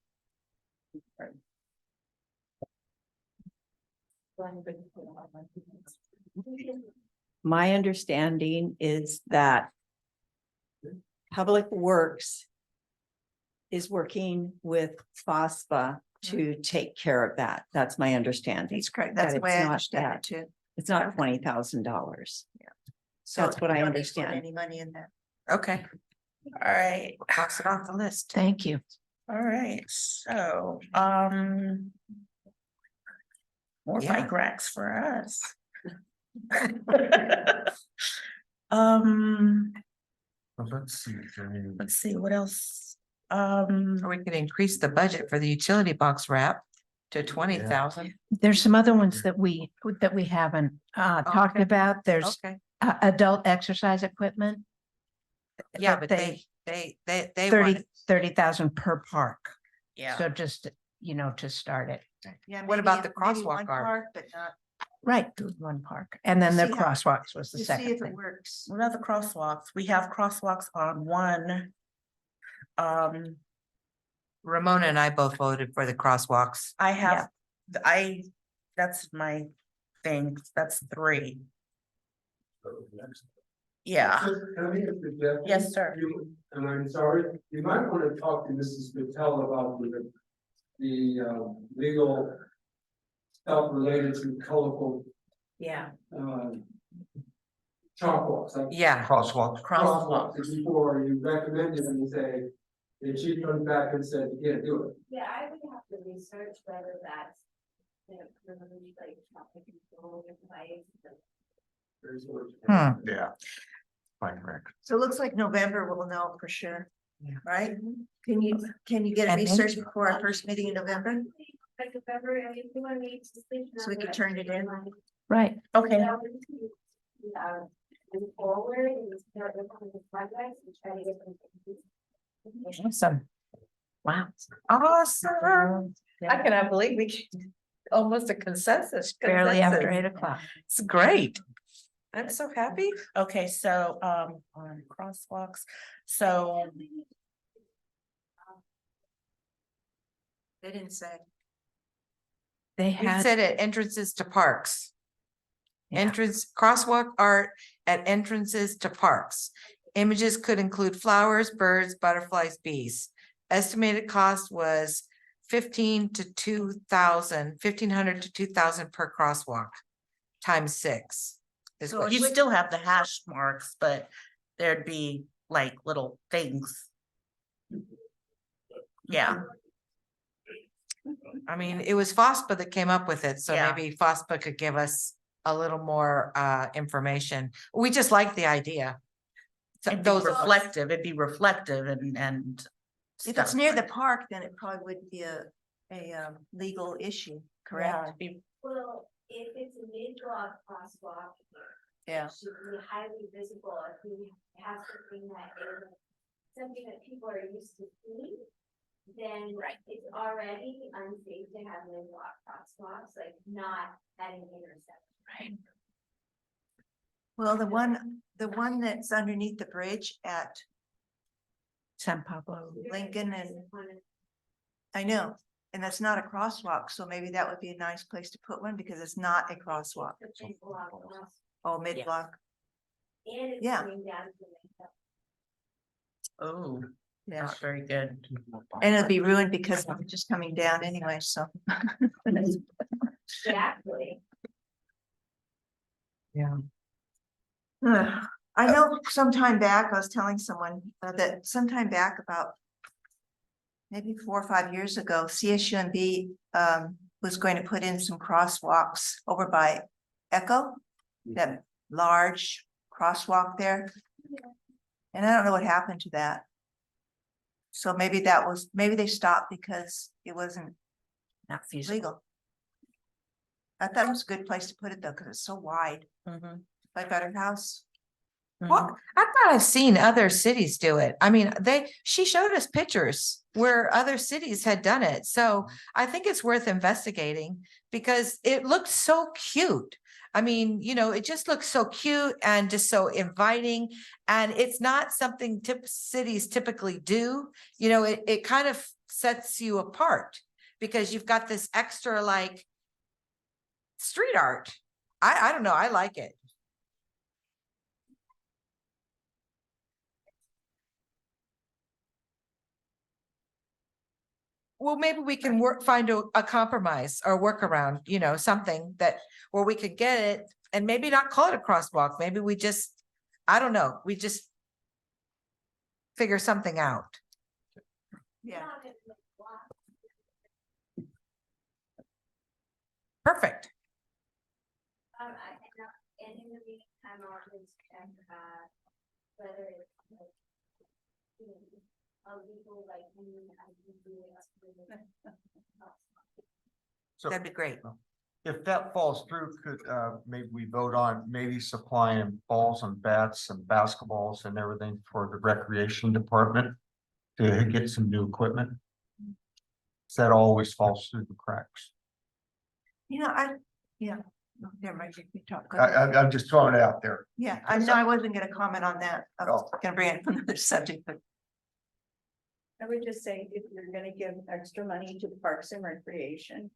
My understanding is that Public Works is working with FOSPA to take care of that. That's my understanding. That's correct. That That's the way it's I not understand that. it too. It's not $20,000. So That's what I we don't need to put understand. Any money in that. Okay, All right, cross it off the list. Thank you. all right, so, more Yeah. bike racks for us. Well, let's see. Let's see, what else? Or we could increase the budget for the utility box wrap to 20,000. There's some other ones that we haven't talked Okay. about. There's Okay, adult exercise equipment. yeah, but but they 30,000 per park. Yeah, So just, to start it. Yeah. What maybe about the maybe crosswalk one guard? park, But not, Right, do one park. And then the See how- crosswalks was the to see second if it thing. works. what about the crosswalks? We have crosswalks on one. Ramona and I both voted for the crosswalks. I have, that's my thing, that's 3. Yeah, Can I make a suggestion? Yes, sir. And I'm sorry, you might want to talk to Mrs. Patel about the legal stuff related to colorful Yeah. chalk walks. Yeah, Crosswalks. Crosswalks, before you recommend it and you say, and she comes back and said, you can't do it. Yeah, I would have to research whether that's. Criminally like traffic control advice. There's words. Yeah. Fine, Rick. So it looks like November we'll know for sure, Yeah. right? Can you get it And then- researched before our first meeting in November? Like February, I mean, we want to. So we can turn it in. Right. okay, Move forward and start working on the projects and try to get them. Awesome. Wow. awesome. I cannot believe we almost a consensus. Barely after consensus. 8:00. It's great. I'm so happy. okay, so, on crosswalks, so, They didn't say. They We had, said at entrances to parks. Yeah. Entrance, crosswalk art at entrances to parks. Images could include flowers, birds, butterflies, bees. Estimated cost was 1500 to 2,000 per crosswalk. Times 6. is So what you she- still have the hash marks, but there'd be like little things. Yeah, I mean, it was FOSPA that came up with it, so Yeah. maybe FOSPA could give us a little more information. We just like the idea. So it'd be those reflective, and. If it's stuff. near the park, then it probably would be a legal issue. correct? Well, if it's a mid-block crosswalk. Yeah. It should be highly visible if we have something that is something that people are used to seeing. Then it's already unsafe to have mid-block crosswalks, like not at an intersection. Well, the one that's underneath the bridge at San Pablo. Lincoln and, I know, and that's not a crosswalk, so maybe that would be a nice place to put one because it's not a crosswalk. Oh, mid-block, And it's Yeah. coming down to the. Oh, yeah. not very good. And it'll be ruined because it's just coming down anyway, so. Exactly. I know sometime back, I was telling someone that sometime back about maybe 4 or 5 years ago, CSUMB was going to put in some crosswalks over by Echo, that large crosswalk there. And I don't know what happened to that. So maybe maybe they stopped because it wasn't Not feasible. legal. I thought it was a good place to put it though, because it's so wide, like at her house. Well, I thought I've seen other cities do it. I mean, she showed us pictures where other cities had done it. So I think it's worth investigating because it looked so cute. I mean, it just looks so cute and just so inviting. And it's not something cities typically do. It kind of sets you apart because you've got this extra like street art. I don't know. I like it. Well, maybe we can find a compromise or workaround, something where we could get it and maybe not call it a crosswalk. Maybe we just, I don't know, we just figure something out. Yeah. Perfect. And in the meantime, I'll just check, whether it's like, a legal, like, I can do it. So That'd be great. if that falls through, could maybe we vote on maybe supplying balls and bats and basketballs and everything for the recreation department to get some new equipment? That always falls through the cracks. Never mind, you talk. I'm just throwing it out there. Yeah, I know I wasn't gonna comment on that. I was Oh. gonna bring it up another subject, but. I would just say, if you're gonna give extra money to the Parks and Recreation.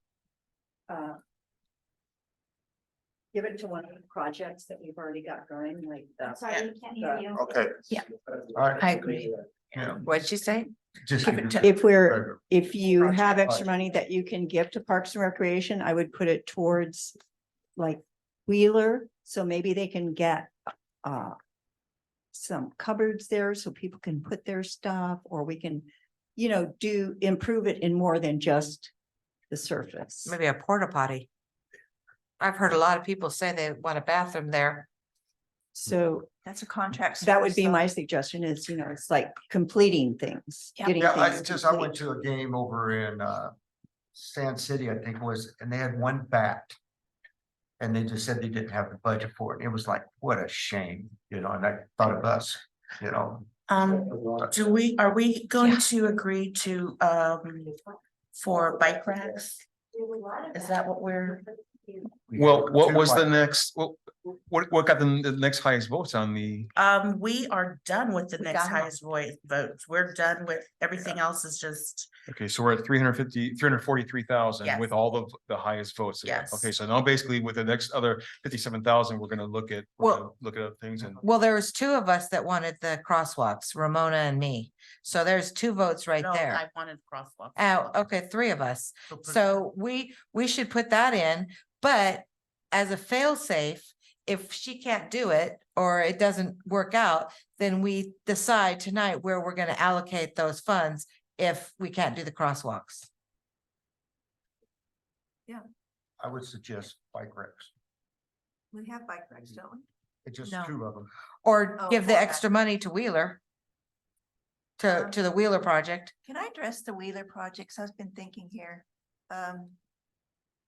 Give it to one of the projects that we've already got going, like the. Sorry, we can't hear you. Okay. Yeah. All right. I agree. Yeah. What'd she say? Just Give it to- If you have Project. extra money that you can give to Parks and Recreation, I would put it towards like Wheeler, so maybe they can get some cupboards there so people can put their stuff, or we can, improve it in more than just the surface. Maybe a porta potty. I've heard a lot of people say they want a bathroom there. So That's a contract. that would be service, my suggestion is, it's like completing things. Yep. getting Yeah, I things went to a game over in Sand City, I think it was, and they had one bat. And they just said they didn't have the budget for it. It was like, what a shame, and I thought of us, Are we going to agree to, for bike racks? Is that what we're? Well, what was the next, what got the next highest votes on the? We are done with the We next got 'em. highest votes. We're done with, everything else is just, Okay, so we're at 343,000 with Yes. all the highest votes. Yes. Okay, so now basically with the next other 57,000, we're gonna look at, look at other things and. Well, there was two of us that wanted the crosswalks, Ramona and me. So there's 2 votes right no, there. I wanted crosswalk. Oh, okay, 3 of us. So we should put that in, but as a fail-safe, if she can't do it or it doesn't work out, then we decide tonight where we're gonna allocate those funds if we can't do the crosswalks. I would suggest bike racks. We have bike racks, don't we? It's just No. 2 of them. Or Oh, give the okay. extra money to Wheeler. To the Wheeler project. Can I address the Wheeler projects? I've been thinking here.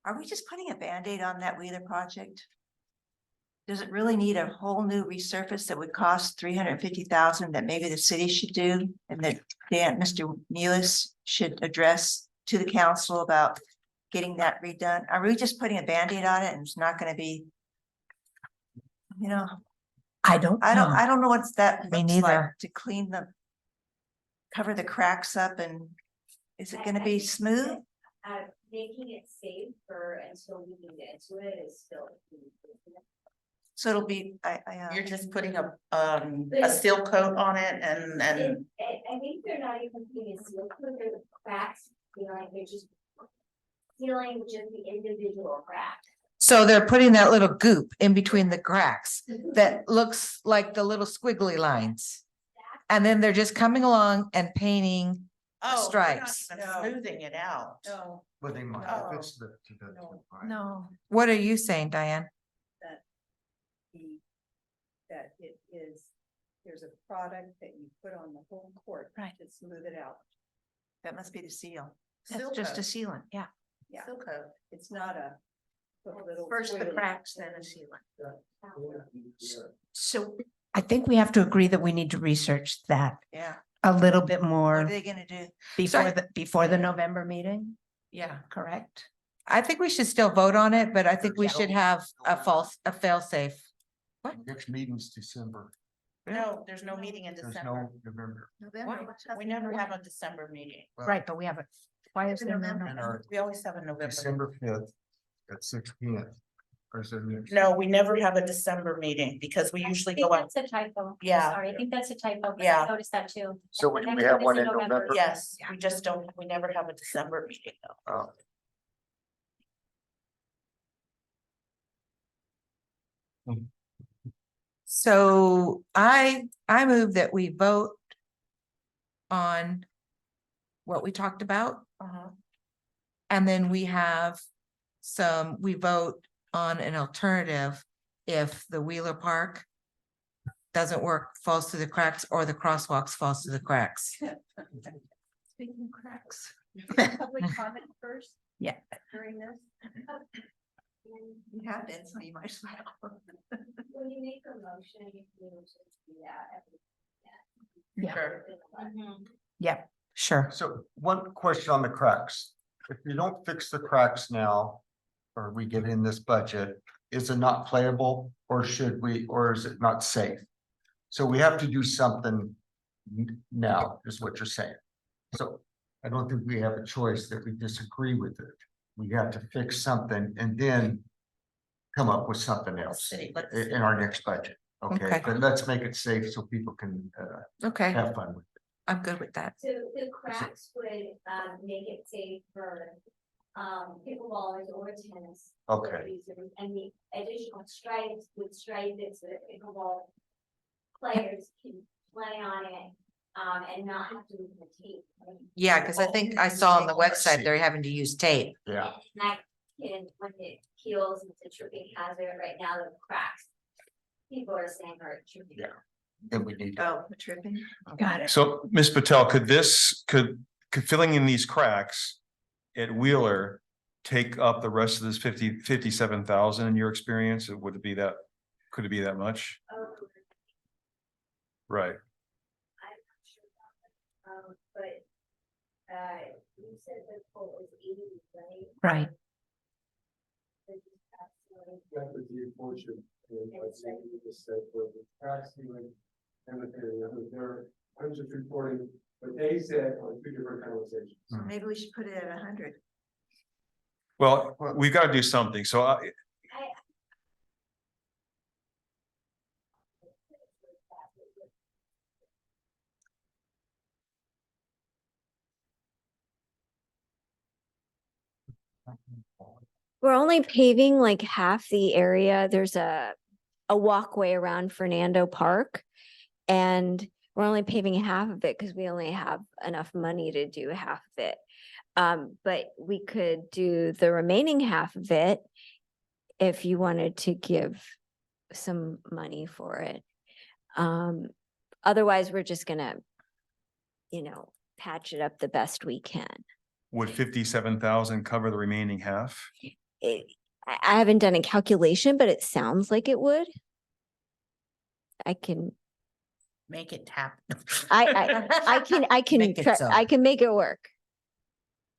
Are we just putting a Band-Aid on that Wheeler project? Does it really need a whole new resurface that would cost 350,000 that maybe the city should do? And that Mr. Nealis should address to the council about getting that redone? Are we just putting a Band-Aid on it and it's not gonna be? You know, I don't I know. don't know what's that Me looks like neither. to clean the. Cover the cracks up and is it gonna be smooth? Making it safe for until we can get into it is still. So it'll be, You're just putting a seal coat on it and I think they're not even putting a seal coat, they're the cracks, you know, like they're just sealing just the individual crack. So they're putting that little goop in between the cracks that looks like the little squiggly lines. And then they're just coming along and painting stripes. They're not even smoothing it out. No, But they might, Oh. if it's the. No. What are you saying, Diane? that it is, there's a product that you put on the whole court. Right. To smooth it out. That must be the seal. Seal That's just a coat. sealant, yeah. Yeah, Seal coat. it's not a. put little First the squiggly- cracks, then a sealant. So I think we have to agree that we need to research that Yeah. a little bit What more are they gonna do? before the November meeting, Yeah. correct? I think we should still vote on it, but I think we should have a fail-safe. Next meeting's December, No, there's no meeting in there's December. no November. November. We never have a December meeting. Well, Right, but we have a, why is there no? And our We always have a November. December 5th at 6 p.m. Or is there next? No, we never have a December meeting because we usually go out. That's a typo. Yeah. Sorry, I think that's a typo. Yeah. I noticed that too. So The when next we have is one in November. Yes, we just don't, we never have a December meeting though. Oh. So I move that we vote on what we talked about. And then we have we vote on an alternative if the Wheeler Park doesn't work, falls through the cracks, or the crosswalks falls through the cracks. Speaking of cracks. Public comment first? Yeah. During this? You have it, so you might as well. When you make a motion, you can just do that. Yeah. Sure. Yeah, Sure. So one question on the cracks. If you don't fix the cracks now, or we get in this budget, is it not playable or or is it not safe? So we have to do something now, is what you're saying. So I don't think we have a choice that we disagree with it. We have to fix something and then come up with something else City, in our next budget. Okay. Okay, but let's make it safe so people can Okay, have fun with it. I'm good with that. So the cracks would make it safe for pickleballers or tennis. Okay. users, and the additional stripes would stripe it so that pickleball players can play on it and not have to use the tape. Yeah, because I think I saw on the website they're having to use tape. Yeah. And that can, when it heals, it's a tripping hazard right now, the cracks. People are saying are tripping. Yeah. Then we need to. Oh, the tripping. got it. So, Ms. Patel, could filling in these cracks at Wheeler take up the rest of this 57,000 in your experience? Would it be that, could it be that much? Right. I'm not sure about that, but you said the quote was 80, right? Right. That was the portion. What Sandy just said, was the crack sealing and the theory. I'm just reporting what they said on two different conversations. Maybe we should put it at 100. Well, we've got to do something. So We're only paving like half the area. There's a walkway around Fernando Park. And we're only paving half of it because we only have enough money to do half of it. But we could do the remaining half of it if you wanted to give some money for it. Otherwise, we're just gonna, patch it up the best we can. would 57,000 cover the remaining half? I haven't done a calculation, but it sounds like it would. I can, Make it tap. I can, Make it so. I can make it work.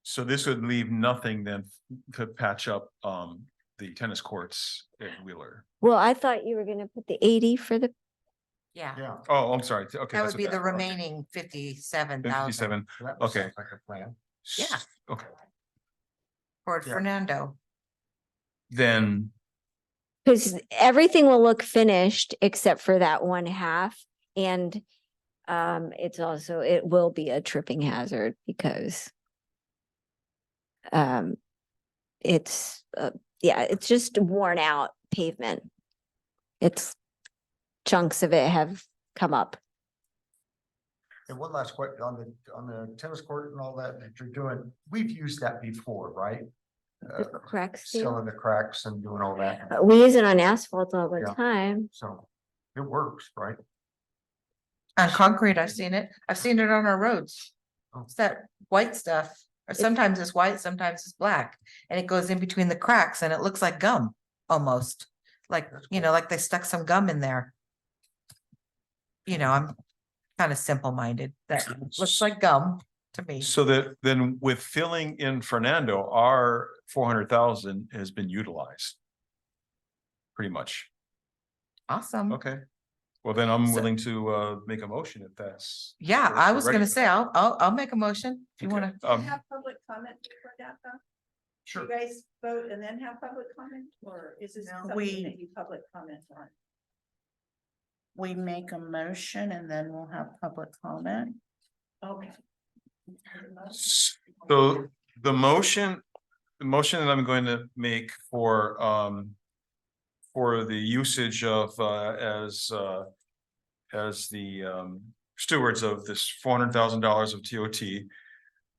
So this would leave nothing then to patch up the tennis courts at Wheeler. Well, I thought you were gonna put the 80 for the, Yeah, Yeah. Oh, I'm sorry. Okay. that that's would be what the okay. remaining 57,000 57, That Okay. sounds like a plan. Yeah. Okay, for Yeah. Fernando. then, because everything will look finished except for that one half. And it's also, it will be a tripping hazard because it's, yeah, it's just worn out pavement. It's chunks of it have come up. And one last question on the tennis court and all that you're doing, we've used that before, right? The cracks. Filling the cracks and doing all that, We use it on asphalt all the Yeah. time. so it works, right? On concrete, I've seen it. I've seen it on our roads. Oh. It's that white stuff, or sometimes it's white, sometimes it's black, and it goes in between the cracks and it looks like gum, almost. Like, you know, like they stuck some gum in there. You know, I'm kind of simple-minded. That looks like gum to me. so that then with filling in Fernando, our 400,000 has been utilized. Pretty much. Awesome. Okay. Well, then I'm So- willing to make a motion if that's. Yeah, we're- I we're was ready gonna for say, that. I'll make a motion if you Okay. wanna. Have public comment before that though? Sure. You guys vote and then have public comment, or is this No, something we- that you public comment on? We make a motion and then we'll have public comment. Okay. So the motion that I'm going to make for the usage of as the stewards of this $400,000 of TOT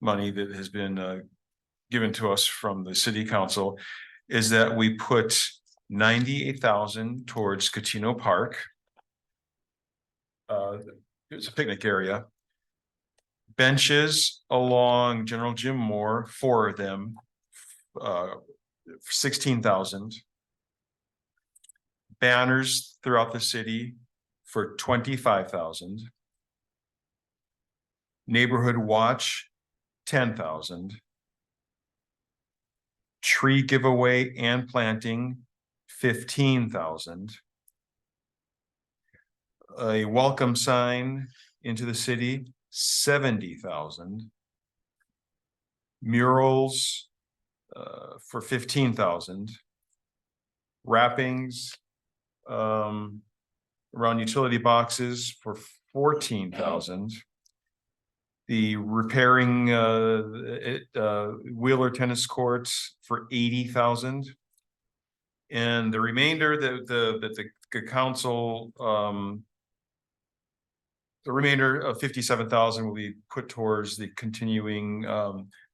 money that has been given to us from the city council is that we put 98,000 towards Catino Park. It's a picnic area. Benches along General Jim Moore, 4 of them, 16,000. Banners throughout the city for 25,000. Neighborhood watch, 10,000. Tree giveaway and planting, 15,000. A welcome sign into the city, 70,000. Murals for 15,000. Wrappings around utility boxes for 14,000. The repairing Wheeler tennis courts for 80,000. And the remainder that the council the remainder of 57,000 will be put towards the continuing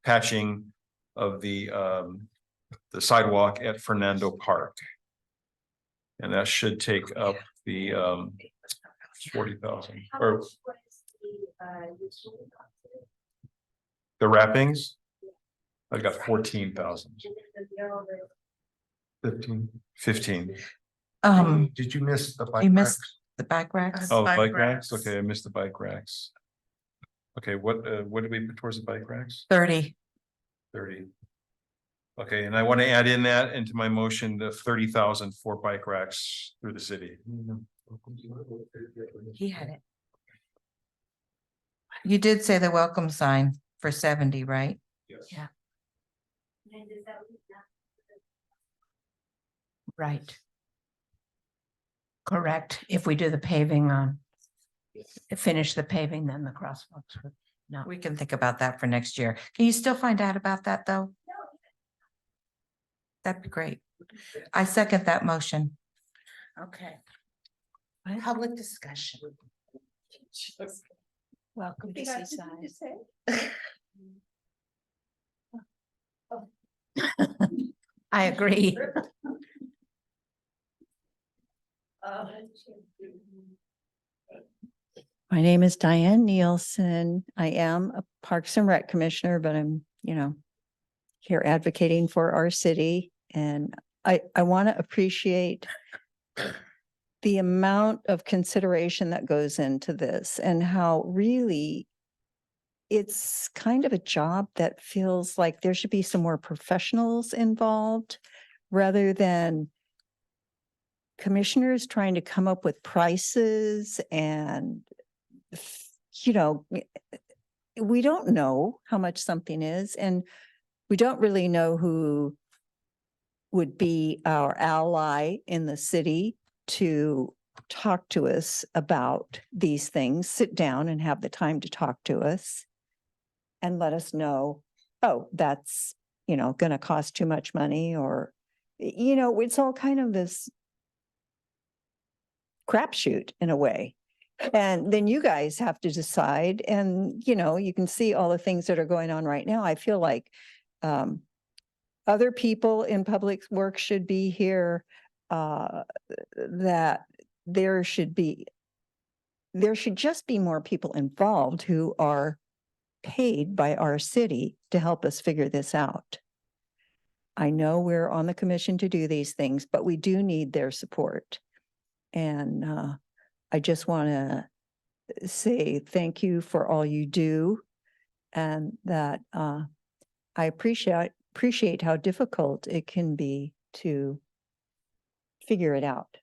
patching of the sidewalk at Fernando Park. And that should take up the 40,000 How or much was utility boxes? the wrappings. I got 14,000. And then the bill was 15. Did you miss the bike You missed racks? the bike racks. Oh, Bike bike racks? racks. Okay, I missed the bike racks. Okay, what did we put towards the bike racks? 30. 30. Okay, and I want to add in that into my motion, the 30,000 for bike racks through the city. He had it. You did say the welcome sign for 70, right? Yes. Yeah. and does that leave that? Right. Correct. If we do the paving finish the paving, then the crosswalks would not. We can think about that for next year. Can you still find out about that, though? That'd be great. I second that motion. Okay. What? Public discussion. Welcome to You got something Seaside. to say? I agree. My name is Diane Nielsen. I am a Parks and Rec Commissioner, but I'm, here advocating for our city. And I want to appreciate the amount of consideration that goes into this and how really it's kind of a job that feels like there should be some more professionals involved rather than commissioners trying to come up with prices and, you know, we don't know how much something is, and we don't really know who would be our ally in the city to talk to us about these things, sit down and have the time to talk to us and let us know, oh, that's, you know, going to cost too much money, or, you know, it's all kind of this crapshoot in a way. And then you guys have to decide, and, you know, you can see all the things that are going on right now. I feel like other people in public works should be here, that there should just be more people involved who are paid by our city to help us figure this out. I know we're on the commission to do these things, but we do need their support. And I just want to say thank you for all you do, and that I appreciate how difficult it can be to figure it out.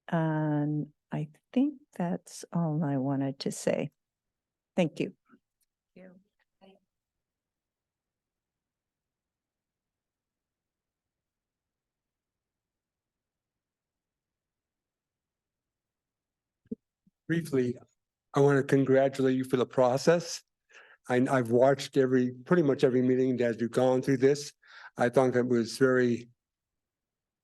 And I think that's all I wanted to say. Thank you. Briefly, I want to congratulate you for the process. I've watched pretty much every meeting as you've gone through this. I thought it was very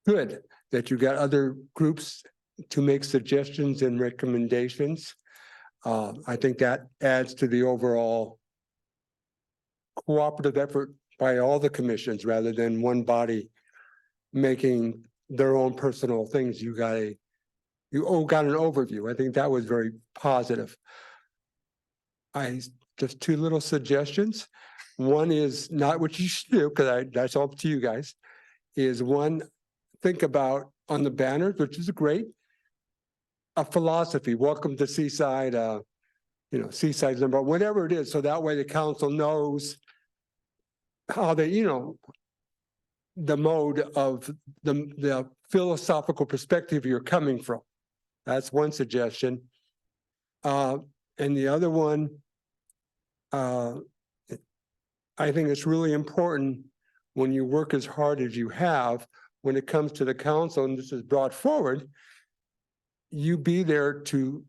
good that you got other groups to make suggestions and recommendations. I think that adds to the overall cooperative effort by all the commissions rather than one body making their own personal things. You got an overview. I think that was very positive. Just two little suggestions. One is not what you should do, because that's up to you guys, is one, think about on the banners, which is great, a philosophy, welcome to Seaside, Seaside number, whatever it is. So that way the council knows how they, the mode of the philosophical perspective you're coming from. That's one suggestion. And the other one, I think it's really important when you work as hard as you have, when it comes to the council, and this is brought forward, you be there to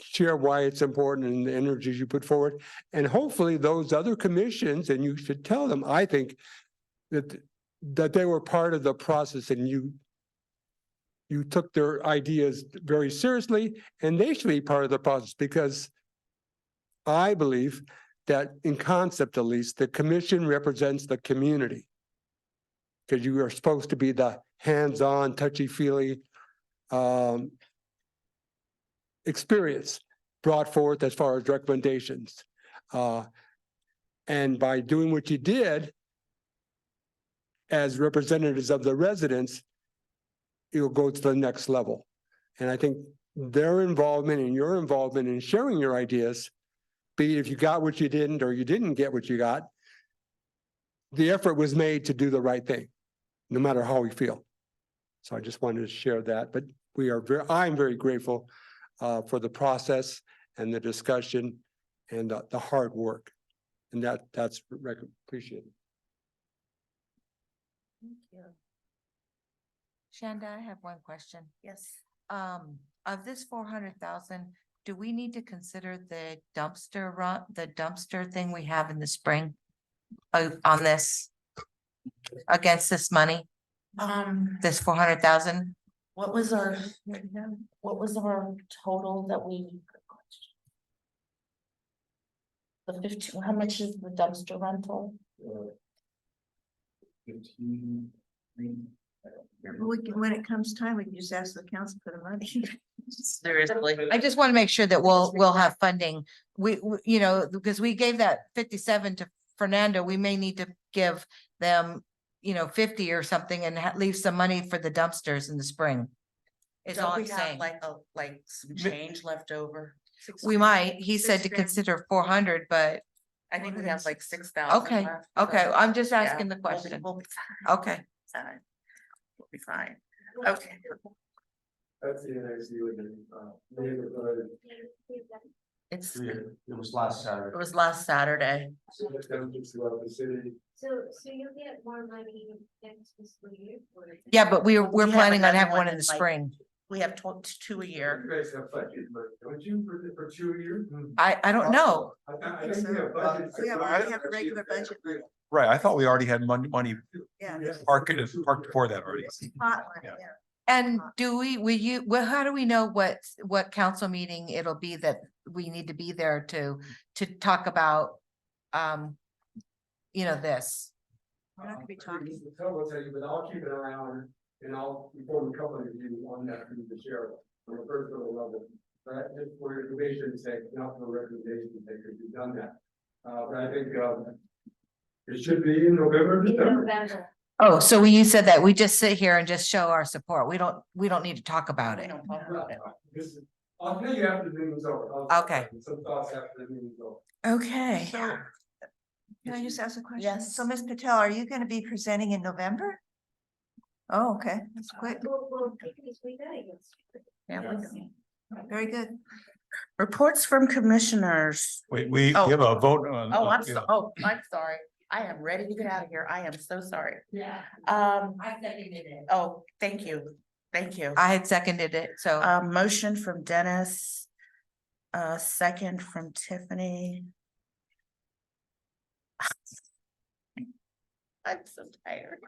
share why it's important and the energies you put forward. And hopefully those other commissions, and you should tell them, I think, that they were part of the process, and you took their ideas very seriously, and they should be part of the process, because I believe that in concept, at least, the commission represents the community. Because you are supposed to be the hands-on, touchy-feely experience brought forth as far as recommendations. And by doing what you did as representatives of the residents, you'll go to the next level. And I think their involvement and your involvement in sharing your ideas, be it if you got what you didn't or you didn't get what you got, the effort was made to do the right thing, no matter how we feel. So I just wanted to share that, but I'm very grateful for the process and the discussion and the hard work. And that's appreciated. Thank you. Shanda, I have one question. Yes. Of this 400,000, do we need to consider the dumpster thing we have in the spring on this, against this money, this 400,000? What was our total that we? The 15, how much is the dumpster rental? When it comes time, we can just ask the council for the money. Seriously. I just want to make sure that we'll have funding. We because we gave that 57 to Fernando, we may need to give them 50 or something and leave some money for the dumpsters in the spring. Is all Don't I'm we have saying. like some change left over? We might, he said to 6 grand. consider 400, but I think we have like 6,000. okay, left, okay, so, I'm just yeah, asking the we'll be- question. We'll be fine. Okay. Fine. We'll be fine. Okay. That's the NIC with the, neighborhood. It's, It was last Saturday. it was last Saturday. Attempts throughout the city. So you'll get more money next fiscal year? or- Yeah, but we're We have planning on another having one one in the that's like- spring. We have two a You year. guys have budget, but don't you for 2 years? I don't know. I think we have budget. We already have a regular budget. Right, I thought we already had money Yeah. parked for that already. Hotline, Yeah. yeah. And well, how do we know what council meeting it'll be that we need to be there to talk about, this? We're not gonna be talking. Tell you, but I'll keep an eye on it and I'll inform a couple of you on that through the sheriff on the personal level. But just for your information's sake, not for recommendation's sake, because you've done that. But I think, it should be in November, In December. November. Oh, so when you said that, we just sit here and just show our support. We don't need to talk about it. This is- I'll tell you after the meeting's over. I'll- Okay. Some thoughts after the meeting's over. Okay. So, can I just ask a question? Yes. So, Ms. Patel, are you gonna be presenting in November? Oh, okay, that's quick, Well, because we gotta get. Yeah, we- very good. Reports from commissioners. We Oh. give a vote on. I'm sorry. I am ready to get out of here. I am so sorry. Yeah. I seconded it. Oh, thank you. Thank you. I had seconded it, so. Motion from Dennis. Second from Tiffany. I'm so tired.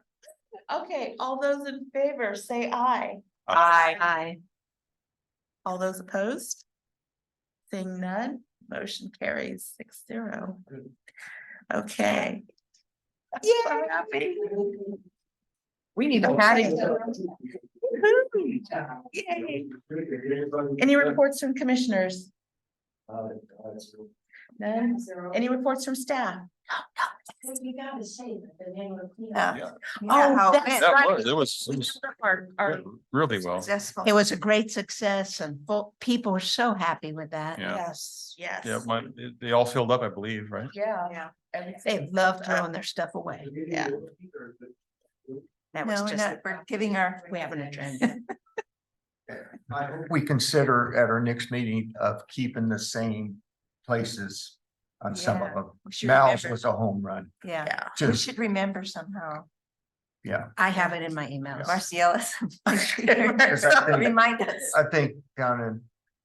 Okay, all those in favor, say aye. Aye. All those opposed? Seeing none, motion carries 6-0. Okay. Yeah, happy. We need a Okay. patty. Yay. Any reports from commissioners? None? Any reports from staff? You gotta say that the name of. Yeah. Oh, how that's it right. It was Our- really well. Successful. It was a great success and people were so happy with that. Yeah. Yes, yes. Yeah, they all filled up, I believe, right? Yeah. Yeah. They love throwing their stuff away. Yeah. That No, was we're just, not, we're giving our. we haven't adjourned. I hope we consider at our next meeting of keeping the same places on some of Yeah, them. we should Mal's remember. was a home run, Yeah, Yeah. we just, should remember somehow. yeah. I have it in my emails. Marcellus. Because I think- Remind us. I think down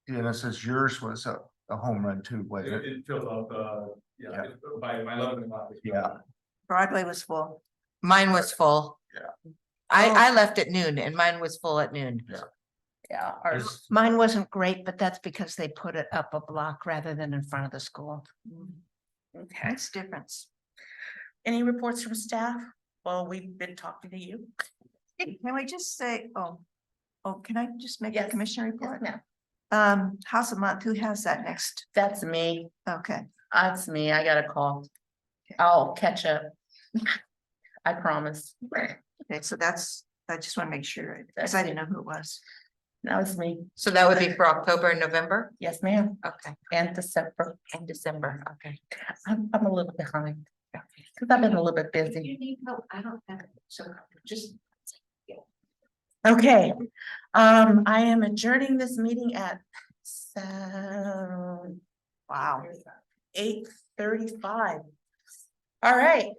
in Dennis's, yours was a home run too, wasn't it? It filled up, Yeah. by 11 o'clock. Yeah. Broadway was full. Mine was full. Yeah. I left at noon and mine was full at noon. Yeah. There's- Mine wasn't great, but that's because they put it up a block rather than in front of the school. Okay. Makes a difference. Any reports from staff? Well, we've been talking to you. Can we just say, can I just make a Yes. commissioner report? ma'am. House of Monk, who has that next? That's me. Okay, That's me. I got a call. I'll catch up. I promise. okay, so I just want to make sure, because I didn't know who it was. That was me. So that would be for October and November? Yes, ma'am. Okay, And December. and December, okay. I'm a little behind. Cause I've been a little bit busy. You need help, I don't have it, so just. Okay, I am adjourning this meeting at Wow. 8:35. All right,